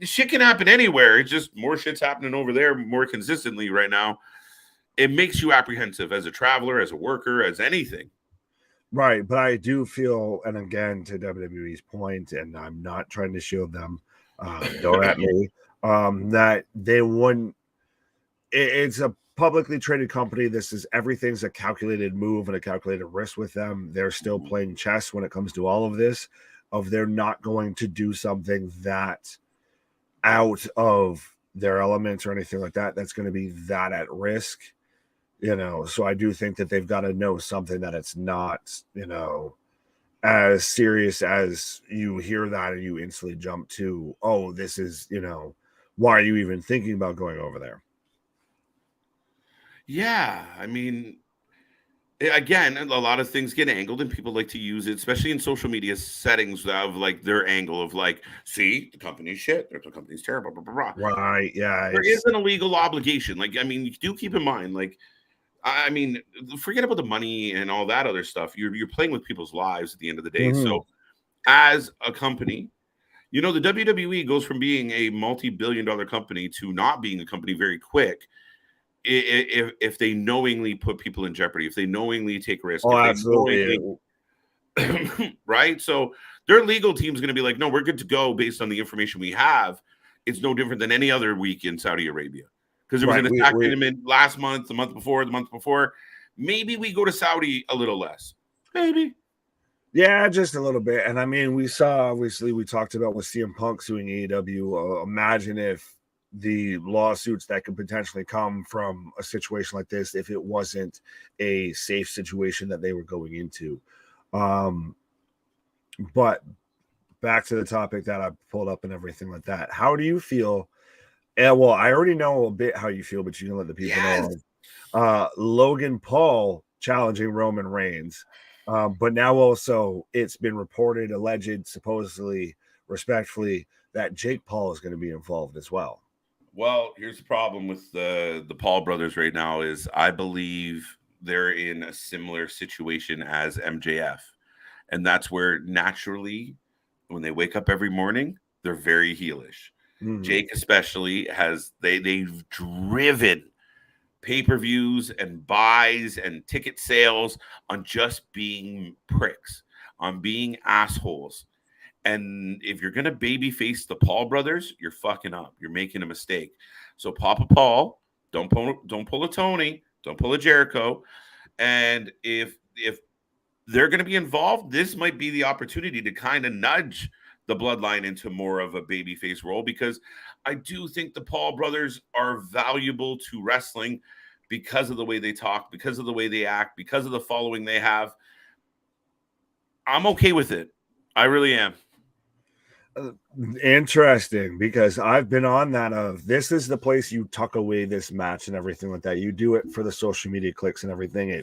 shit can happen anywhere. It's just more shit's happening over there more consistently right now. It makes you apprehensive as a traveler, as a worker, as anything. Right, but I do feel, and again, to WWE's point, and I'm not trying to shield them, don't at me, that they wouldn't. It's a publicly traded company. Everything's a calculated move and a calculated risk with them. They're still playing chess when it comes to all of this. They're not going to do something that out of their elements or anything like that. That's going to be that at risk. So I do think that they've got to know something that it's not, as serious as you hear that and you instantly jump to, oh, this is, why are you even thinking about going over there? Yeah. I mean, again, a lot of things get angled and people like to use it, especially in social media settings of like their angle of like, see, the company's shit. The company's terrible. Blah, blah, blah. Right. Yeah. There is an illegal obligation. Like, I mean, you do keep in mind, like, I mean, forget about the money and all that other stuff. You're playing with people's lives at the end of the day. Mm-hmm. So as a company, the WWE goes from being a multi-billion-dollar company to not being a company very quick if they knowingly put people in jeopardy, if they knowingly take risks. Oh, absolutely. Right? So their legal team is going to be like, no, we're good to go based on the information we have. It's no different than any other week in Saudi Arabia. Because there was an attack in last month, the month before. Maybe we go to Saudi a little less. Maybe. Yeah, just a little bit. And I mean, we saw, obviously, we talked about with CM Punk suing AEW. Imagine if the lawsuits that could potentially come from a situation like this, if it wasn't a safe situation that they were going into. But back to the topic that I pulled up and everything like that. How do you feel? Well, I already know a bit how you feel, but you can let the people know. Logan Paul challenging Roman Reigns. But now also it's been reported, alleged, supposedly respectfully, that Jake Paul is going to be involved as well. Well, here's the problem with the Paul brothers right now is I believe they're in a similar situation as MJF. And that's where naturally, when they wake up every morning, they're very heelish. Mhm. Jake especially they've driven pay-per-views and buys and ticket sales on just being pricks, on being assholes. And if you're gonna babyface the Paul brothers, you're fucking up. You're making a mistake. So Papa Paul, don't pull a Tony, don't pull a Jericho. And if they're going to be involved, this might be the opportunity to kind of nudge the Bloodline into more of a babyface role, because I do think the Paul brothers are valuable to wrestling because of the way they talk, because of the way they act, because of the following they have. I'm okay with it. I really am. Interesting, because I've been on that of this is the place you tuck away this match and everything like that. You do it for the social media clicks and everything.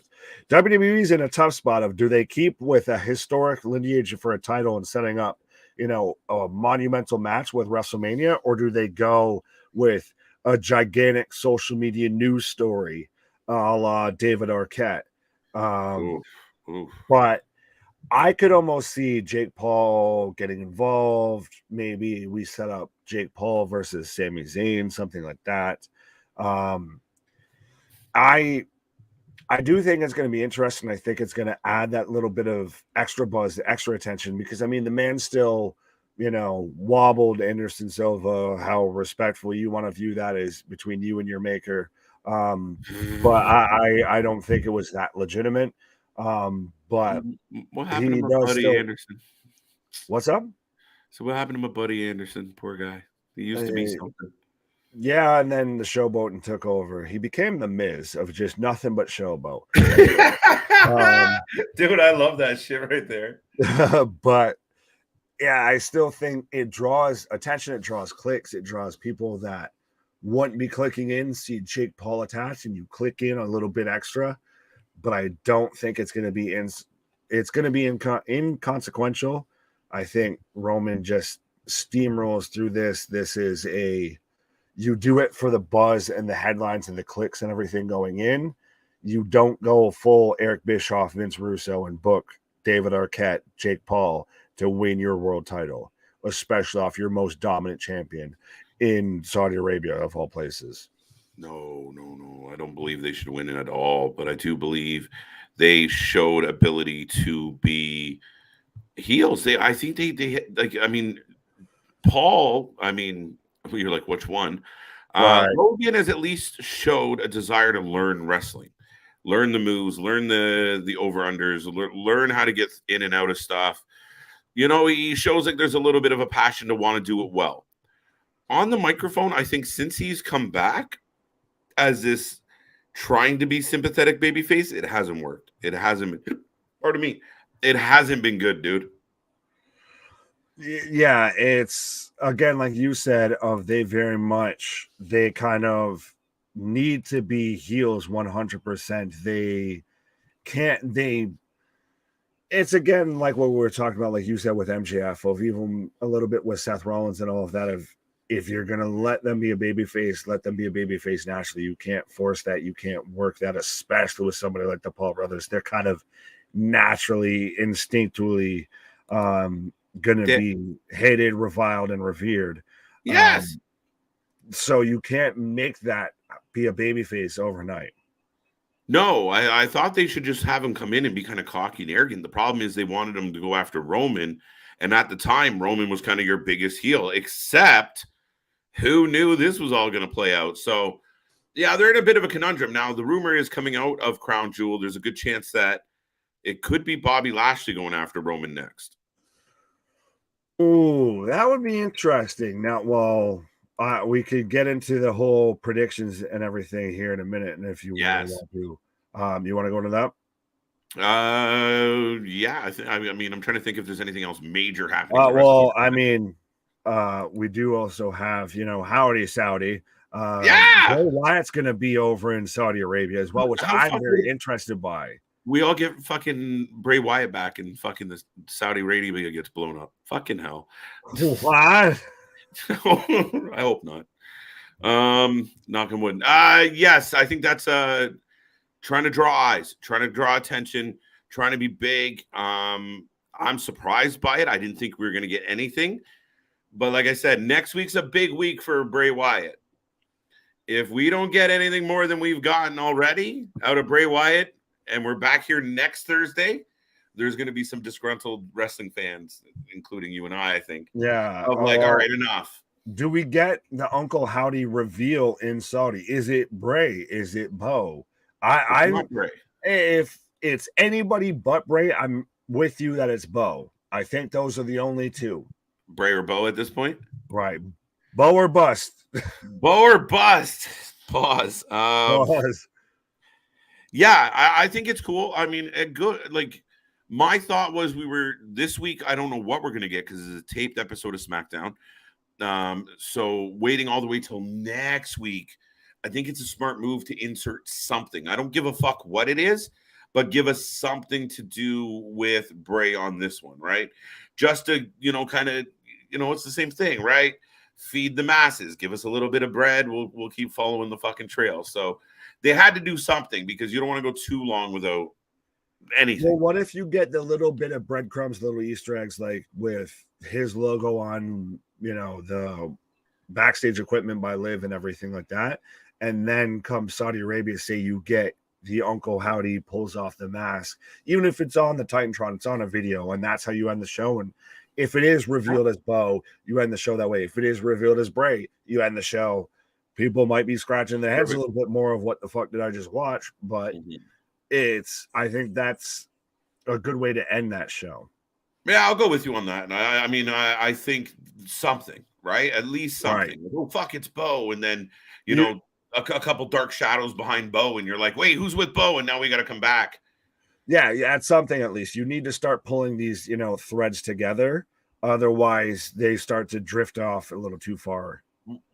WWE's in a tough spot of, do they keep with a historic lineage for a title and setting up, a monumental match with WrestleMania, or do they go with a gigantic social media news story a la David Arquette? Oof. But I could almost see Jake Paul getting involved. Maybe we set up Jake Paul versus Sami Zayn, something like that. I do think it's going to be interesting. I think it's going to add that little bit of extra buzz, extra attention, because the man still, wobbled Anderson Silva. How respectful you want to view that is between you and your maker. But I don't think it was that legitimate. But what happened to my buddy Anderson? What's up? So what happened to my buddy Anderson? Poor guy. He used to be something. Yeah, and then the showboating took over. He became the Miz of just nothing but showboat. Dude, I love that shit right there. But yeah, I still think it draws attention. It draws clicks. It draws people that wouldn't be clicking in, see Jake Paul attached, and you click in a little bit extra. But I don't think it's going to be inconsequential. I think Roman just steamrolls through this. This is you do it for the buzz and the headlines and the clicks and everything going in. You don't go full Eric Bischoff, Vince Russo, and book David Arquette, Jake Paul to win your world title, especially off your most dominant champion in Saudi Arabia, of all places. No. I don't believe they should win it at all, but I do believe they showed ability to be heels. I think they like, Paul, you're like, which one? Right. Logan has at least showed a desire to learn wrestling, learn the moves, learn the over-unders, learn how to get in and out of stuff. He shows like there's a little bit of a passion to want to do it well. On the microphone, I think since he's come back as this trying to be sympathetic babyface, it hasn't worked. It hasn't been, pardon me, it hasn't been good, dude. Yeah, it's again, like you said, they kind of need to be heels 100%. It's again like what we were talking about, like you said, with MJF, of even a little bit with Seth Rollins and all of that. If you're going to let them be a babyface, let them be a babyface naturally. You can't force that. You can't work that, especially with somebody like the Paul brothers. They're kind of naturally, instinctually going to be hated, reviled, and revered. Yes. So you can't make that be a babyface overnight. No, I thought they should just have him come in and be kind of cocky and arrogant. The problem is they wanted him to go after Roman. And at the time, Roman was kind of your biggest heel, except who knew this was all going to play out? So, yeah, they're in a bit of a conundrum. Now, the rumor is coming out of Crown Jewel. There's a good chance that it could be Bobby Lashley going after Roman next. Ooh, that would be interesting. Now, we could get into the whole predictions and everything here in a minute. And if you want to, you want to go into that? Yeah. I'm trying to think if there's anything else major happening. We do also have, Howdy Saudi. Bray Wyatt's going to be over in Saudi Arabia as well, which I'm very interested by. We all get fucking Bray Wyatt back, and fucking the Saudi Arabia gets blown up. Fucking hell. What? I hope not. Knock on wood. Yes, I think that's trying to draw eyes, trying to draw attention, trying to be big. I'm surprised by it. I didn't think we were going to get anything. But like I said, next week's a big week for Bray Wyatt. If we don't get anything more than we've gotten already out of Bray Wyatt, and we're back here next Thursday, there's going to be some disgruntled wrestling fans, including you and I think. Yeah. Of like, all right, enough. Do we get the Uncle Howdy reveal in Saudi? Is it Bray? Is it Bo? I'm not Bray. If it's anybody but Bray, I'm with you that it's Bo. I think those are the only two. Bray or Bo at this point? Right. Bo or bust. Bo or bust. Pause. Pause. Yeah, I think it's cool. I mean, good. Like, my thought was this week, I don't know what we're going to get because it's a taped episode of SmackDown. So waiting all the way till next week, I think it's a smart move to insert something. I don't give a fuck what it is, but give us something to do with Bray on this one, right? Just to, kind of, it's the same thing, right? Feed the masses, give us a little bit of bread. We'll keep following the fucking trail. So they had to do something because you don't want to go too long without anything. Well, what if you get the little bit of breadcrumbs, little Easter eggs, like with his logo on, the backstage equipment by Liv and everything like that. And then come Saudi Arabia, say you get the Uncle Howdy pulls off the mask, even if it's on the Titantron, it's on a video, and that's how you end the show. And if it is revealed as Bo, you end the show that way. If it is revealed as Bray, you end the show. People might be scratching their heads a little bit more of what the fuck did I just watch, but I think that's a good way to end that show. Yeah, I'll go with you on that. I think something, right? At least something. Right. Oh, fuck, it's Bo. And then, a couple dark shadows behind Bo, and you're like, wait, who's with Bo? And now we got to come back. Yeah, it's something at least. You need to start pulling these, threads together. Otherwise, they start to drift off a little too far.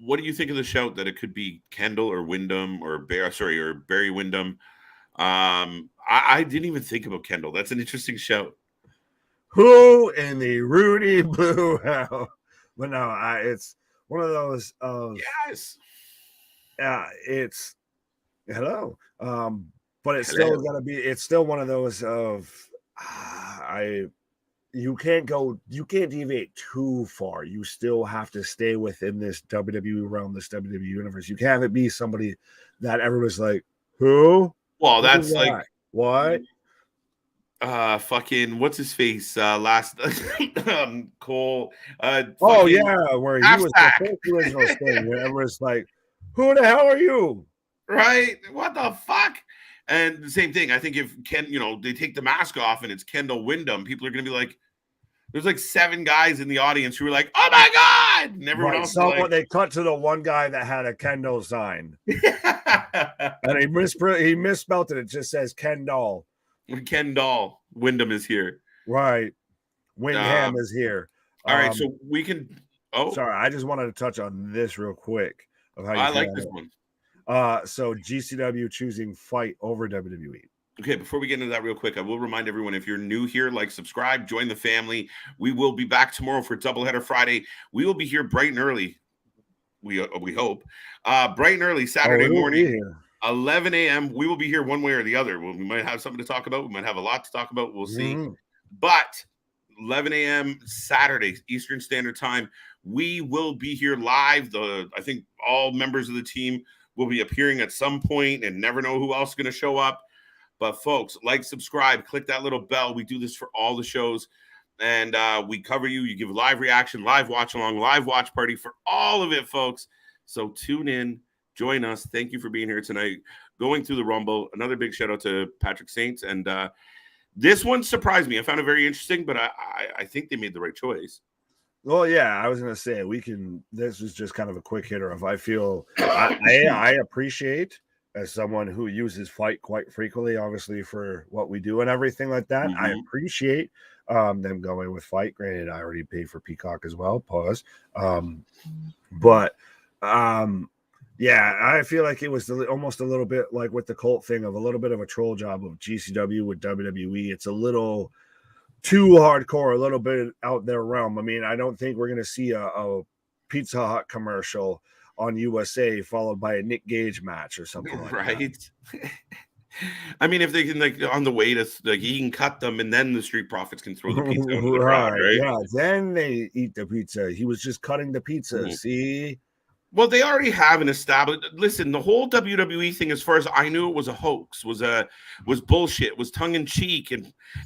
What do you think of the shout that it could be Kendall or Wyndham or Barry Windham? I didn't even think about Kendall. That's an interesting shout. Who in the Rudy Blue Hell? But no, it's one of those. Yes. It's hello. But it's still got to be. It's still one of those of you can't deviate too far. You still have to stay within this WWE realm, this WWE universe. You can't have it be somebody that everyone's like, who? Well, that's like what? Fucking what's his face? Last Cole. Oh yeah, where he was the first original thing. Where everyone's like, who the hell are you? Right? What the fuck? And the same thing. I think if they take the mask off and it's Kendall Wyndham, people are gonna be like, there's like 7 guys in the audience who are like, oh my god, and everyone else. So like, they cut to the one guy that had a Kendall sign, and he misspelled it. It just says Kendall. Kendall Wyndham is here. Right. Wyndham is here. All right, so we can. Oh, sorry. I just wanted to touch on this real quick. Of how I like this one. So GCW choosing fight over WWE. Okay, before we get into that real quick, I will remind everyone, if you're new here, subscribe, join the family. We will be back tomorrow for Doubleheader Friday. We will be here bright and early. We hope. Bright and early Saturday morning. 11 a.m. We will be here one way or the other. We might have something to talk about. We might have a lot to talk about. We'll see. But 11 a.m. Saturday, Eastern Standard Time, we will be here live. I think all members of the team will be appearing at some point, and never know who else is going to show up. But folks, subscribe, click that little bell. We do this for all the shows, and we cover you. You give live reaction, live watch along, live watch party for all of it, folks. So tune in. Join us. Thank you for being here tonight. Going through the Rumble. Another big shout out to Patrick Saints. And this one surprised me. I found it very interesting, but I think they made the right choice. Well, yeah, I was going to say this was just kind of a quick hitter of I feel I appreciate as someone who uses fight quite frequently, obviously for what we do and everything like that. I appreciate them going with fight. Granted, I already paid for Peacock as well. Pause. But Yeah, I feel like it was almost a little bit like with the Colt thing of a little bit of a troll job of GCW with WWE. It's a little too hardcore, a little bit out their realm. I mean, I don't think we're going to see a Pizza Hut commercial on USA followed by a Nick Gage match or something like that. Right. I mean, if they can, like, on the way to, like, he can cut them and then the Street Profits can throw the pizza into the crowd, right? Yeah, then they eat the pizza. He was just cutting the pizza. See? Well, they already have an established. Listen, the whole WWE thing, as far as I knew, it was a hoax, was bullshit, was tongue in cheek,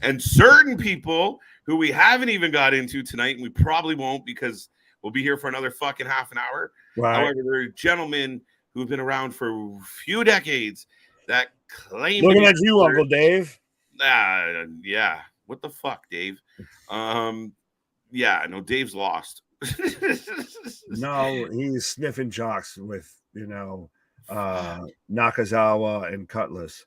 and certain people who we haven't even got into tonight, and we probably won't because we'll be here for another fucking half an hour. Right. However, there are gentlemen who've been around for a few decades that claim. Looking at you, Uncle Dave. Yeah. What the fuck, Dave? Yeah, no, Dave's lost. No, he's sniffing jocks with Nakazawa and Cutlass.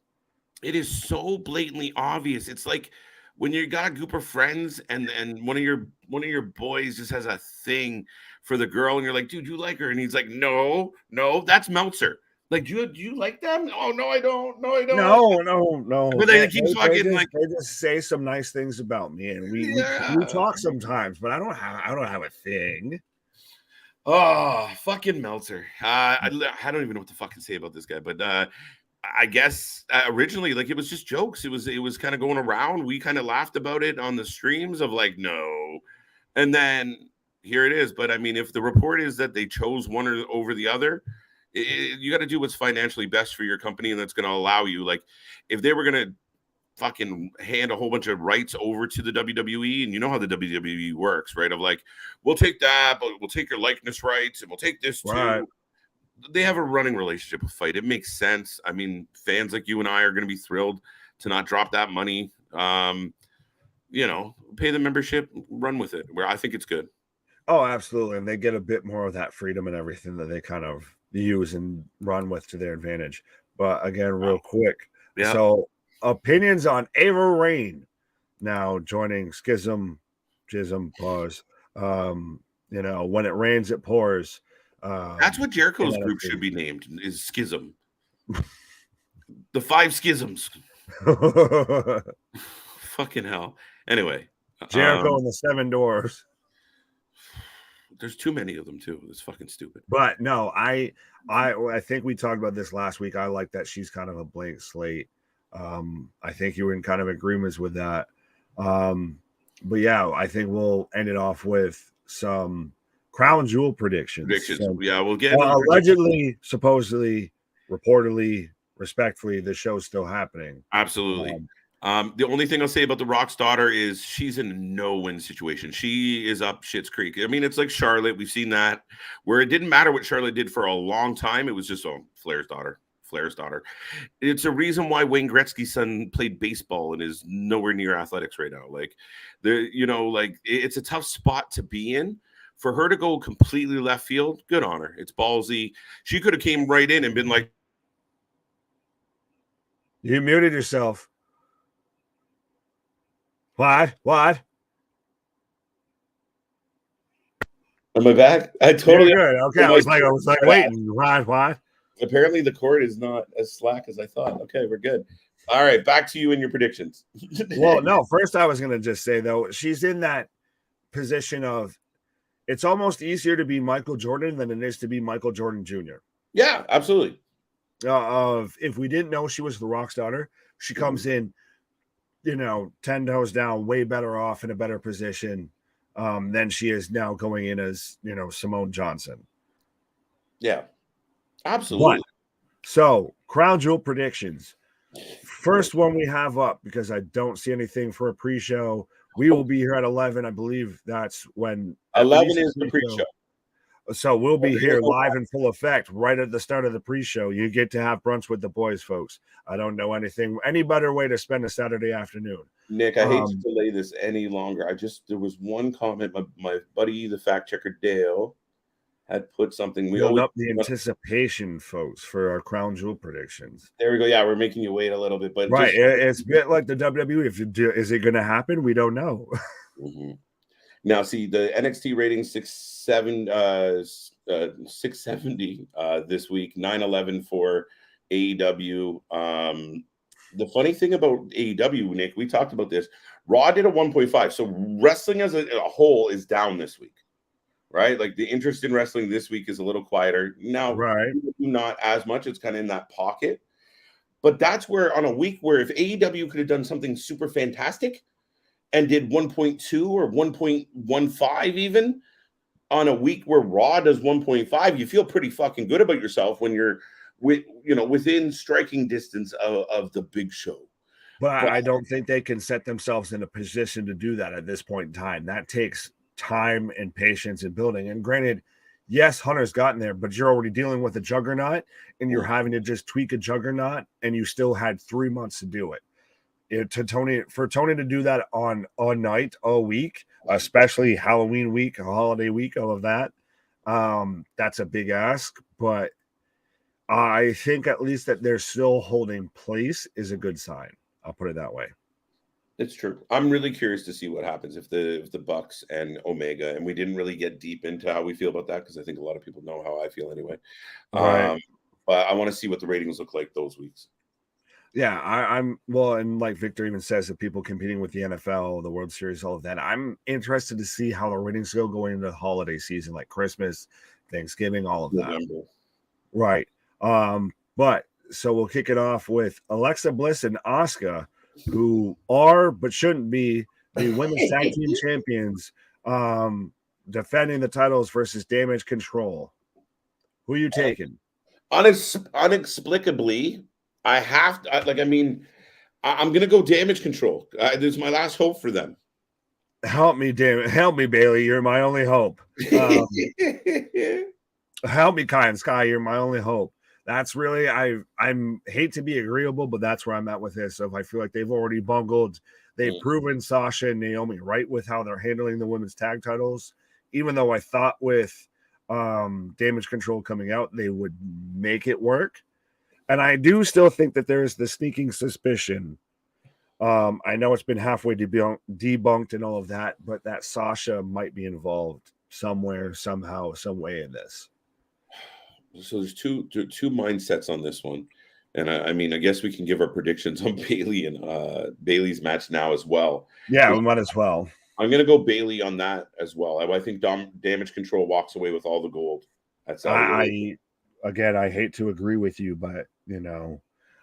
It is so blatantly obvious. It's like when you got a group of friends and one of your boys just has a thing for the girl and you're like, dude, you like her? And he's like, no, that's Meltzer. Like, do you like them? Oh, no, I don't. No, I don't. No. But they keep fucking they like they just say some nice things about me, and we talk sometimes, but I don't have a thing. Oh, fucking Meltzer. I don't even know what to fucking say about this guy, but I guess originally, like, it was just jokes. It was kind of going around. We kind of laughed about it on the streams of like, no, and then here it is. But I mean, if the report is that they chose one over the other, you got to do what's financially best for your company, and that's going to allow you. Like, if they were going to fucking hand a whole bunch of rights over to the WWE, and you know how the WWE works, right? Of like, we'll take that, but we'll take your likeness rights, and we'll take this too. They have a running relationship with Fight. It makes sense. I mean, fans like you and I are going to be thrilled to not drop that money. Pay the membership, run with it. Where I think it's good. Oh, absolutely, and they get a bit more of that freedom and everything that they kind of use and run with to their advantage. But again, real quick, so opinions on Ava Rain now joining Jism, pause. When it rains, it pours. That's what Jericho's group should be named, is Schism. The 5 Schisms. Fucking hell. Anyway. Jericho and the 7 Doors. There's too many of them too. It's fucking stupid. But no, I think we talked about this last week. I like that she's kind of a blank slate. I think you were in kind of agreements with that. But yeah, I think we'll end it off with some crown jewel predictions. So, yeah, we'll get allegedly, supposedly, reportedly, respectfully, the show's still happening. Absolutely. The only thing I'll say about the Rock's daughter is she's in a no-win situation. She is up shit's creek. I mean, it's like Charlotte. We've seen that where it didn't matter what Charlotte did for a long time. It was just Flair's daughter. It's a reason why Wayne Gretzky's son played baseball and is nowhere near athletics right now. Like, it's a tough spot to be in. For her to go completely left field, good on her. It's ballsy. She could have came right in and been like, "You muted yourself." What? Am I back? I totally good. Okay, I was like waiting. What? Apparently the cord is not as slack as I thought. Okay, we're good. All right, back to you and your predictions. Well, no, first I was gonna just say though, she's in that position of it's almost easier to be Michael Jordan than it is to be Michael Jordan Jr. Yeah, absolutely. If we didn't know she was the Rock's daughter, she comes in, 10 toes down, way better off in a better position than she is now going in as, Simone Johnson. Yeah, absolutely. So, crown jewel predictions. First one we have up, because I don't see anything for a pre-show. We will be here at 11. I believe that's when 11 is the pre-show. So we'll be here live in full effect right at the start of the pre-show. You get to have brunch with the boys, folks. I don't know any better way to spend a Saturday afternoon. Nick, I hate to delay this any longer. There was one comment. My buddy, the fact checker Dale, had put something. We build up the anticipation, folks, for our crown jewel predictions. There we go. Yeah, we're making you wait a little bit, but right, it's a bit like the WWE. Is it going to happen? We don't know. Mm-hmm. Now, see, the NXT rating 670 this week, 911 for AEW. The funny thing about AEW, Nick, we talked about this. Raw did a 1.5. So wrestling as a whole is down this week, right? Like the interest in wrestling this week is a little quieter. Now, Right. not as much. It's kind of in that pocket. But that's where on a week where if AEW could have done something super fantastic and did 1.2 or 1.15 even on a week where Raw does 1.5, you feel pretty fucking good about yourself when you're within striking distance of the big show. But I don't think they can set themselves in a position to do that at this point in time. That takes time and patience and building. And granted, yes, Hunter's gotten there, but you're already dealing with a juggernaut and you're having to just tweak a juggernaut, and you still had 3 months to do it. For Tony to do that on a night, a week, especially Halloween week, a holiday week, all of that, that's a big ask. But I think at least that they're still holding place is a good sign. I'll put it that way. It's true. I'm really curious to see what happens if the Bucks and Omega, and we didn't really get deep into how we feel about that because I think a lot of people know how I feel anyway. Right. But I want to see what the ratings look like those weeks. Yeah, I'm well, and like Victor even says, that people competing with the NFL, the World Series, all of that. I'm interested to see how the ratings go going into the holiday season, like Christmas, Thanksgiving, all of that. November. Right. But so we'll kick it off with Alexa Bliss and Asuka, who are but shouldn't be the women's tag team champions, defending the titles versus Damage Control. Who are you taking? Inexplicably, I have to, I'm going to go Damage Control. This is my last hope for them. Help me, help me, Bailey. You're my only hope. Help me, Kai and Sky. You're my only hope. That's really, I'm hate to be agreeable, but that's where I'm at with this. So I feel like they've already bungled. They've proven Sasha and Naomi right with how they're handling the women's tag titles. Even though I thought with Damage Control coming out, they would make it work. And I do still think that there is the sneaking suspicion. I know it's been halfway debunked and all of that, but that Sasha might be involved somewhere, somehow, some way in this. So there's two mindsets on this one. And I guess we can give our predictions on Bailey and Bailey's match now as well. Yeah, we might as well. I'm going to go Bailey on that as well. I think Damage Control walks away with all the gold. That's Again, I hate to agree with you, but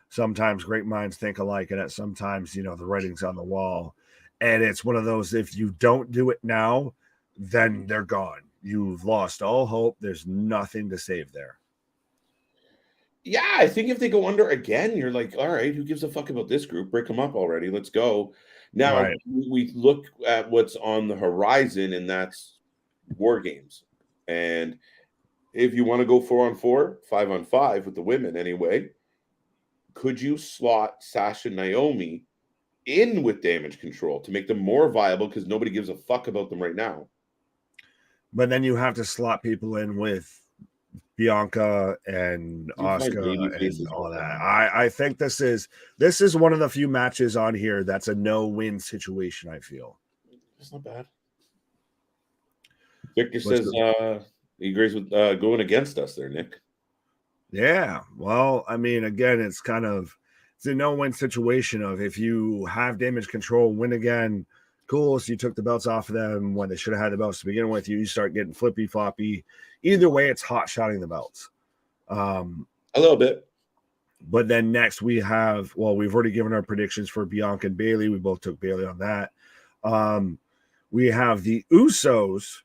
sometimes great minds think alike, and sometimes the writing's on the wall, and it's one of those, if you don't do it now, then they're gone. You've lost all hope. There's nothing to save there. Yeah, I think if they go under again, you're like, all right, who gives a fuck about this group? Break them up already. Let's go. Now, we look at what's on the horizon, and that's War Games. And if you want to go 4-on-4, 5-on-5 with the women anyway, could you slot Sasha and Naomi in with Damage Control to make them more viable because nobody gives a fuck about them right now? But then you have to slot people in with Bianca and Asuka and all that. I think this is one of the few matches on here that's a no-win situation, I feel. It's not bad. Victor says he agrees with going against us there, Nick. Yeah. Well, again, it's a no-win situation of if you have Damage Control, win again, cool. So you took the belts off of them when they should have had the belts to begin with. You start getting flippy-floppy. Either way, it's hot-shotting the belts. A little bit. But then next we have, we've already given our predictions for Bianca and Bailey. We both took Bailey on that. We have the Usos,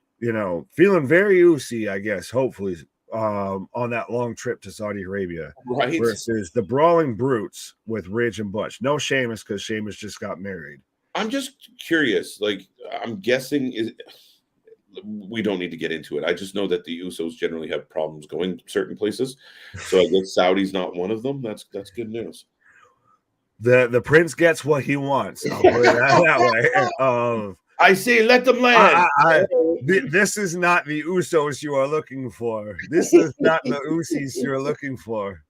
feeling very Usy, I guess, hopefully, on that long trip to Saudi Arabia. Right. Versus the Brawling Brutes with Ridge and Butch. No Sheamus, because Sheamus just got married. I'm just curious. Like, I'm guessing we don't need to get into it. I just know that the Usos generally have problems going certain places. So I guess Saudi's not one of them. That's good news. The prince gets what he wants. I'll put it that way. I say let them land. This is not the Usos you are looking for. This is not the Usos you're looking for.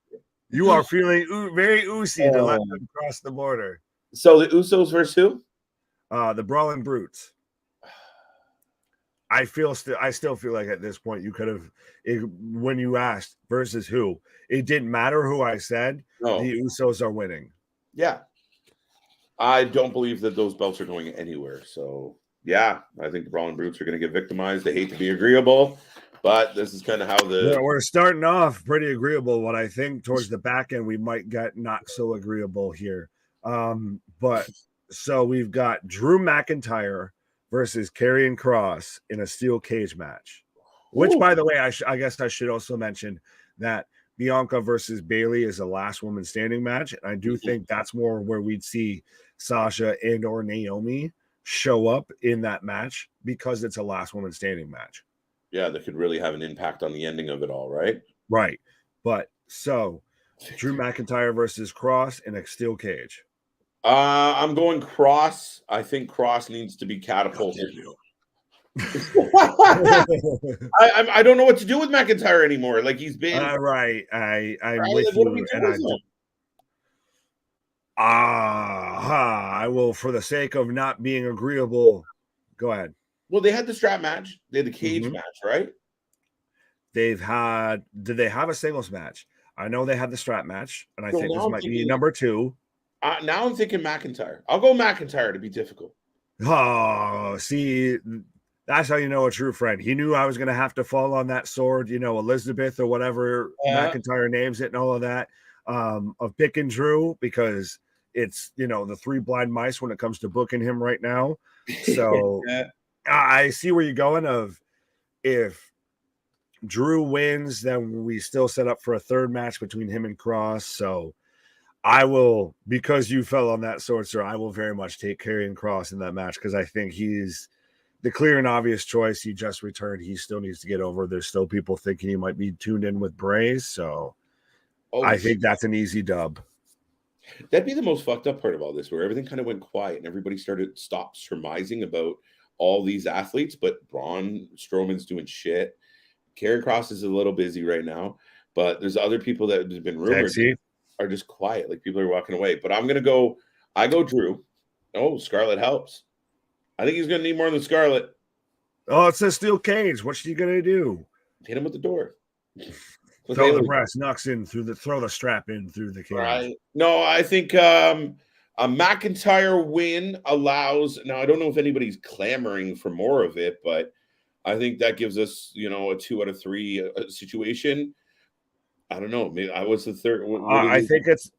You are feeling very Usy to let them cross the border. So the Usos versus who? The Brawling Brutes. I still feel like at this point you could have, when you asked versus who, it didn't matter who I said. No. The Usos are winning. Yeah. I don't believe that those belts are going anywhere. So, yeah, I think the Brawling Brutes are going to get victimized. They hate to be agreeable, but this is kind of how we're starting off pretty agreeable. What I think towards the back end, we might get not so agreeable here. But so we've got Drew McIntyre versus Karrion Kross in a steel cage match, which, by the way, I guess I should also mention that Bianca versus Bayley is a last woman standing match. And I do think that's more where we'd see Sasha and or Naomi show up in that match because it's a last woman standing match. Yeah, that could really have an impact on the ending of it all, right? Right. But so Drew McIntyre versus Kross in a steel cage. I'm going Kross. I think Kross needs to be catapulted. I don't know what to do with McIntyre anymore. Like he's been right. I'm with you, and I will, for the sake of not being agreeable. Go ahead. Well, they had the strap match. They had the cage match, right? Did they have a singles match? I know they had the strap match, and I think this might be number 2. Now I'm thinking McIntyre. I'll go McIntyre to be difficult. Oh, see, that's how you know a true friend. He knew I was going to have to fall on that sword, Elizabeth or whatever McIntyre names it and all of that, of picking Drew, because it's, the 3 blind mice when it comes to booking him right now. So I see where you're going of if Drew wins, then we still set up for a third match between him and Kross. So I will, because you fell on that sword, sir, I will very much take Karrion Kross in that match because I think he's the clear and obvious choice. He just returned. He still needs to get over. There's still people thinking he might be tuned in with Bray. So I think that's an easy dub. That'd be the most fucked up part of all this, where everything kind of went quiet and everybody stopped surmising about all these athletes, but Braun Strowman's doing shit. Karrion Kross is a little busy right now, but there's other people that have been rumored are just quiet. Like people are walking away. But I go Drew. Oh, Scarlett helps. I think he's going to need more than Scarlett. Oh, it's a steel cage. What's she going to do? Hit him with the door. Throw the breast, knocks in throw the strap in through the cage. Right. No, I think a McIntyre win allows. Now, I don't know if anybody's clamoring for more of it, but I think that gives us, a 2 out of 3 situation. I don't know. Maybe I was the third. I think it's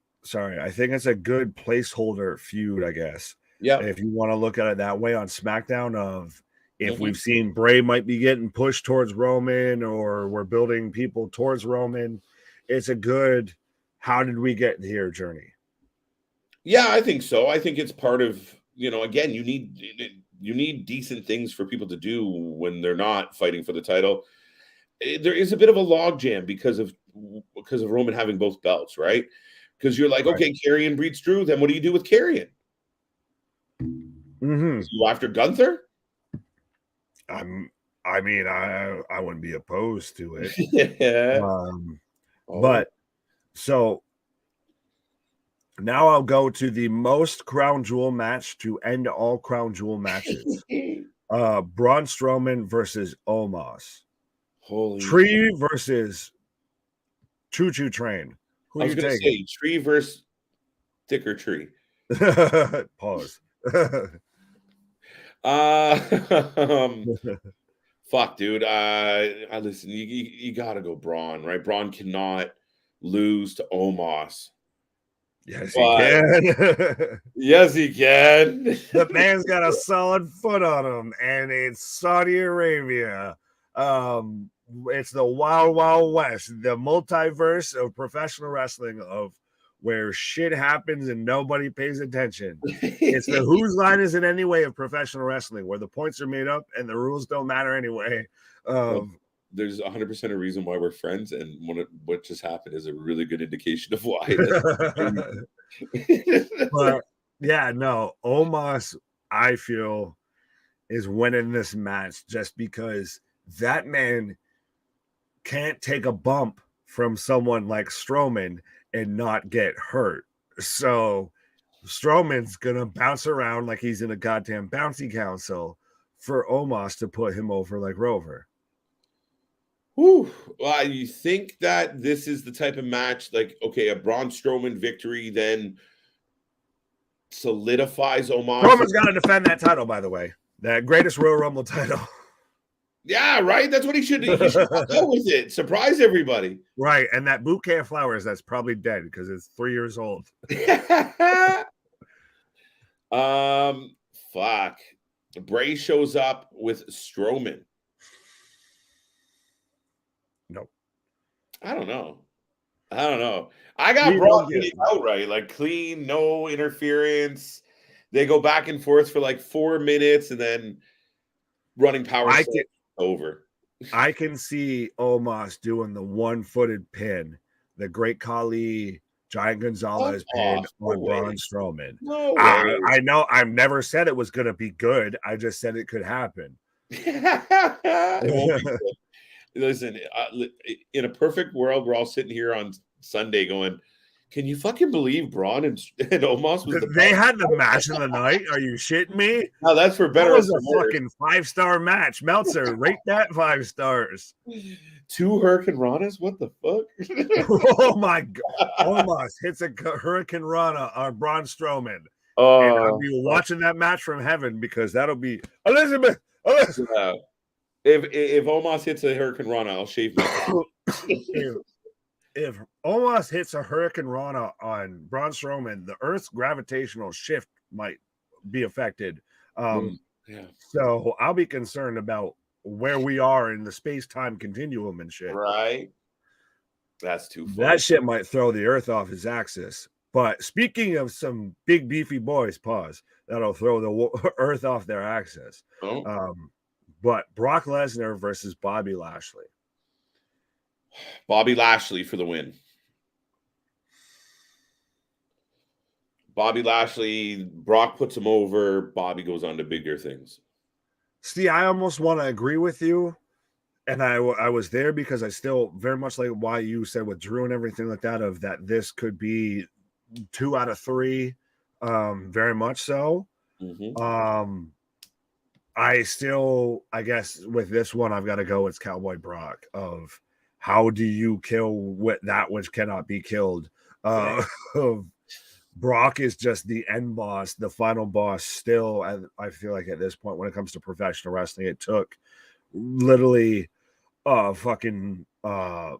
a good placeholder feud, I guess. Yeah. If you want to look at it that way on SmackDown, of if we've seen Bray might be getting pushed towards Roman, or we're building people towards Roman, it's a good how did we get here journey. Yeah, I think so. I think it's part of, again, you need decent things for people to do when they're not fighting for the title. There is a bit of a logjam because of Roman having both belts, right? Because you're like, okay, Karrion beats Drew, then what do you do with Karrion? You after Gunther? I wouldn't be opposed to it. Yeah. But so now I'll go to the most crown jewel match to end all crown jewel matches. Braun Strowman versus Omos. Tree versus Choo Choo Train. I was going to say Tree versus Thicker Tree. Pause. Fuck, dude. I listen. You gotta go Braun, right? Braun cannot lose to Omos. Yes, he can. Yes, he can. The man's got a solid foot on him, and it's Saudi Arabia. It's the Wild Wild West, the multiverse of professional wrestling, of where shit happens and nobody pays attention. It's the whose line is in any way of professional wrestling, where the points are made up and the rules don't matter anyway. There's 100% a reason why we're friends, and what just happened is a really good indication of why. But yeah, no, Omos, I feel, is winning this match just because that man can't take a bump from someone like Strowman and not get hurt. So Strowman's gonna bounce around like he's in a goddamn bouncy council for Omos to put him over like Rover. Whew. Well, you think that this is the type of match, like, okay, a Braun Strowman victory then solidifies Omos. Strowman's got to defend that title, by the way. That greatest Royal Rumble title. Yeah, right? That's what he should do. He should go with it. Surprise everybody. Right. And that bouquet of flowers, that's probably dead because it's 3 years old. Fuck. Bray shows up with Strowman. No. I don't know. I got Braun outright, like clean, no interference. They go back and forth for like 4 minutes and then running power over. I can see Omos doing the one-footed pin, the Great Khali, Giant Gonzalez pin on Braun Strowman. No I know I've never said it was going to be good. I just said it could happen. It won't be good. Listen, in a perfect world, we're all sitting here on Sunday going, can you fucking believe Braun and Omos was they had the match of the night? Are you shitting me? No, that's for better. That was a fucking 5-star match. Meltzer, rate that 5 stars. 2 Hurricane Ranas? What the fuck? Oh my god! Omos hits a Hurricane Rana on Braun Strowman. And I'll be watching that match from heaven because that'll be Elizabeth. If Omos hits a Hurricane Rana, I'll shave my If Omos hits a Hurricane Rana on Braun Strowman, the Earth's gravitational shift might be affected. So I'll be concerned about where we are in the space-time continuum and shit. Right. That's too funny. That shit might throw the Earth off its axis. But speaking of some big beefy boys, that'll throw the Earth off their axis. But Brock Lesnar versus Bobby Lashley. Bobby Lashley for the win. Bobby Lashley, Brock puts him over. Bobby goes on to bigger things. See, I almost want to agree with you. And I was there because I still very much like why you said with Drew and everything like that, of that this could be 2 out of 3. Very much so. Mm-hmm. I guess with this one, I've got to go. It's Cowboy Brock of how do you kill that which cannot be killed? Brock is just the end boss, the final boss still. And I feel like at this point, when it comes to professional wrestling, it took literally a fucking a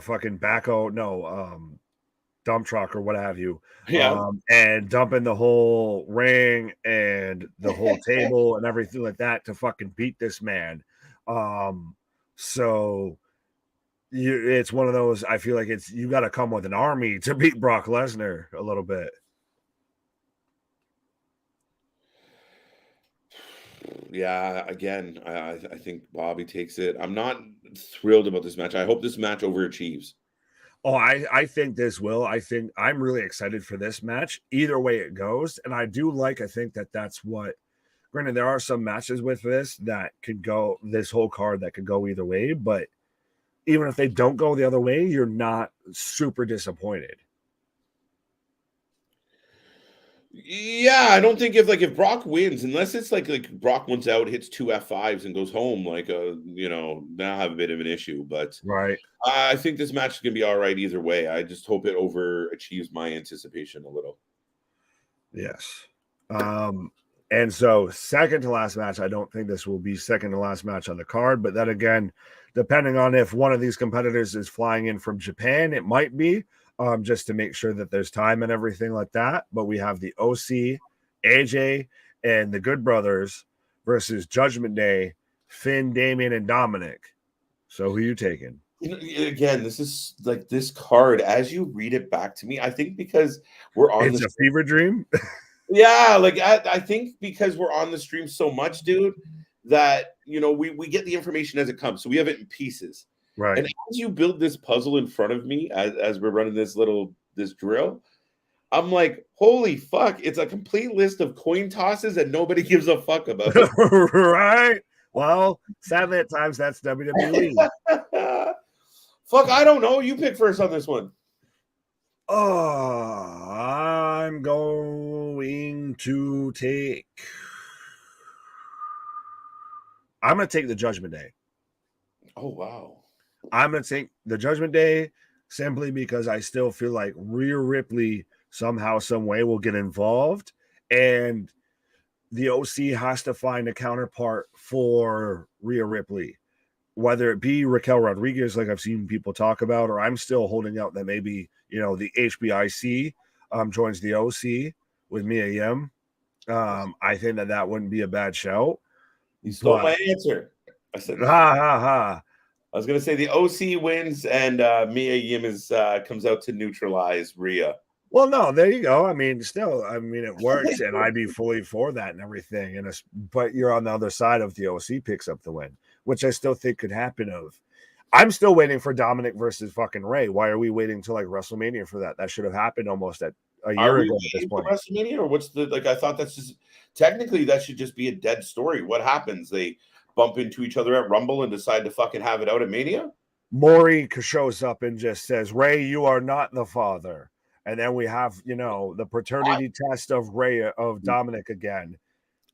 fucking backhoe, dump truck or what have you. And dumping the whole ring and the whole table and everything like that to fucking beat this man. So it's one of those, I feel like you got to come with an army to beat Brock Lesnar a little bit. Yeah, again, I think Bobby takes it. I'm not thrilled about this match. I hope this match overachieves. Oh, I think this will. I think I'm really excited for this match. Either way it goes. And I think that's what, granted, there are some matches with this whole card that could go either way. But even if they don't go the other way, you're not super disappointed. Yeah, I don't think if Brock wins, unless it's like Brock wins out, hits 2 F5s and goes home, then I'll have a bit of an issue. But right, I think this match is gonna be all right either way. I just hope it overachieves my anticipation a little. Yes. And so second to last match, I don't think this will be second to last match on the card, but then again, depending on if one of these competitors is flying in from Japan, it might be. Just to make sure that there's time and everything like that. But we have the OC, AJ, and the Good Brothers versus Judgment Day, Finn, Damian, and Dominic. So who are you taking? Again, this is like this card, as you read it back to me, I think because we're on a fever dream. Yeah, I think because we're on the stream so much, dude, that we get the information as it comes. So we have it in pieces. Right. And as you build this puzzle in front of me, as we're running this drill, I'm like, holy fuck, it's a complete list of coin tosses and nobody gives a fuck about it. Right. Well, sadly at times that's WWE. Fuck, I don't know. You pick first on this one. I'm going to take. I'm going to take the Judgment Day. Oh, wow. I'm going to take the Judgment Day simply because I still feel like Rhea Ripley somehow, some way will get involved. And the OC has to find a counterpart for Rhea Ripley, whether it be Raquel Rodriguez, like I've seen people talk about, or I'm still holding out that maybe, the HBIC joins the OC with Mia Yim. I think that wouldn't be a bad shout. You stole my answer. I said, I was going to say the OC wins and Mia Yim comes out to neutralize Rhea. Well, no, there you go. I mean, still, it works, and I'd be fully for that and everything. But you're on the other side of the OC picks up the win, which I still think could happen. I'm still waiting for Dominic versus fucking Ray. Why are we waiting till like WrestleMania for that? That should have happened almost a year ago at this point. WrestleMania, or what's I thought that's just technically that should just be a dead story. What happens? They bump into each other at Rumble and decide to fucking have it out at Mania? Maury shows up and just says, Ray, you are not the father. And then we have, the paternity test of Dominic again.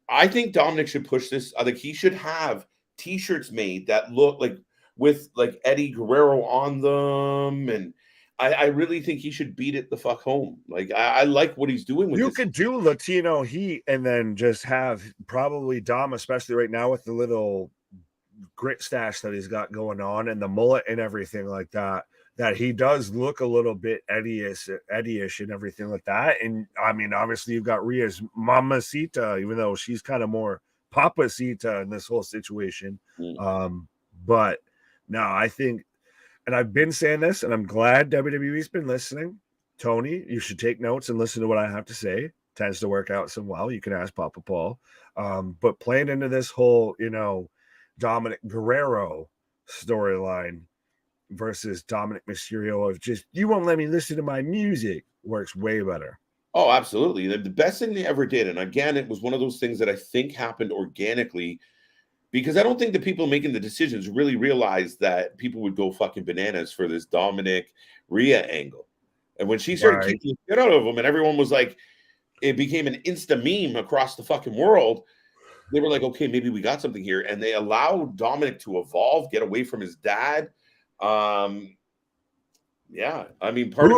I think Dominic should push this. I think he should have T-shirts made that look like with like Eddie Guerrero on them, and I really think he should beat it the fuck home. Like I like what he's doing with you this. Could do Latino heat and then just have probably Dom, especially right now with the little grit stash that he's got going on and the mullet and everything like that he does look a little bit Eddie-ish and everything like that. And I mean, obviously you've got Rhea's Mamacita, even though she's kind of more Papacita in this whole situation. But no, I think, and I've been saying this, and I'm glad WWE's been listening. Tony, you should take notes and listen to what I have to say. Tends to work out so well. You can ask Papa Paul. But playing into this whole, Dominic Guerrero storyline versus Dominic Mysterio of just, you won't let me listen to my music, works way better. Oh, absolutely. The best thing they ever did. And again, it was one of those things that I think happened organically, because I don't think the people making the decisions really realized that people would go fucking bananas for this Dominic Rhea angle. And when she started kicking the shit out of them, and everyone was like, it became an insta meme across the fucking world. They were like, okay, maybe we got something here. And they allowed Dominic to evolve, get away from his dad. Yeah, I mean, part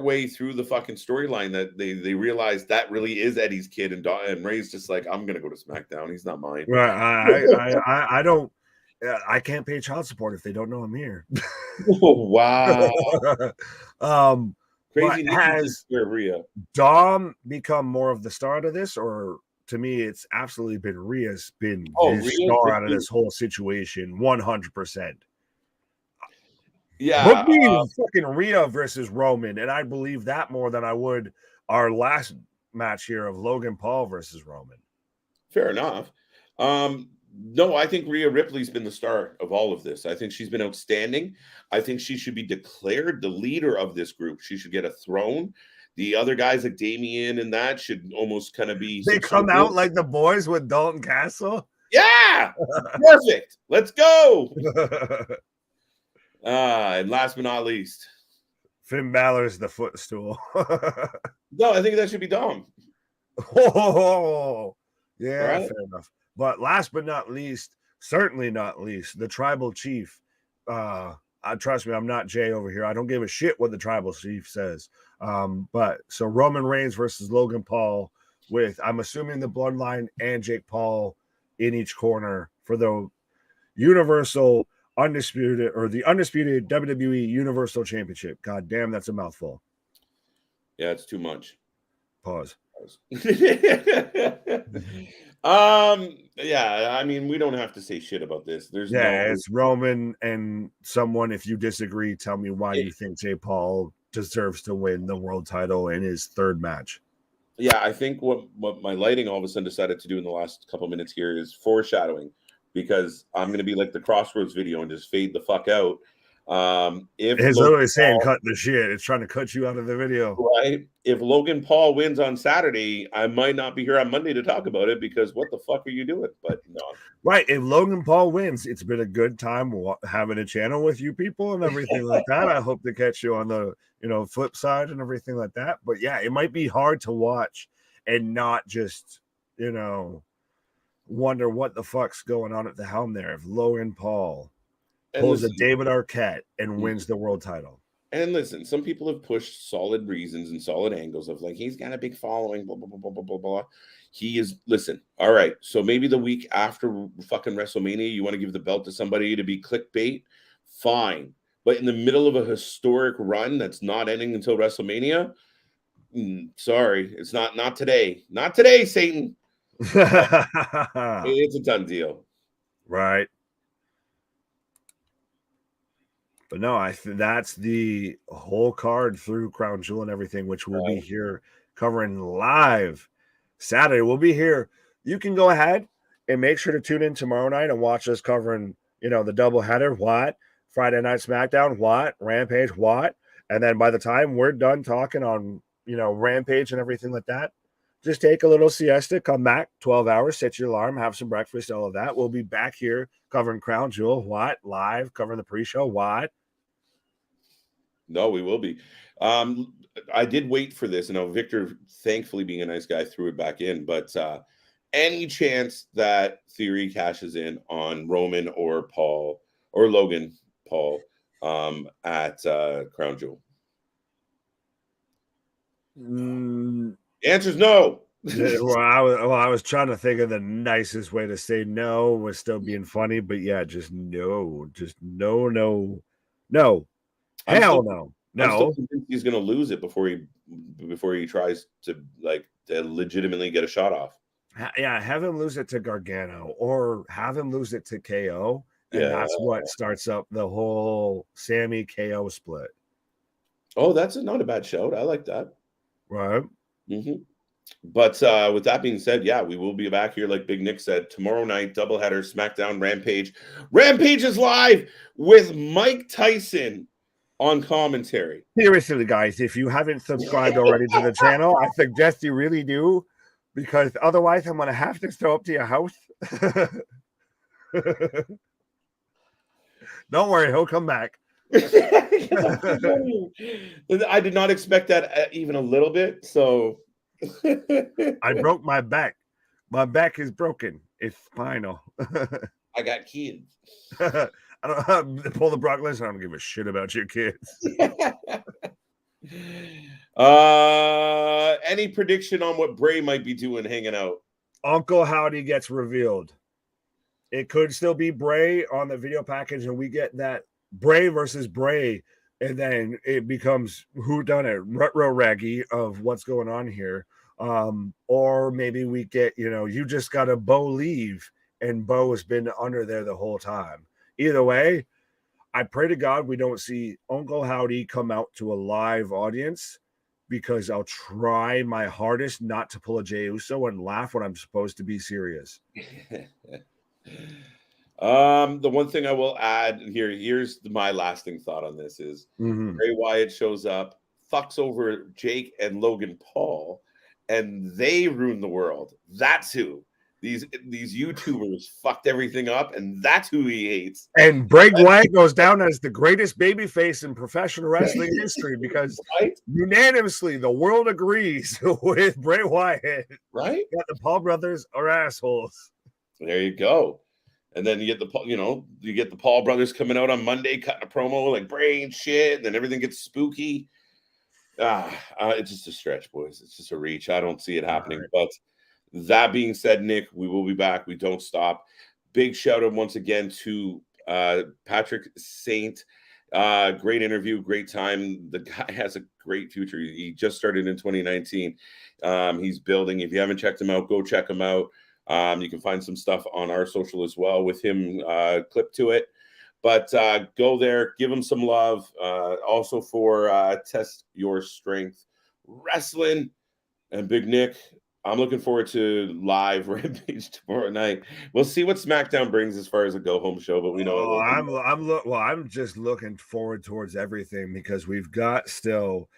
way through the fucking storyline that they realized that really is Eddie's kid, and Ray's just like, I'm gonna go to SmackDown. He's not mine. Right. I don't. I can't pay child support if they don't know I'm here. Oh, wow. Crazy. Has Rhea Dom become more of the star of this, or to me, it's absolutely been Rhea's been the star out of this whole situation, 100%. Yeah, book me fucking Rhea versus Roman, and I believe that more than I would our last match here of Logan Paul versus Roman. Fair enough. No, I think Rhea Ripley's been the star of all of this. I think she's been outstanding. I think she should be declared the leader of this group. She should get a throne. The other guys like Damien and that should almost kind of be. They come out like the boys with Dalton Castle. Yeah, perfect. Let's go. And last but not least, Finn Balor's the footstool. No, I think that should be Dom. Oh, yeah, right? Fair enough. But last but not least, certainly not least, the tribal chief. Trust me, I'm not Jay over here. I don't give a shit what the tribal chief says. But so Roman Reigns versus Logan Paul with, I'm assuming, the Bloodline and Jake Paul in each corner for the Universal Undisputed, or the Undisputed WWE Universal Championship. God damn, that's a mouthful. Yeah, it's too much. Pause. Yeah, I mean, we don't have to say shit about this. It's Roman and someone. If you disagree, tell me why you think Jake Paul deserves to win the world title in his third match. Yeah, I think what my lighting all of a sudden decided to do in the last couple minutes here is foreshadowing, because I'm going to be like the Crossroads video and just fade the fuck out. If It's Logan literally saying Paul, cut the shit. It's trying to cut you out of the video. right, if Logan Paul wins on Saturday, I might not be here on Monday to talk about it because what the fuck are you doing? But no. Right. If Logan Paul wins, it's been a good time having a channel with you people and everything like that. I hope to catch you on the, flip side and everything like that. But yeah, it might be hard to watch and not just, wonder what the fuck's going on at the helm there. If Logan Paul pulls a David Arquette and wins the world title. And listen, some people have pushed solid reasons and solid angles of like, he's got a big following, blah, blah, blah, blah, blah, blah, blah. He is, listen, all right. So maybe the week after fucking WrestleMania, you want to give the belt to somebody to be clickbait, fine. But in the middle of a historic run that's not ending until WrestleMania, sorry, it's not today. Not today, Satan. It's a done deal. Right. But no, that's the whole card through Crown Jewel and everything, which we'll be here covering live Saturday. We'll be here. You can go ahead and make sure to tune in tomorrow night and watch us covering, the doubleheader, what? Friday Night SmackDown, what? Rampage, what? And then by the time we're done talking on, Rampage and everything like that, just take a little siesta, come back, 12 hours, set your alarm, have some breakfast, all of that. We'll be back here covering Crown Jewel, what? Live, covering the pre-show, what? No, we will be. I did wait for this, and Victor, thankfully being a nice guy, threw it back in. But any chance that Theory cashes in on Roman or Paul or Logan Paul at Crown Jewel? The answer's no. I was trying to think of the nicest way to say no was still being funny, but yeah, just no. Hell no. I'm still convinced he's going to lose it before he tries to legitimately get a shot off. Yeah, have him lose it to Gargano or have him lose it to KO, and that's what starts up the whole Sami KO split. Oh, that's not a bad shout. I like that. Right. Mm-hmm. But with that being said, yeah, we will be back here, like Big Nick said, tomorrow night, doubleheader, SmackDown, Rampage. Rampage is live with Mike Tyson on commentary. Seriously, guys, if you haven't subscribed already to the channel, I suggest you really do, because otherwise I'm going to have to show up to your house. Don't worry, he'll come back. I did not expect that even a little bit, so... I broke my back. My back is broken. It's spinal. I got kids. I don't pull the Brock Lesnar. I don't give a shit about your kids. Any prediction on what Bray might be doing hanging out? Uncle Howdy gets revealed. It could still be Bray on the video package, and we get that Bray versus Bray, and then it becomes whodunit, rutro raggy of what's going on here. Or maybe we get, you just got a Bo leave, and Bo has been under there the whole time. Either way, I pray to God we don't see Uncle Howdy come out to a live audience, because I'll try my hardest not to pull a Jey Uso and laugh when I'm supposed to be serious. The one thing I will add here's my lasting thought on this is Bray Wyatt shows up, fucks over Jake and Logan Paul, and they ruin the world. That's who. These YouTubers fucked everything up, and that's who he hates. And Bray Wyatt goes down as the greatest babyface in professional wrestling history, because unanimously the world agrees with Bray Wyatt. Right? That the Paul brothers are assholes. There you go. And then you get the Paul brothers coming out on Monday cutting a promo like Bray and shit, and then everything gets spooky. It's just a stretch, boys. It's just a reach. I don't see it happening, but. That being said, Nick, we will be back. We don't stop. Big shout out once again to Patrick Saint. Great interview, great time. The guy has a great future. He just started in 2019. He's building. If you haven't checked him out, go check him out. You can find some stuff on our social as well with him clipped to it. But go there, give him some love. Also for Test Your Strength Wrestling. And Big Nick, I'm looking forward to live Rampage tomorrow night. We'll see what SmackDown brings as far as a go home show, but we know I'm just looking forward towards everything because we've got still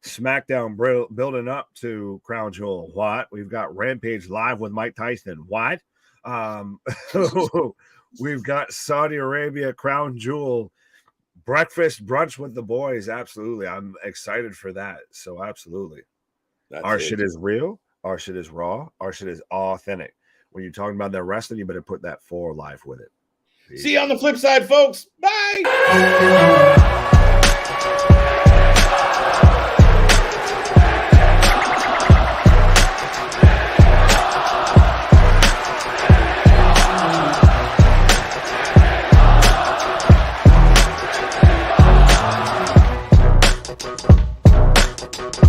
SmackDown building up to Crown Jewel. What? We've got Rampage live with Mike Tyson. What? We've got Saudi Arabia Crown Jewel breakfast brunch with the boys. Absolutely. I'm excited for that. So absolutely. Our shit is real. Our shit is raw. Our shit is authentic. When you're talking about that wrestling, you better put that 4 live with it. Peace. See you on the flip side, folks. Bye.